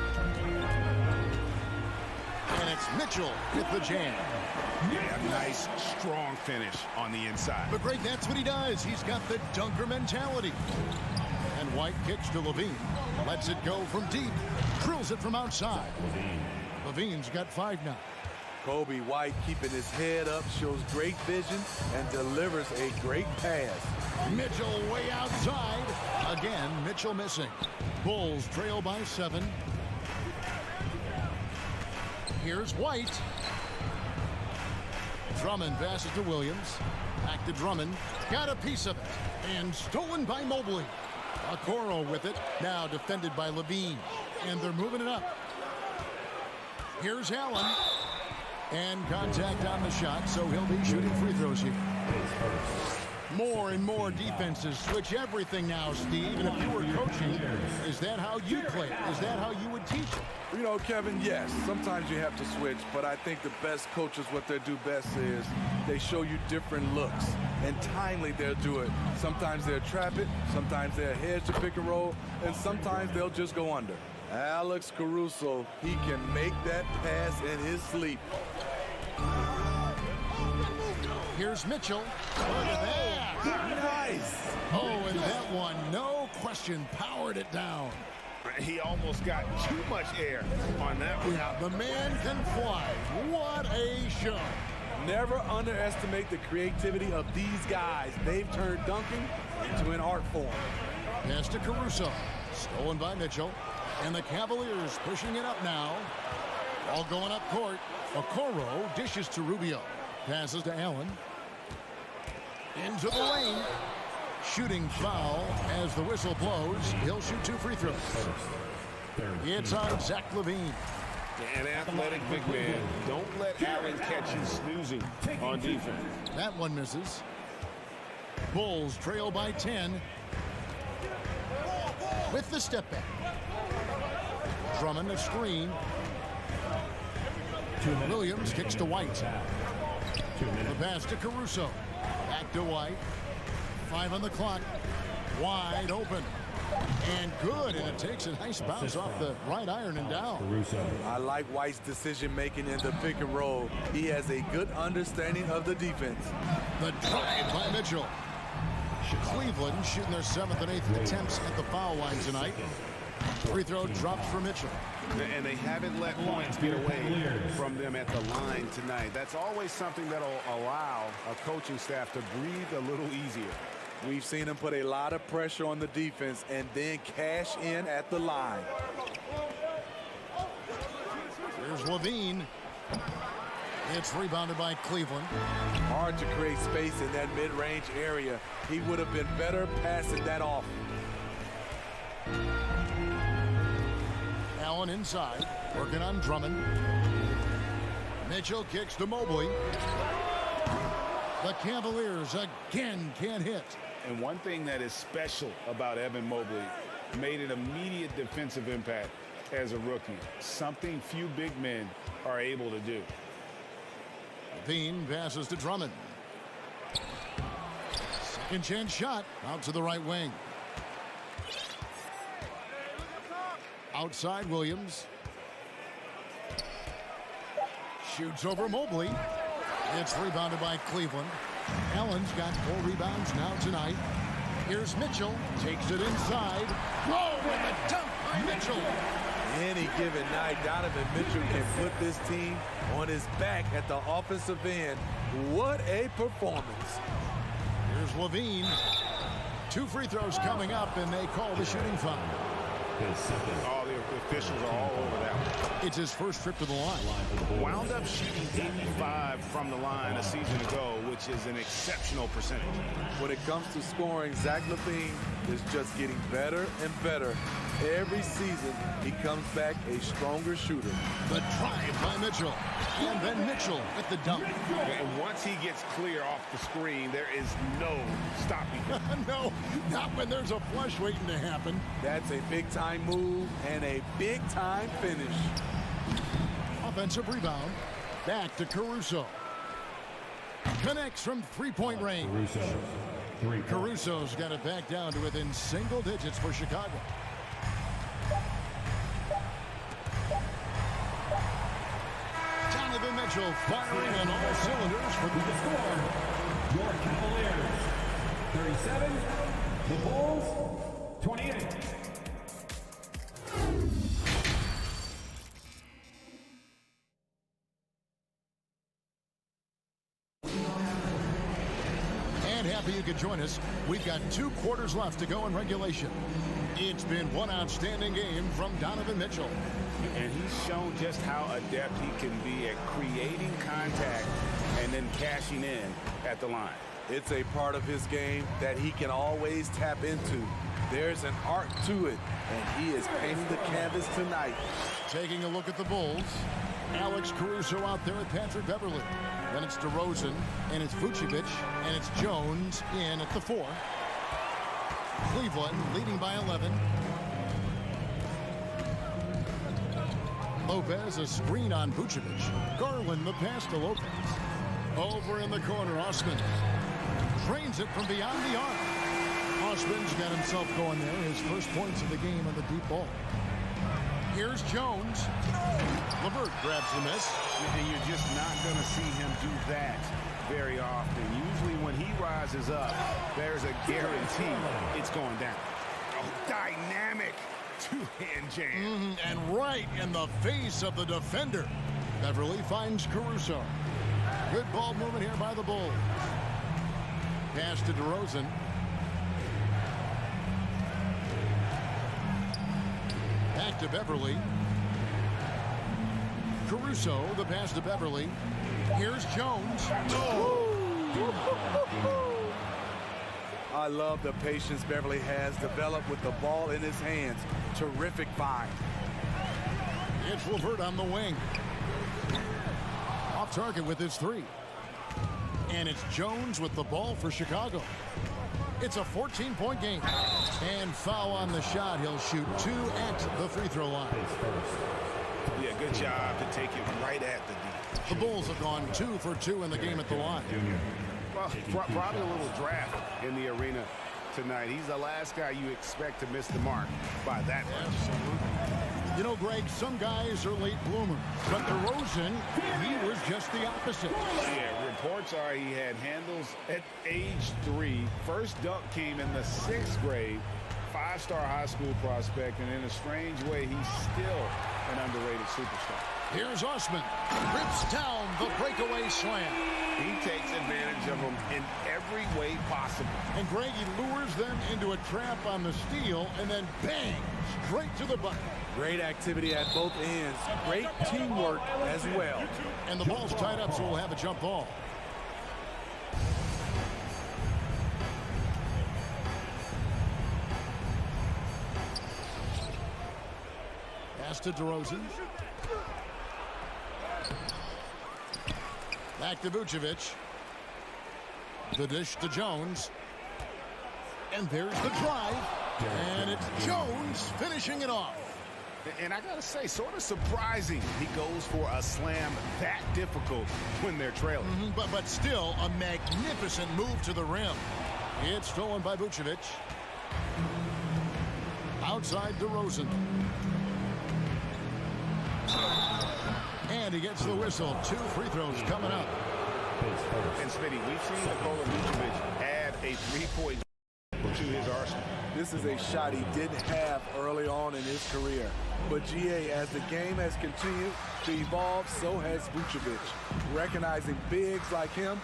it's Mitchell with the jam. Yeah, a nice, strong finish on the inside. But Greg, that's what he does. He's got the dunker mentality. And White kicks to Levine. Lets it go from deep. Drills it from outside. Levine's got 5 now. Kobe White keeping his head up, shows great vision, and delivers a great pass. Mitchell way outside. Again, Mitchell missing. Bulls trail by 7. Here's White. Drummond passes to Williams. Back to Drummond. Got a piece of it. And stolen by Mobley. Okoro with it. Now defended by Levine. And they're moving it up. Here's Allen. And contact on the shot, so he'll be shooting free throws here. More and more defenses switch everything now, Steve. And if you were coaching, is that how you play? Is that how you would teach it? You know, Kevin, yes, sometimes you have to switch, but I think the best coaches, what they do best is they show you different looks, and timely they'll do it. Sometimes they'll trap it, sometimes they'll hedge the pick and roll, and sometimes they'll just go under. Alex Caruso, he can make that pass in his sleep. Here's Mitchell. Look at that. Nice. Oh, and that one, no question, powered it down. He almost got too much air on that one. Yeah, the man can fly. What a show. Never underestimate the creativity of these guys. They've turned dunking into an art form. Pass to Caruso. Stolen by Mitchell. And the Cavaliers pushing it up now. All going up court. Okoro dishes to Rubio. Passes to Allen. Into the lane. Shooting foul as the whistle blows. He'll shoot 2 free throws. It's on Zach Levine. An athletic big man. Don't let Allen catch you snoozing on defense. That one misses. Bulls trail by 10. With the step back. Drummond a screen. Williams kicks to White. The pass to Caruso. Back to White. 5 on the clock. Wide open. And good, and it takes a nice bounce off the right iron and down. I like White's decision-making in the pick and roll. He has a good understanding of the defense. The drive by Mitchell. Cleveland shooting their 7th and 8th attempts at the foul line tonight. Free throw drops for Mitchell. And they haven't let points get away from them at the line tonight. That's always something that'll allow a coaching staff to breathe a little easier. We've seen him put a lot of pressure on the defense and then cash in at the line. Here's Levine. It's rebounded by Cleveland. Hard to create space in that mid-range area. He would have been better passing that off. Allen inside, working on Drummond. Mitchell kicks to Mobley. The Cavaliers again can't hit. And one thing that is special about Evan Mobley, made an immediate defensive impact as a rookie. Something few big men are able to do. Levine passes to Drummond. Second chance shot out to the right wing. Outside Williams. Shoots over Mobley. It's rebounded by Cleveland. Allen's got 4 rebounds now tonight. Here's Mitchell. Takes it inside. Whoa, with a dunk by Mitchell. Any given night, Donovan Mitchell can put this team on his back at the offensive end. What a performance. Here's Levine. 2 free throws coming up, and they call the shooting foul. All the officials are all over that one. It's his first trip to the line. Wound up shooting 85 from the line a season ago, which is an exceptional percentage. When it comes to scoring, Zach LaVine is just getting better and better. Every season, he comes back a stronger shooter. The drive by Mitchell. And then Mitchell with the dunk. And once he gets clear off the screen, there is no stopping him. No, not when there's a flush waiting to happen. That's a big-time move and a big-time finish. Offensive rebound. Back to Caruso. Connects from 3-point range. Caruso's got it back down to within single digits for Chicago. Donovan Mitchell firing on all cylinders for the score. Your Cavaliers, 37. The Bulls, 28. And happy you could join us. We've got 2 quarters left to go in regulation. It's been one outstanding game from Donovan Mitchell. And he's shown just how adept he can be at creating contact and then cashing in at the line. It's a part of his game that he can always tap into. There's an art to it, and he is painting the canvas tonight. Taking a look at the Bulls. Alex Caruso out there with Patrick Beverley. Then it's DeRozan, and it's Vucevic, and it's Jones in at the 4. Cleveland leading by 11. Lopez, a screen on Vucevic. Garland, the pass to Lopez. Over in the corner, Osman. Drains it from beyond the arc. Osman's got himself going there. His first points of the game on the deep ball. Here's Jones. LeVert grabs the miss. And you're just not going to see him do that very often. Usually when he rises up, there's a guarantee it's going down. Oh, dynamic two-hand jam. And right in the face of the defender. Beverly finds Caruso. Good ball movement here by the Bulls. Pass to DeRozan. Back to Beverly. Caruso, the pass to Beverly. Here's Jones. I love the patience Beverly has developed with the ball in his hands. Terrific find. It's LeVert on the wing. Off target with his 3. And it's Jones with the ball for Chicago. It's a 14-point game. And foul on the shot. He'll shoot 2 at the free throw line. Yeah, good job to take it right at the D. The Bulls have gone 2 for 2 in the game at the line. Well, probably a little draft in the arena tonight. He's the last guy you expect to miss the mark by that much. Absolutely. You know, Greg, some guys are late bloomers, but DeRozan, he was just the opposite. Yeah, reports are he had handles at age 3. First dunk came in the 6th grade. 5-star high school prospect, and in a strange way, he's still an underrated superstar. Here's Osman. Rips down the breakaway slam. He takes advantage of them in every way possible. And Greg, he lures them into a trap on the steal, and then bang, straight to the bucket. Great activity at both ends. Great teamwork as well. And the ball's tied up, so we'll have a jump ball. Pass to DeRozan. Back to Vucevic. The dish to Jones. And there's the drive. And it's Jones finishing it off. And I got to say, sort of surprising he goes for a slam that difficult when they're trailing. But still a magnificent move to the rim. It's stolen by Vucevic. Outside DeRozan. And he gets the whistle. 2 free throws coming up. And Smitty, we've seen Nikola Vucevic add a 3-point to his arsenal. This is a shot he didn't have early on in his career. But GA, as the game has continued to evolve, so has Vucevic. Recognizing bigs like him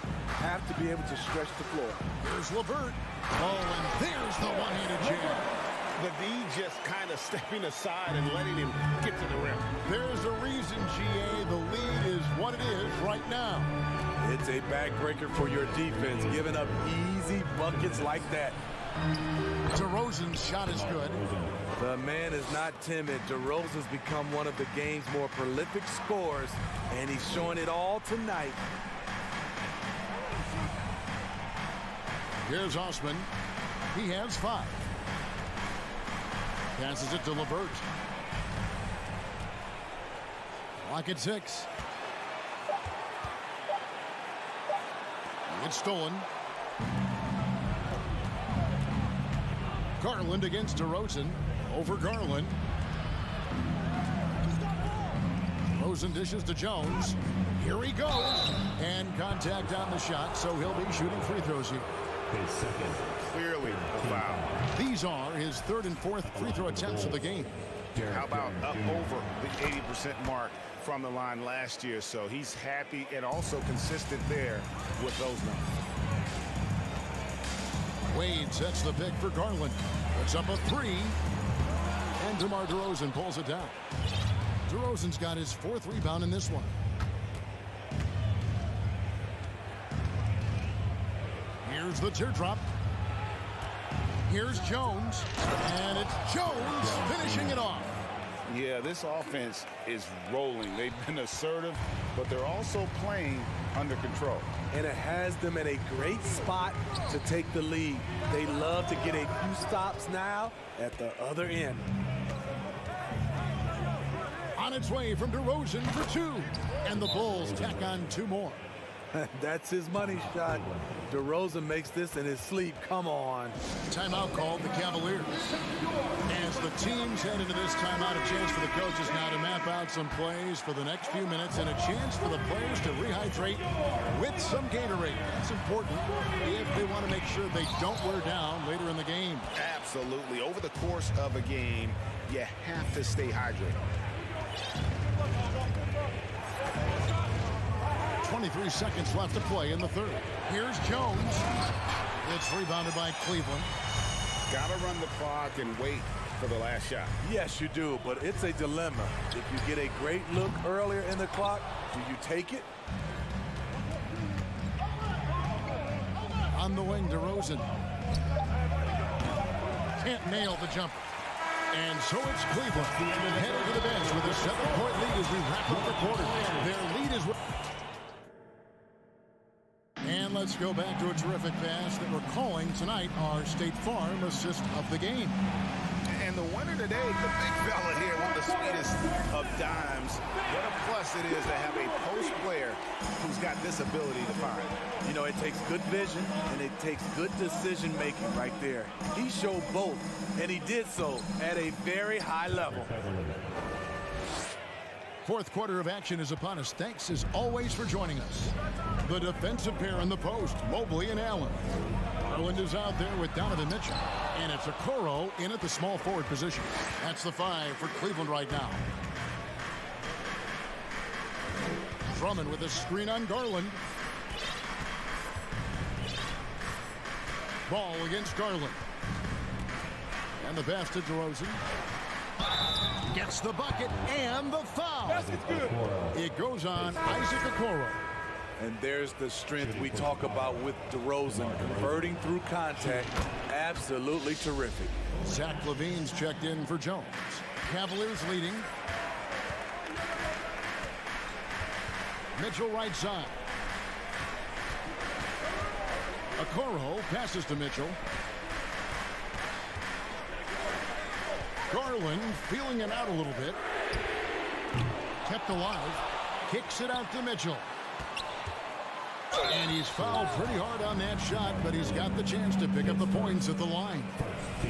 have to be able to stretch the floor. Here's LeVert. Oh, and there's the one-handed jam. The D just kind of stepping aside and letting him get to the rim. There's a reason, GA, the lead is what it is right now. It's a backbreaker for your defense, giving up easy buckets like that. DeRozan's shot is good. The man is not timid. DeRozan's become one of the game's more prolific scorers, and he's showing it all tonight. Here's Osman. He has 5. Passes it to LeVert. Clock at 6. It's stolen. Garland against DeRozan. Over Garland. DeRozan dishes to Jones. Here he goes. And contact on the shot, so he'll be shooting free throws here. Clearly a foul. These are his 3rd and 4th free throw attempts of the game. How about up over the 80% mark from the line last year? So he's happy and also consistent there with those numbers. Wade sets the pick for Garland. Puts up a 3. And DeMar DeRozan pulls it down. DeRozan's got his 4th rebound in this one. Here's the teardrop. Here's Jones. And it's Jones finishing it off. Yeah, this offense is rolling. They've been assertive, but they're also playing under control. And it has them in a great spot to take the lead. They love to get a few stops now at the other end. On its way from DeRozan for 2. And the Bulls tack on 2 more. That's his money shot. DeRozan makes this in his sleep. Come on. Timeout called the Cavaliers. As the teams head into this timeout, a chance for the coaches now to map out some plays for the next few minutes and a chance for the players to rehydrate with some Gatorade. That's important if they want to make sure they don't wear down later in the game. Absolutely. Over the course of a game, you have to stay hydrated. 23 seconds left to play in the 3rd. Here's Jones. It's rebounded by Cleveland. Got to run the clock and wait for the last shot. Yes, you do, but it's a dilemma. If you get a great look earlier in the clock, do you take it? On the wing, DeRozan. Can't nail the jumper. And so it's Cleveland headed to the bench with a 7-point lead as we wrap up the quarter. Their lead is... And let's go back to a terrific pass that we're calling tonight our State Farm assist of the game. And the winner today, the big fella here with the sweetest of dimes. What a plus it is to have a post player who's got this ability to find. You know, it takes good vision and it takes good decision making right there. He showed both, and he did so at a very high level. Fourth quarter of action is upon us. Thanks as always for joining us. The defensive pair in the post, Mobley and Allen. Garland is out there with Donovan Mitchell. And it's Okoro in at the small forward position. That's the 5 for Cleveland right now. Drummond with a screen on Garland. Ball against Garland. And the pass to DeRozan. Gets the bucket and the foul. It goes on Isaac Okoro. And there's the strength we talk about with DeRozan, converting through contact. Absolutely terrific. Zach LaVine's checked in for Jones. Cavaliers leading. Mitchell right side. Okoro passes to Mitchell. Garland feeling it out a little bit. Kept alive. Kicks it out to Mitchell. And he's fouled pretty hard on that shot, but he's got the chance to pick up the points at the line.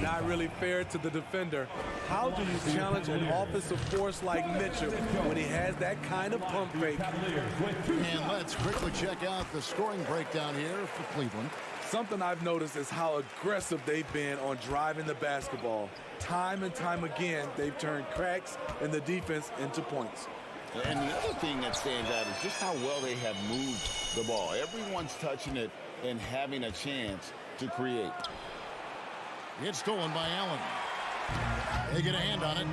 Not really fair to the defender. How do you challenge an offensive force like Mitchell when he has that kind of pump fake? And let's quickly check out the scoring breakdown here for Cleveland. Something I've noticed is how aggressive they've been on driving the basketball. Time and time again, they've turned cracks in the defense into points. And the other thing that stands out is just how well they have moved the ball. Everyone's touching it and having a chance to create. It's stolen by Allen. They get a hand on it.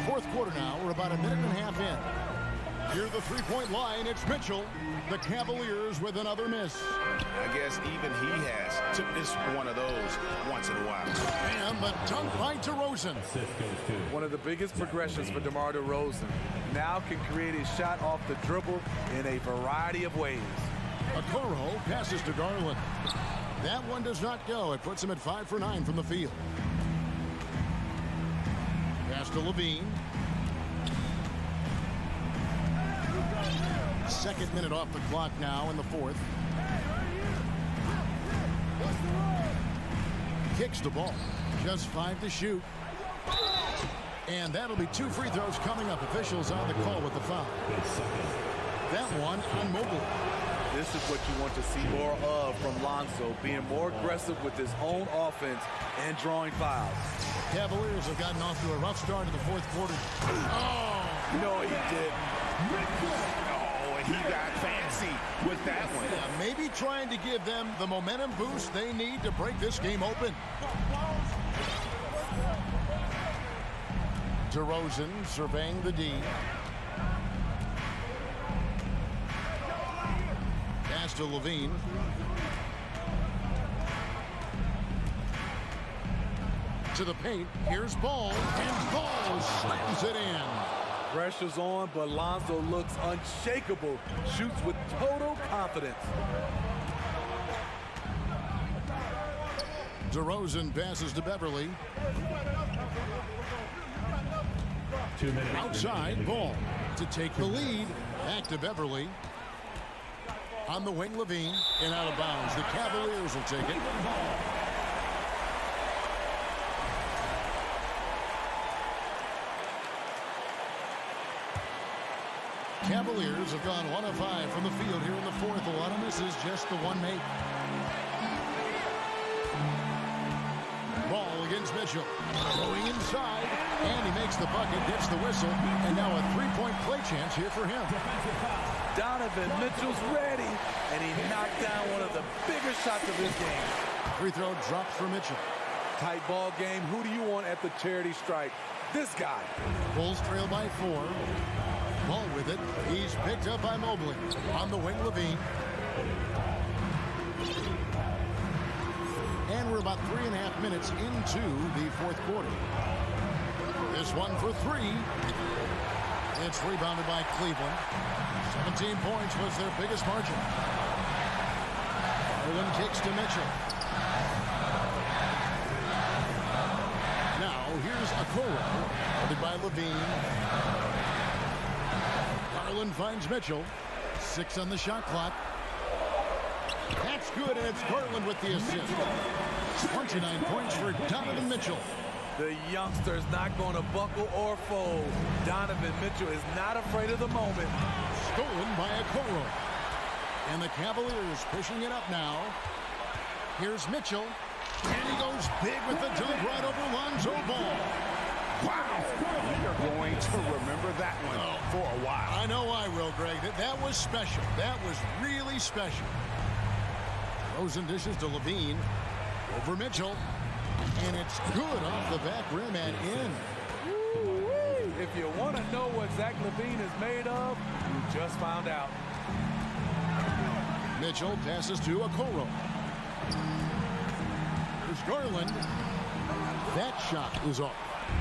Fourth quarter now. We're about a minute and a half in. Near the three-point line, it's Mitchell. The Cavaliers with another miss. I guess even he has to miss one of those once in a while. And the dunk by DeRozan. One of the biggest progressions for DeMar DeRozan. Now can create a shot off the dribble in a variety of ways. Okoro passes to Garland. That one does not go. It puts him at 5 for 9 from the field. Pass to LaVine. Second minute off the clock now in the fourth. Kicks the ball. Just 5 to shoot. And that'll be 2 free throws coming up. Officials on the call with the foul. That one on Mobley. This is what you want to see more of from Lonzo, being more aggressive with his own offense and drawing fouls. Cavaliers have gotten off to a rough start in the fourth quarter. Oh! No, he didn't. Oh, and he got fancy with that one. Yeah, maybe trying to give them the momentum boost they need to break this game open. DeRozan surveying the D. Pass to LaVine. To the paint. Here's Ball. And Ball slams it in. Pressure's on, but Lonzo looks unshakable. Shoots with total confidence. DeRozan passes to Beverly. 2 minutes. Outside, Ball to take the lead. Back to Beverly. On the wing, LaVine. And out of bounds. The Cavaliers will take it. Cavaliers have gone 1 of 5 from the field here in the fourth. A lot of misses, just the one made. Ball against Mitchell. Going inside, and he makes the bucket, gets the whistle, and now a three-point play chance here for him. Donovan Mitchell's ready, and he knocked down one of the bigger shots of his game. Free throw drops for Mitchell. Tight ball game. Who do you want at the charity stripe? This guy. Bulls trail by 4. Ball with it. He's picked up by Mobley. On the wing, LaVine. And we're about 3.5 minutes into the fourth quarter. This one for 3. It's rebounded by Cleveland. 17 points was their biggest margin. Garland kicks to Mitchell. Okoro, guarded by Levine. Garland finds Mitchell. 6 on the shot clock. That's good, and it's Garland with the assist. 29 points for Donovan Mitchell. The youngster's not going to buckle or fold. Donovan Mitchell is not afraid of the moment. Stolen by Okoro. And the Cavaliers pushing it up now. Here's Mitchell. And he goes big with the dunk right over Lonzo Ball. Wow. We are going to remember that one for a while. I know I will, Greg. That was special. That was really special. Rosen dishes to Levine. Over Mitchell. And it's good off the back rim and in. Woo-wee. If you want to know what Zach LaVine is made of, you just found out. Mitchell passes to Okoro. Here's Garland. That shot is off.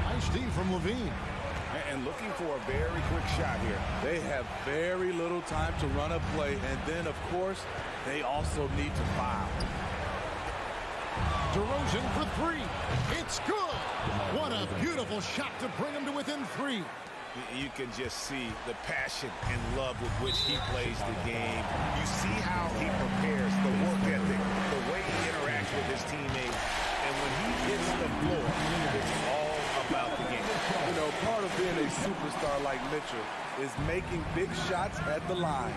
Nice D from Levine. And looking for a very quick shot here. They have very little time to run a play, and then, of course, they also need to foul. DeRozan for 3. It's good. What a beautiful shot to bring him to within 3. You can just see the passion and love with which he plays the game. You see how he prepares, the work ethic, the way he interacts with his teammates. And when he hits the floor, it's all about the game. You know, part of being a superstar like Mitchell is making big shots at the line.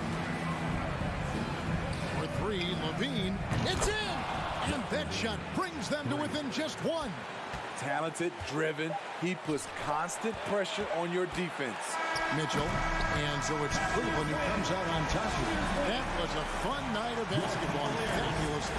For 3, Levine. It's in. And that shot brings them to within just 1. Talented, driven. He puts constant pressure on your defense. Mitchell. And so it's Cleveland who comes out on top of it. That was a fun night of basketball. Fabulous.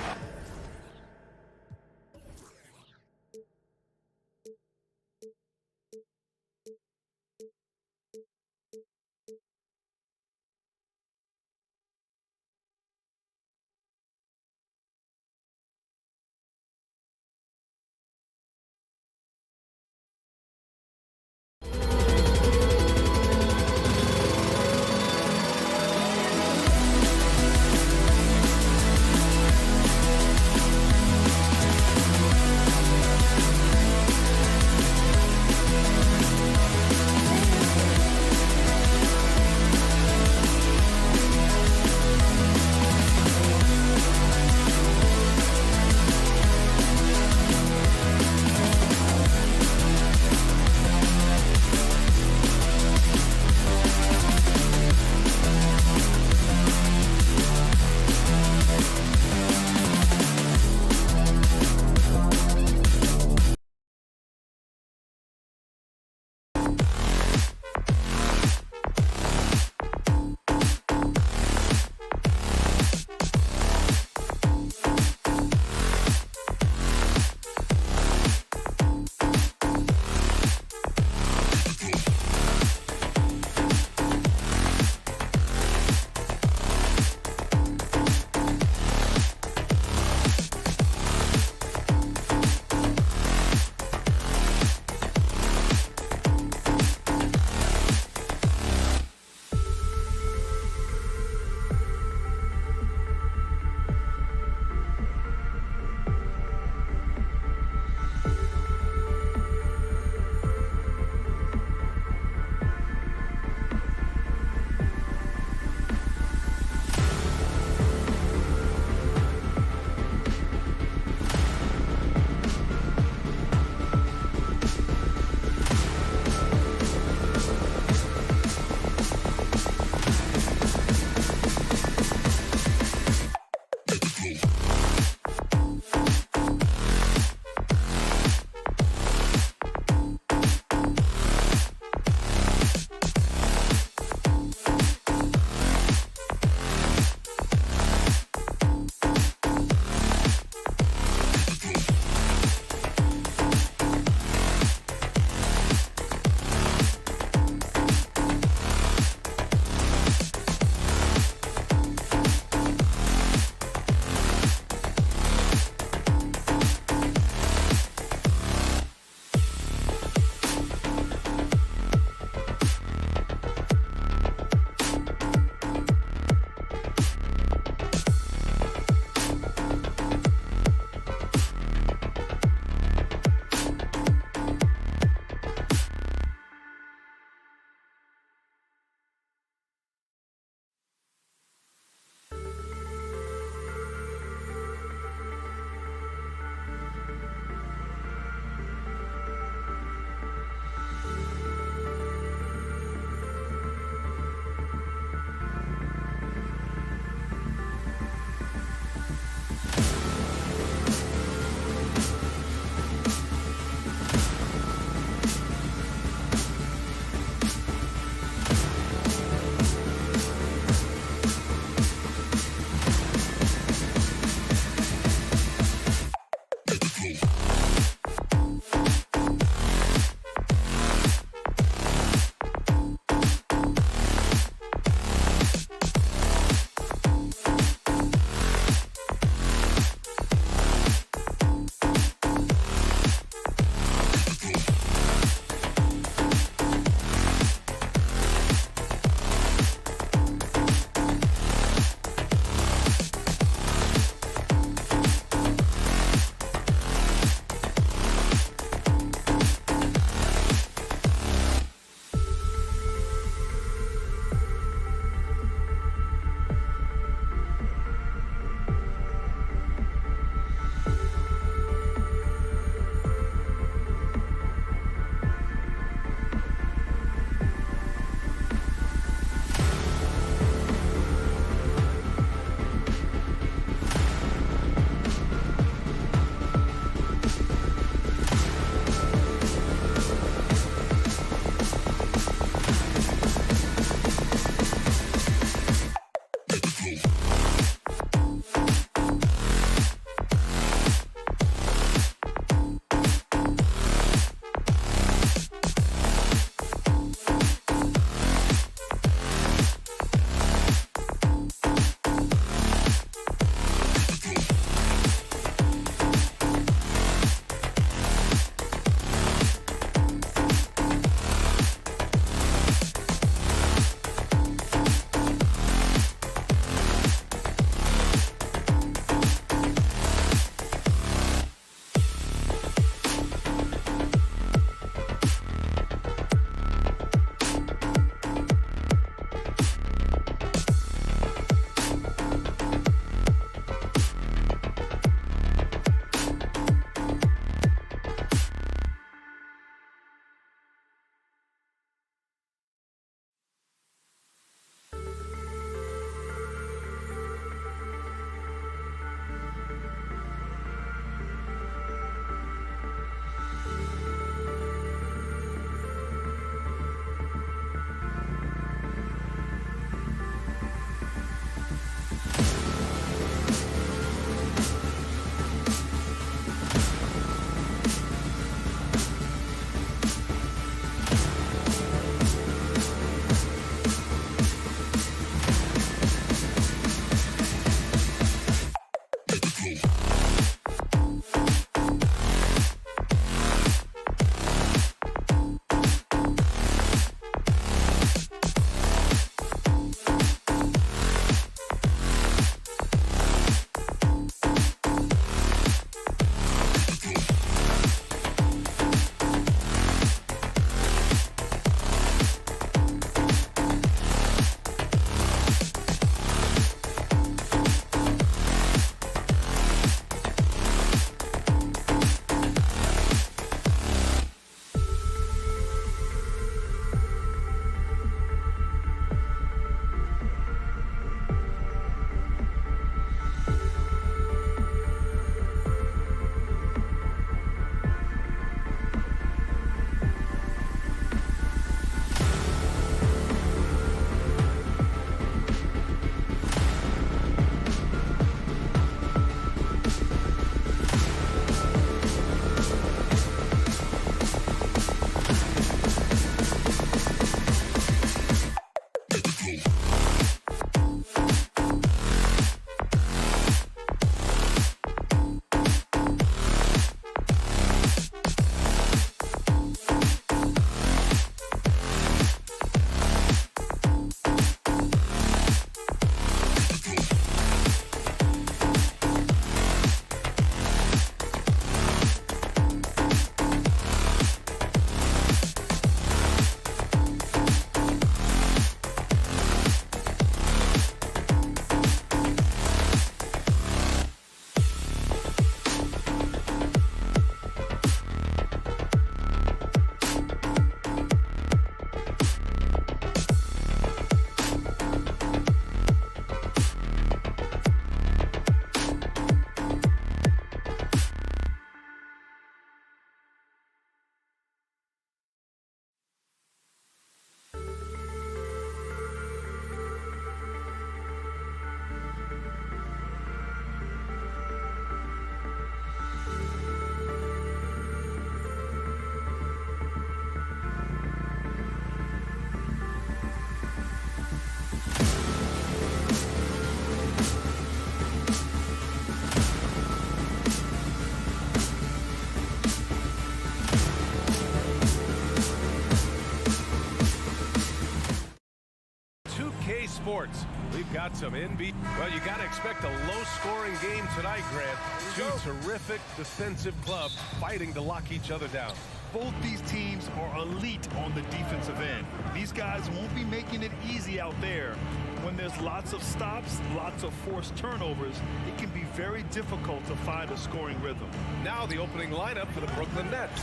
sports. We've got some NBA. Well, you got to expect a low-scoring game tonight, Grant. Two terrific defensive clubs fighting to lock each other down. Both these teams are elite on the defensive end. These guys won't be making it easy out there. When there's lots of stops, lots of forced turnovers, it can be very difficult to find a scoring rhythm. Now the opening lineup for the Brooklyn Nets.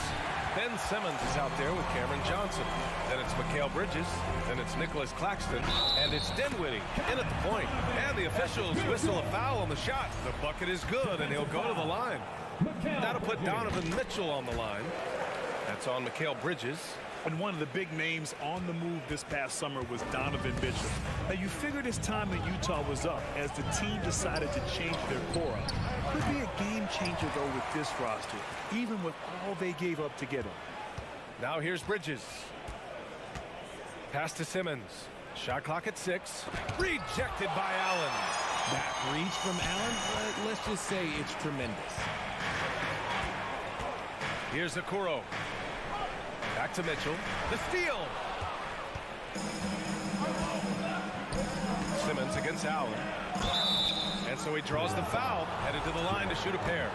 Ben Simmons is out there with Cameron Johnson. Then it's Mikal Bridges. Then it's Nicholas Claxton. And it's Dinwiddie in at the point. And the officials whistle a foul on the shot. The bucket is good, and he'll go to the line. That'll put Donovan Mitchell on the line. That's on Mikal Bridges. And one of the big names on the move this past summer was Donovan Mitchell. Now, you figured his time in Utah was up as the team decided to change their core up. Could be a game changer, though, with this roster, even with all they gave up to get him. Now here's Bridges. Pass to Simmons. Shot clock at 6. Rejected by Allen. That reach from Allen, let's just say it's tremendous. Here's Okoro. Back to Mitchell. The steal. Simmons against Allen. And so he draws the foul, headed to the line to shoot a pair.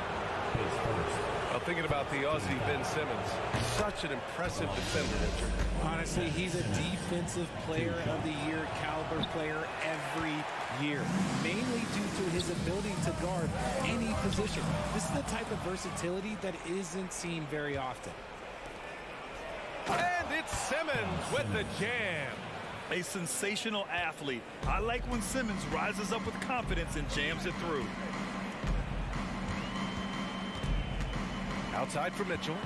Well, thinking about the Aussie Ben Simmons, such an impressive defender, Richard. Honestly, he's a defensive player of the year caliber player every year, mainly due to his ability to guard any position. This is the type of versatility that isn't seen very often. And it's Simmons with the jam. A sensational athlete. I like when Simmons rises up with confidence and jams it through. Outside for Mitchell.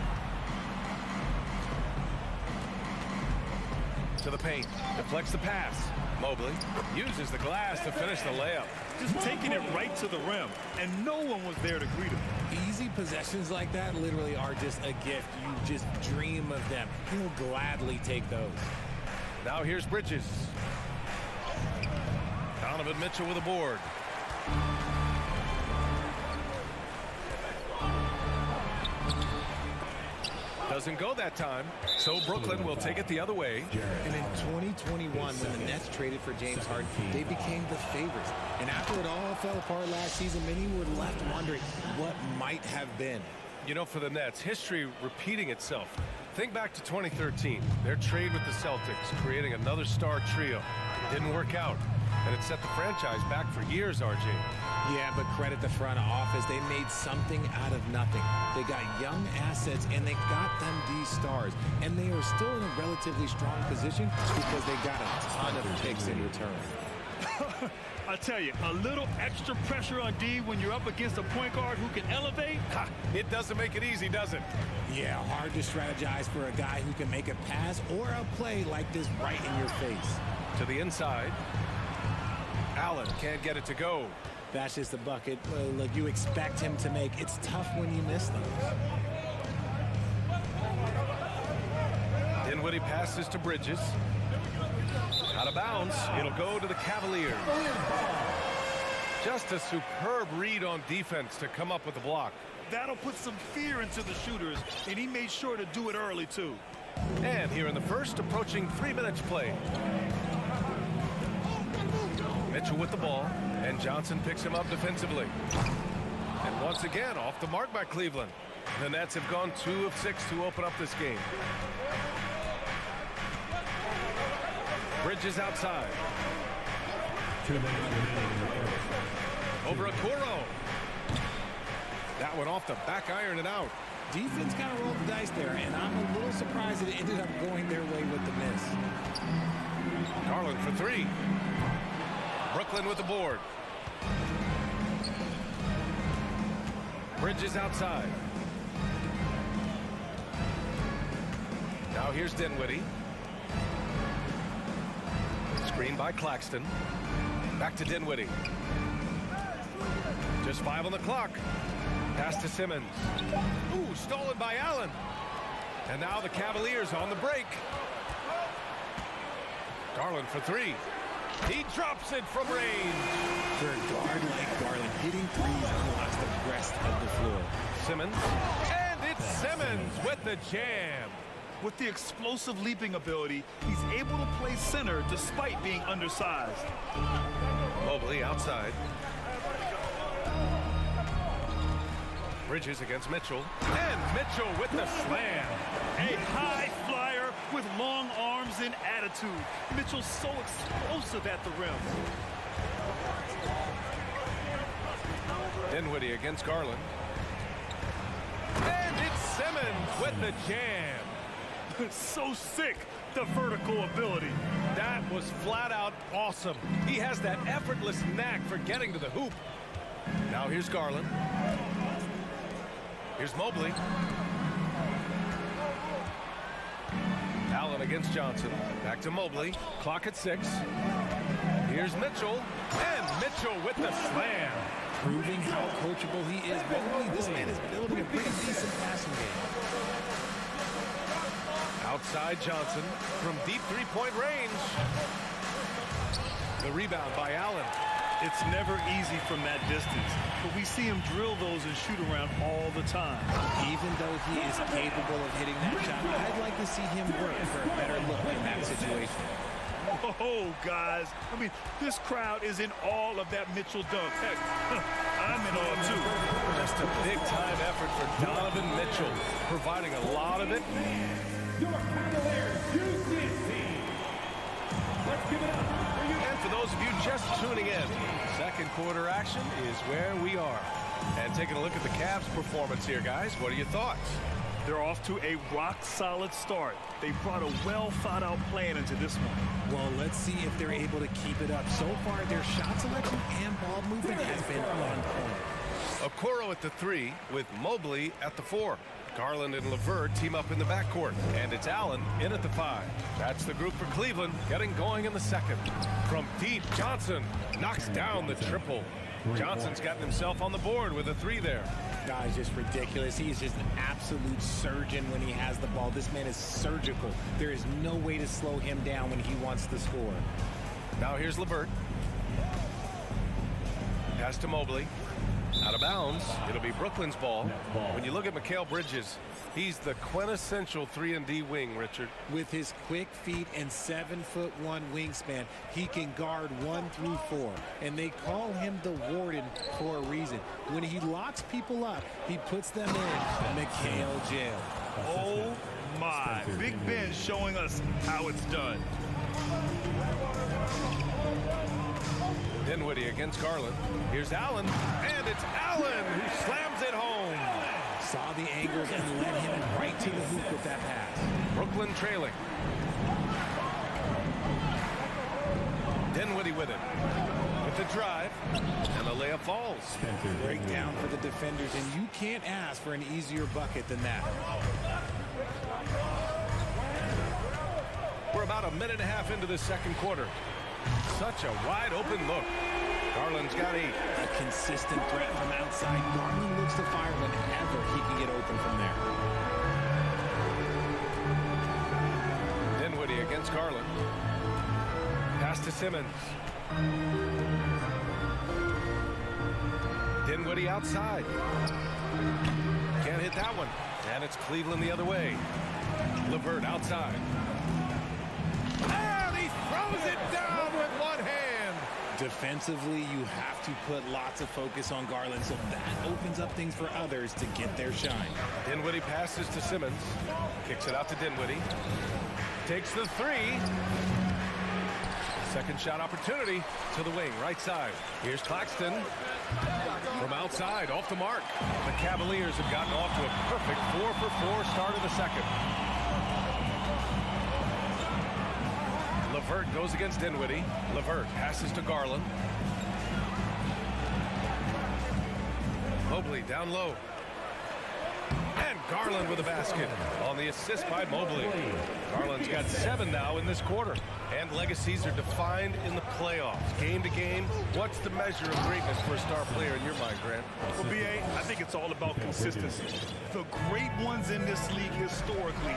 To the paint. Deflects the pass. Mobley uses the glass to finish the layup. Just taking it right to the rim, and no one was there to greet him. Easy possessions like that literally are just a gift. You just dream of them. He'll gladly take those. Now here's Bridges. Donovan Mitchell with a board. Doesn't go that time, so Brooklyn will take it the other way. And in 2021, when the Nets traded for James Harden, they became the favorites. And after it all fell apart last season, many were left wondering what might have been. You know, for the Nets, history repeating itself. Think back to 2013, their trade with the Celtics, creating another star trio. It didn't work out, and it set the franchise back for years, RJ. Yeah, but credit the front office. They made something out of nothing. They got young assets, and they got them these stars. And they are still in a relatively strong position because they got a ton of picks in return. I tell you, a little extra pressure on D when you're up against a point guard who can elevate. It doesn't make it easy, does it? Yeah, hard to strategize for a guy who can make a pass or a play like this right in your face. To the inside. Allen can't get it to go. That's just a bucket. Look, you expect him to make. It's tough when you miss those. Dinwiddie passes to Bridges. Out of bounds. It'll go to the Cavaliers. Just a superb read on defense to come up with the block. That'll put some fear into the shooters, and he made sure to do it early, too. And here in the first, approaching 3 minutes play. Mitchell with the ball, and Johnson picks him up defensively. And once again, off the mark by Cleveland. The Nets have gone 2 of 6 to open up this game. Bridges outside. Over Okoro. That one off the back iron and out. Defense kind of rolled the dice there, and I'm a little surprised that it ended up going their way with the miss. Garland for 3. Brooklyn with the board. Bridges outside. Now here's Dinwiddie. Screen by Claxton. Back to Dinwiddie. Just 5 on the clock. Pass to Simmons. Ooh, stolen by Allen. And now the Cavaliers on the break. Garland for 3. He drops it from range. For a guard like Garland, hitting threes unlocks the rest of the floor. Simmons. And it's Simmons with the jam. With the explosive leaping ability, he's able to play center despite being undersized. Mobley outside. Bridges against Mitchell. And Mitchell with the slam. A high flyer with long arms and attitude. Mitchell's so explosive at the rim. Dinwiddie against Garland. And it's Simmons with the jam. So sick, the vertical ability. That was flat out awesome. He has that effortless knack for getting to the hoop. Now here's Garland. Here's Mobley. Allen against Johnson. Back to Mobley. Clock at 6. Here's Mitchell. And Mitchell with the slam. Proving how coachable he is. Mobley, this man is building a pretty decent passing game. Outside Johnson from deep three-point range. The rebound by Allen. It's never easy from that distance, but we see him drill those and shoot around all the time. Even though he is capable of hitting that shot, I'd like to see him work for a better look in that situation. Oh, guys. I mean, this crowd is in awe of that Mitchell dunk. Heck, I'm in awe, too. Just a big-time effort for Donovan Mitchell, providing a lot of it. Your Cavaliers UCC. Let's give it up. And for those of you just tuning in, second quarter action is where we are. And taking a look at the Cavs' performance here, guys. What are your thoughts? They're off to a rock-solid start. They brought a well-thought-out plan into this one. Well, let's see if they're able to keep it up. So far, their shot selection and ball movement has been on point. Okoro at the 3 with Mobley at the 4. Garland and LeVert team up in the backcourt. And it's Allen in at the 5. That's the group for Cleveland, getting going in the second. From deep, Johnson knocks down the triple. Johnson's gotten himself on the board with a 3 there. Guy's just ridiculous. He is just an absolute surgeon when he has the ball. This man is surgical. There is no way to slow him down when he wants to score. Now here's LeVert. Pass to Mobley. Out of bounds. It'll be Brooklyn's ball. When you look at Mikal Bridges, he's the quintessential 3-and-D wing, Richard. With his quick feet and 7'1" wingspan, he can guard 1 through 4. And they call him the Warden for a reason. When he locks people up, he puts them in Mikal jail. Oh, my. Big Ben showing us how it's done. Dinwiddie against Garland. Here's Allen, and it's Allen who slams it home. Saw the angles and led him right to the hoop with that pass. Brooklyn trailing. Dinwiddie with it. With the drive, and the layup falls. Breakdown for the defenders, and you can't ask for an easier bucket than that. We're about a minute and a half into the second quarter. Such a wide open look. Garland's got 8. A consistent threat from outside. Garland looks to fire whenever he can get open from there. Dinwiddie against Garland. Pass to Simmons. Dinwiddie outside. Can't hit that one. And it's Cleveland the other way. LeVert outside. And he throws it down with one hand. Defensively, you have to put lots of focus on Garland, so that opens up things for others to get their shine. Dinwiddie passes to Simmons. Kicks it out to Dinwiddie. Takes the 3. Second shot opportunity to the wing, right side. Here's Claxton. From outside, off the mark. The Cavaliers have gotten off to a perfect 4-for-4 start of the second. LeVert goes against Dinwiddie. LeVert passes to Garland. Mobley down low. And Garland with a basket on the assist by Mobley. Garland's got 7 now in this quarter. And legacies are defined in the playoffs. Game to game, what's the measure of greatness for a star player in your mind, Grant? Well, B.A., I think it's all about consistency. The great ones in this league historically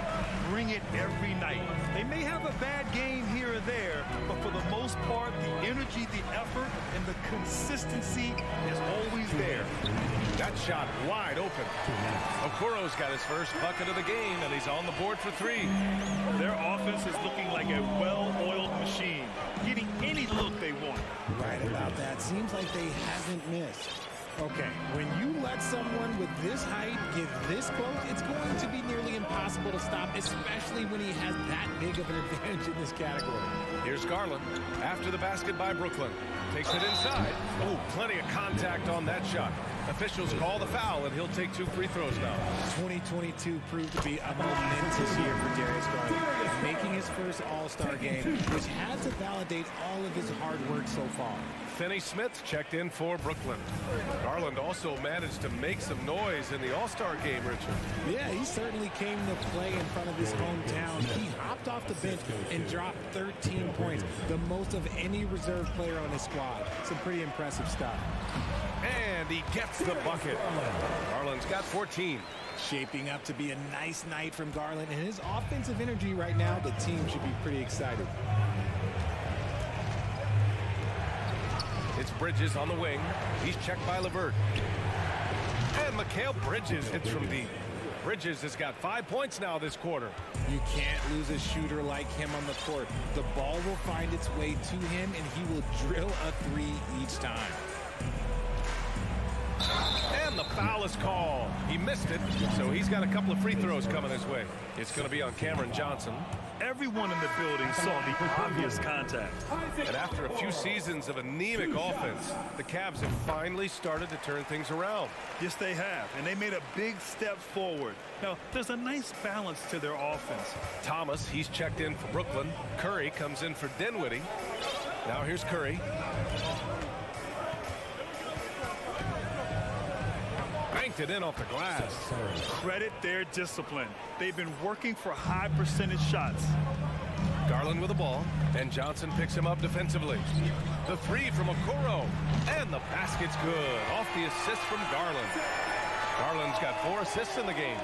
bring it every night. They may have a bad game here or there, but for the most part, the energy, the effort, and the consistency is always there. That shot wide open. Of course, Okoro's got his first bucket of the game, and he's on the board for 3. Their offense is looking like a well-oiled machine, getting any look they want. Right about that. Seems like they haven't missed. Okay, when you let someone with this height get this close, it's going to be nearly impossible to stop, especially when he has that big of an advantage in this category. Here's Garland after the basket by Brooklyn. Takes it inside. Oh, plenty of contact on that shot. Officials call the foul, and he'll take 2 free throws now. 2022 proved to be a momentous year for Darius Garland, making his first All-Star game, which had to validate all of his hard work so far. Finney Smith checked in for Brooklyn. Garland also managed to make some noise in the All-Star game, Richard. Yeah, he certainly came to play in front of his hometown. He hopped off the bench and dropped 13 points, the most of any reserve player on his squad. Some pretty impressive stuff. And he gets the bucket. Garland's got 14. Shaping up to be a nice night from Garland, and his offensive energy right now, the team should be pretty excited. It's Bridges on the wing. He's checked by LeVert. And Mikal Bridges hits from deep. Bridges has got 5 points now this quarter. You can't lose a shooter like him on the court. The ball will find its way to him, and he will drill a 3 each time. And the foul is called. He missed it, so he's got a couple of free throws coming his way. It's going to be on Cameron Johnson. Everyone in the building saw the obvious contact. And after a few seasons of anemic offense, the Cavs have finally started to turn things around. Yes, they have, and they made a big step forward. Now, there's a nice balance to their offense. Thomas, he's checked in for Brooklyn. Curry comes in for Dinwiddie. Now here's Curry. Banked it in off the glass. Credit their discipline. They've been working for high percentage shots. Garland with the ball, and Johnson picks him up defensively. The 3 from Okoro, and the basket's good off the assist from Garland. Garland's got 4 assists in the game.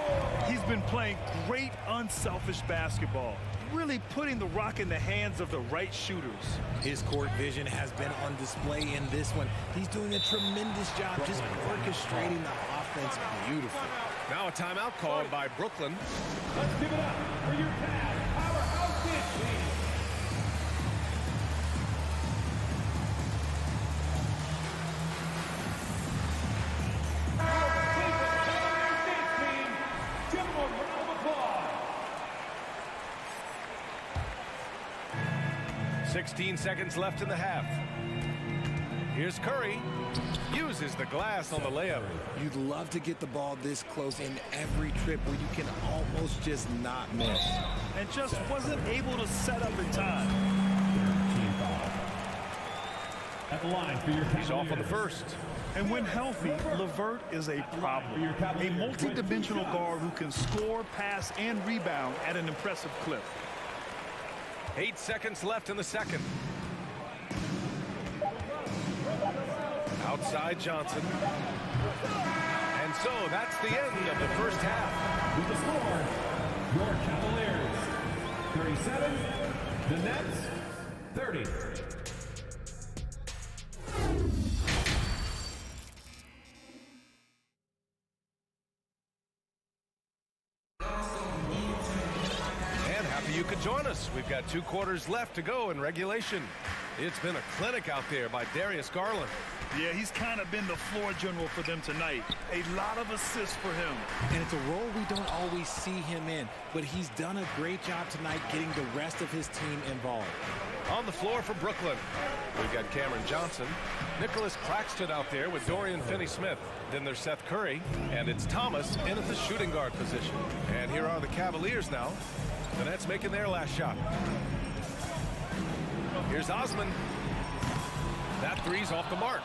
He's been playing great unselfish basketball, really putting the rock in the hands of the right shooters. His court vision has been on display in this one. He's doing a tremendous job just orchestrating the offense beautifully. Now a timeout called by Brooklyn. Let's give it up for your Cavs powerhouse dance team. Give them a round of applause. 16 seconds left in the half. Here's Curry. Uses the glass on the layup. You'd love to get the ball this close in every trip where you can almost just not miss. And just wasn't able to set up in time. At the line for your He's off on the first. And when healthy, LeVert is a problem. A multi-dimensional guard who can score, pass, and rebound at an impressive clip. 8 seconds left in the second. Outside Johnson. And so that's the end of the first half. With the score, your Cavaliers 37, the Nets 30. And happy you could join us. We've got 2 quarters left to go in regulation. It's been a clinic out there by Darius Garland. Yeah, he's kind of been the floor general for them tonight. A lot of assists for him. And it's a role we don't always see him in, but he's done a great job tonight getting the rest of his team involved. On the floor for Brooklyn, we've got Cameron Johnson, Nicholas Claxton out there with Dorian Finney-Smith. Then there's Seth Curry, and it's Thomas in at the shooting guard position. And here are the Cavaliers now. The Nets making their last shot. Here's Osman. That 3's off the mark.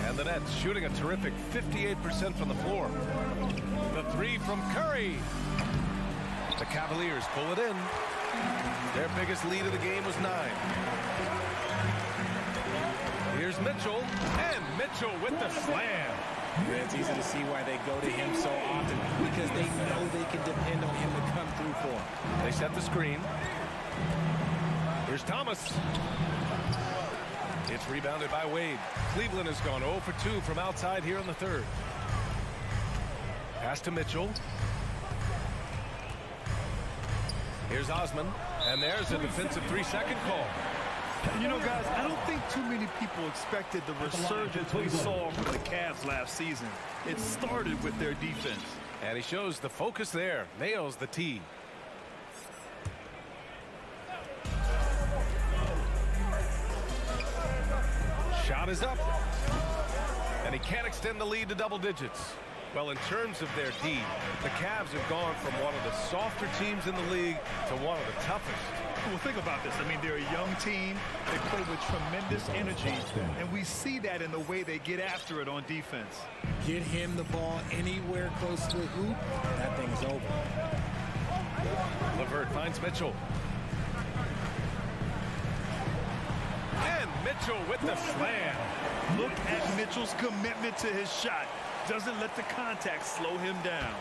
And the Nets shooting a terrific 58% from the floor. The 3 from Curry. The Cavaliers pull it in. Their biggest lead of the game was 9. Here's Mitchell, and Mitchell with the slam. It's easy to see why they go to him so often, because they know they can depend on him to come through for them. They set the screen. Here's Thomas. It's rebounded by Wade. Cleveland has gone 0 for 2 from outside here in the third. Pass to Mitchell. Here's Osman, and there's a defensive 3-second call. You know, guys, I don't think too many people expected the resurgence we saw from the Cavs last season. It started with their defense. And he shows the focus there. Nails the tee. Shot is up. And he can't extend the lead to double digits. Well, in terms of their D, the Cavs have gone from one of the softer teams in the league to one of the toughest. Well, think about this. I mean, they're a young team. They play with tremendous energy, and we see that in the way they get after it on defense. Get him the ball anywhere close to the hoop, that thing's over. LeVert finds Mitchell. And Mitchell with the slam. Look at Mitchell's commitment to his shot. Doesn't let the contact slow him down.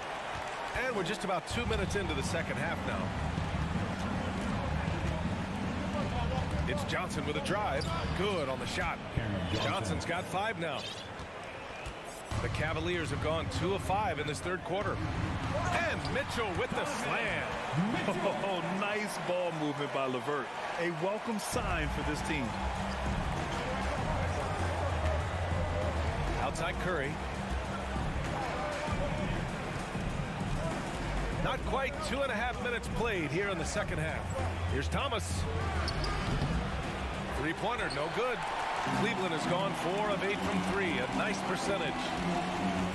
And we're just about 2 minutes into the second half now. It's Johnson with a drive. Good on the shot. Johnson's got 5 now. The Cavaliers have gone 2 of 5 in this third quarter. And Mitchell with the slam. Oh, nice ball movement by LeVert. A welcome sign for this team. Outside Curry. Not quite 2.5 minutes played here in the second half. Here's Thomas. Three-pointer, no good. Cleveland has gone 4 of 8 from 3, a nice percentage.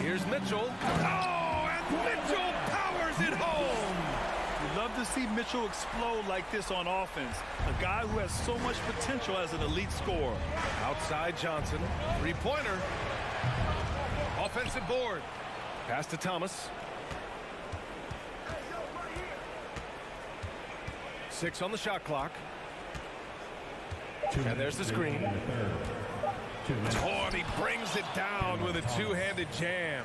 Here's Mitchell. Oh, and Mitchell powers it home. We love to see Mitchell explode like this on offense. A guy who has so much potential as an elite scorer. Outside Johnson. Three-pointer. Offensive board. Pass to Thomas. 6 on the shot clock. And there's the screen. Oh, and he brings it down with a two-handed jam.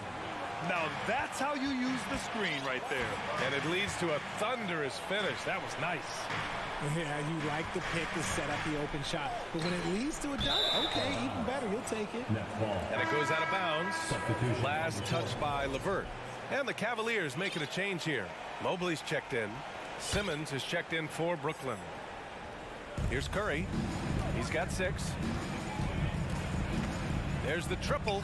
Now that's how you use the screen right there. And it leads to a thunderous finish. That was nice. Yeah, you like the pick to set up the open shot. But when it leads to a dunk, okay, even better, you'll take it. And it goes out of bounds. Last touch by LeVert. And the Cavaliers making a change here. Mobley's checked in. Simmons is checked in for Brooklyn. Here's Curry. He's got 6. There's the triple.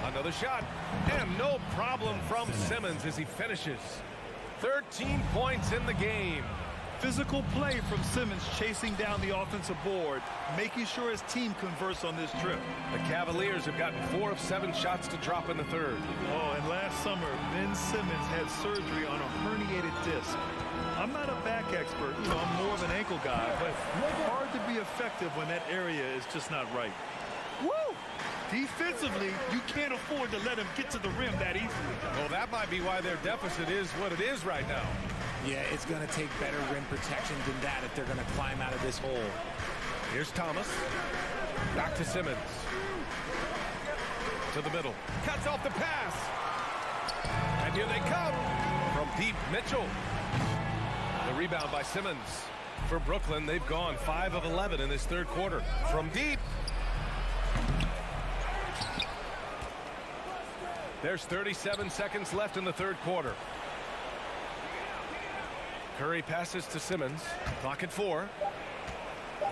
Another shot. And no problem from Simmons as he finishes. 13 points in the game. Physical play from Simmons chasing down the offensive board, making sure his team converts on this trip. The Cavaliers have gotten 4 of 7 shots to drop in the third. Oh, and last summer, Ben Simmons had surgery on a herniated disc. I'm not a back expert, I'm more of an ankle guy, but hard to be effective when that area is just not right. Woo! Defensively, you can't afford to let him get to the rim that easily. Well, that might be why their deficit is what it is right now. Yeah, it's going to take better rim protection than that if they're going to climb out of this hole. Here's Thomas. Back to Simmons. To the middle. Cuts off the pass. And here they come. From deep, Mitchell. The rebound by Simmons. For Brooklyn, they've gone 5 of 11 in this third quarter. From deep. There's 37 seconds left in the third quarter. Curry passes to Simmons. Clock at 4.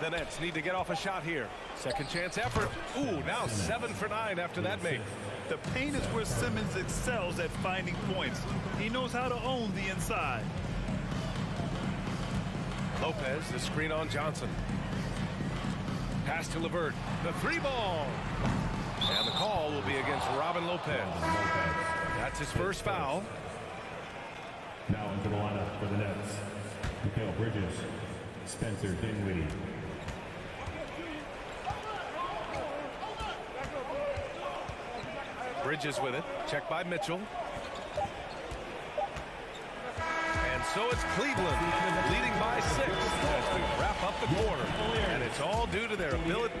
The Nets need to get off a shot here. Second chance effort. Ooh, now 7 for 9 after that make. The paint is where Simmons excels at finding points. He knows how to own the inside. Lopez, the screen on Johnson. Pass to LeVert. The 3-ball. And the call will be against Robin Lopez. That's his first foul. Now into the lineup for the Nets, Mikal Bridges, Spencer Dinwiddie. Bridges with it. Checked by Mitchell. And so it's Cleveland leading by 6 as we wrap up the quarter. And it's all due to their ability.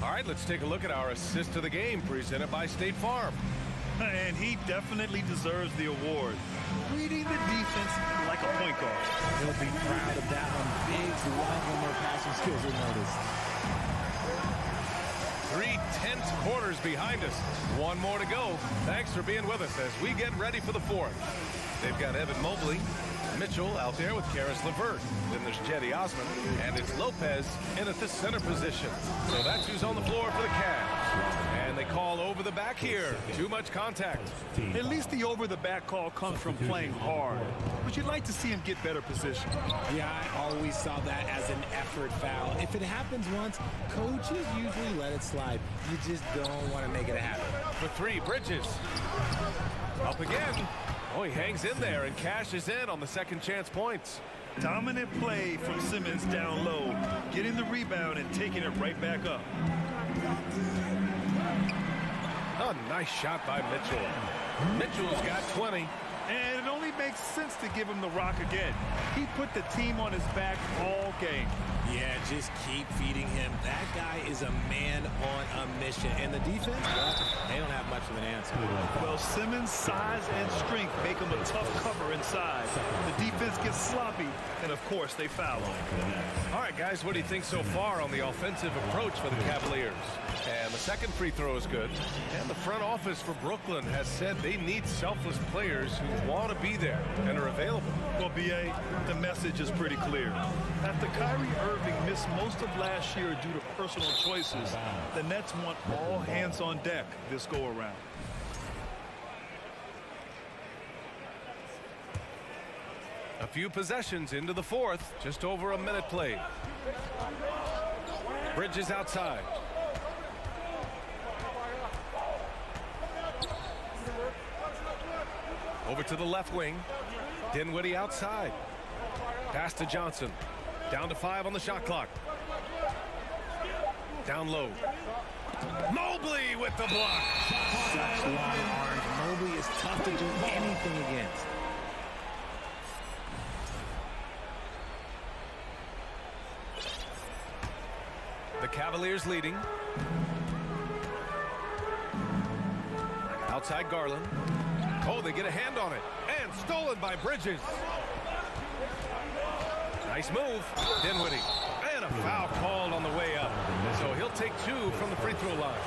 All right, let's take a look at our assist of the game presented by State Farm. And he definitely deserves the award. Reading the defense like a point guard. He'll be proud of that one. Biggs, a lot more passing skills are noticed. 3 tense quarters behind us. One more to go. Thanks for being with us as we get ready for the fourth. They've got Evan Mobley, Mitchell out there with Karis LeVert. Then there's Cedi Osman, and it's Lopez in at the center position. So that's who's on the floor for the Cavs. And they call over the back here. Too much contact. At least the over-the-back call comes from playing hard. But you'd like to see him get better position. Yeah, I always saw that as an effort foul. If it happens once, coaches usually let it slide. You just don't want to make it a habit. For three, Bridges. Up again. Oh, he hangs in there and cashes in on the second chance points. Dominant play from Simmons down low, getting the rebound and taking it right back up. A nice shot by Mitchell. Mitchell's got 20. And it only makes sense to give him the rock again. He put the team on his back all game. Yeah, just keep feeding him. That guy is a man on a mission. And the defense, well, they don't have much of an answer. Well, Simmons' size and strength make him a tough cover inside. The defense gets sloppy, and of course, they foul him. All right, guys, what do you think so far on the offensive approach for the Cavaliers? And the second free throw is good. And the front office for Brooklyn has said they need selfless players who want to be there and are available. Well, B.A., the message is pretty clear. After Kyrie Irving missed most of last year due to personal choices, the Nets want all hands on deck this go-around. A few possessions into the fourth, just over a minute played. Bridges outside. Over to the left wing. Dinwiddie outside. Pass to Johnson. Down to 5 on the shot clock. Down low. Mobley with the block. Such long arms. Mobley is tough to do anything against. The Cavaliers leading. Outside Garland. Oh, they get a hand on it. And stolen by Bridges. Nice move. Dinwiddie. And a foul called on the way up. So he'll take 2 from the free throw line.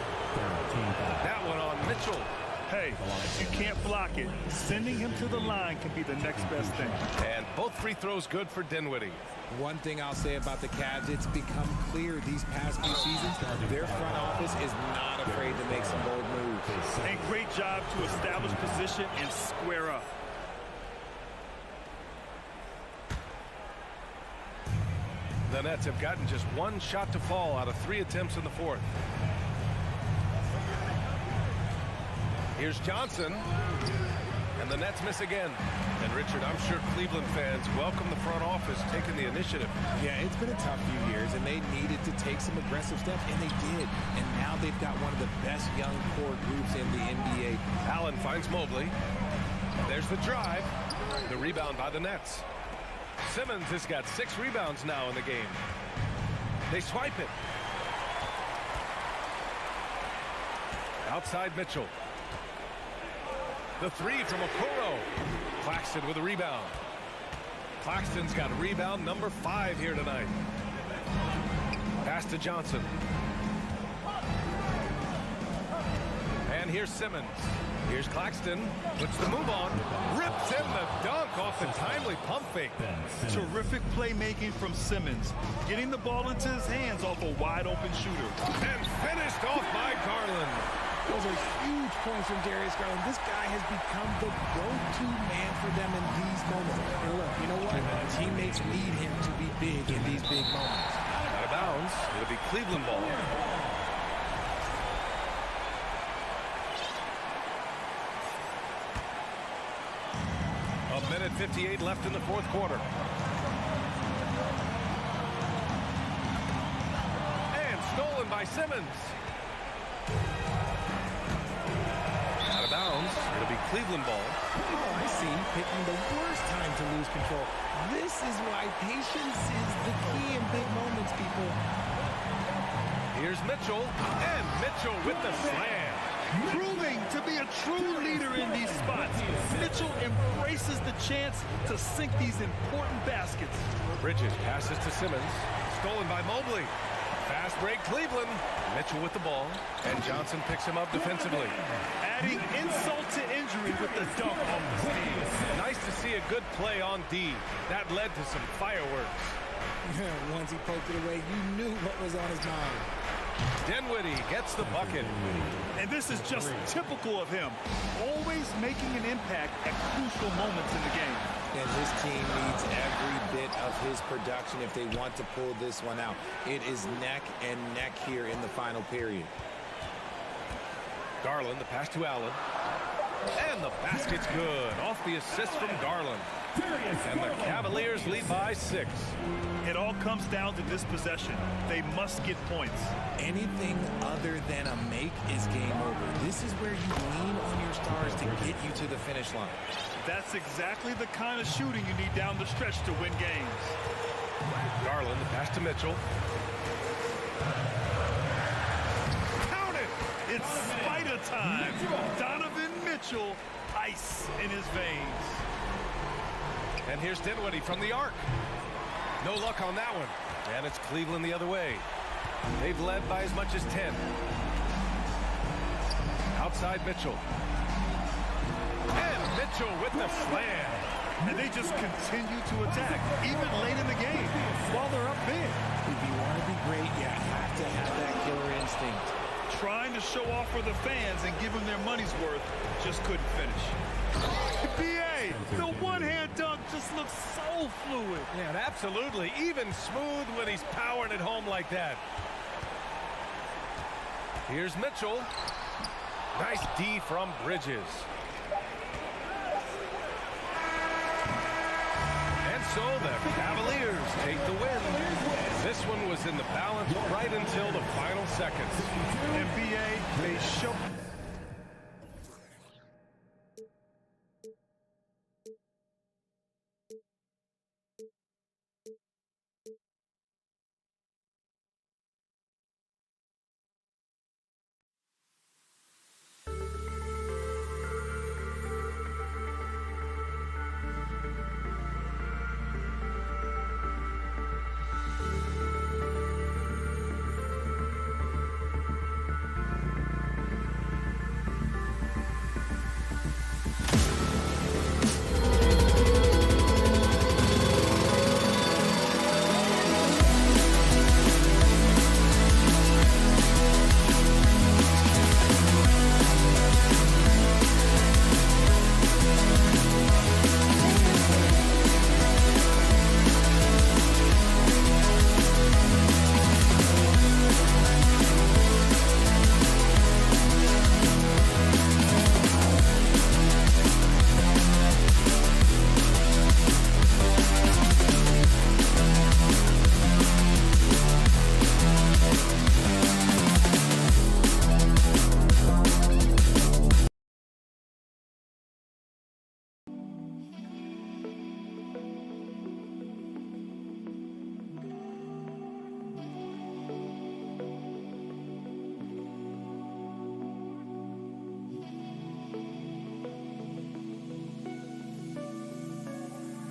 That one on Mitchell. Hey, if you can't block it, sending him to the line can be the next best thing. And both free throws good for Dinwiddie. One thing I'll say about the Cavs, it's become clear these past few seasons, their front office is not afraid to make some bold moves. And great job to establish position and square up. The Nets have gotten just 1 shot to fall out of 3 attempts in the fourth. Here's Johnson. And the Nets miss again. And Richard, I'm sure Cleveland fans welcome the front office taking the initiative. Yeah, it's been a tough few years, and they needed to take some aggressive steps, and they did. And now they've got one of the best young core groups in the NBA. Allen finds Mobley. There's the drive. The rebound by the Nets. Simmons has got 6 rebounds now in the game. They swipe it. Outside Mitchell. The 3 from Okoro. Claxton with a rebound. Claxton's got rebound number 5 here tonight. Pass to Johnson. And here's Simmons. Here's Claxton. Puts the move on. Rips in the dunk off the timely pump fake. Terrific playmaking from Simmons. Getting the ball into his hands off a wide-open shooter. And finished off by Garland. Those are huge points from Darius Garland. This guy has become the go-to man for them in these moments. And look, you know what? Teammates need him to be big in these big moments. Out of bounds. It'll be Cleveland ball. A minute 58 left in the fourth quarter. And stolen by Simmons. Out of bounds. It'll be Cleveland ball. Oh, I see. Picking the worst time to lose control. This is why patience is the key in big moments, people. Here's Mitchell. And Mitchell with the slam. Proving to be a true leader in these spots. Mitchell embraces the chance to sink these important baskets. Bridges passes to Simmons. Stolen by Mobley. Fast break, Cleveland. Mitchell with the ball, and Johnson picks him up defensively. Adding insult to injury with the dunk on the steal. Nice to see a good play on D. That led to some fireworks. Once he poked it away, you knew what was on his mind. Dinwiddie gets the bucket. And this is just typical of him. Always making an impact at crucial moments in the game. And his team needs every bit of his production if they want to pull this one out. It is neck and neck here in the final period. Garland, the pass to Allen. And the basket's good. Off the assist from Garland. And the Cavaliers lead by 6. It all comes down to this possession. They must get points. Anything other than a make is game over. This is where you lean on your stars to get you to the finish line. That's exactly the kind of shooting you need down the stretch to win games. Garland, the pass to Mitchell. Count it! It's spider time. Donovan Mitchell, ice in his veins. And here's Dinwiddie from the arc. No luck on that one. And it's Cleveland the other way. They've led by as much as 10. Outside Mitchell. And Mitchell with the slam. And they just continue to attack, even late in the game, while they're up big. If you want to be great, you have to have that killer instinct. Trying to show off for the fans and give them their money's worth, just couldn't finish. BA, the one-hand dunk just looks so fluid. Yeah, absolutely. Even smooth when he's powering it home like that. Here's Mitchell. Nice D from Bridges. And so the Cavaliers take the win. This one was in the balance right until the final seconds. NBA, they show...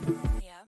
Thank you.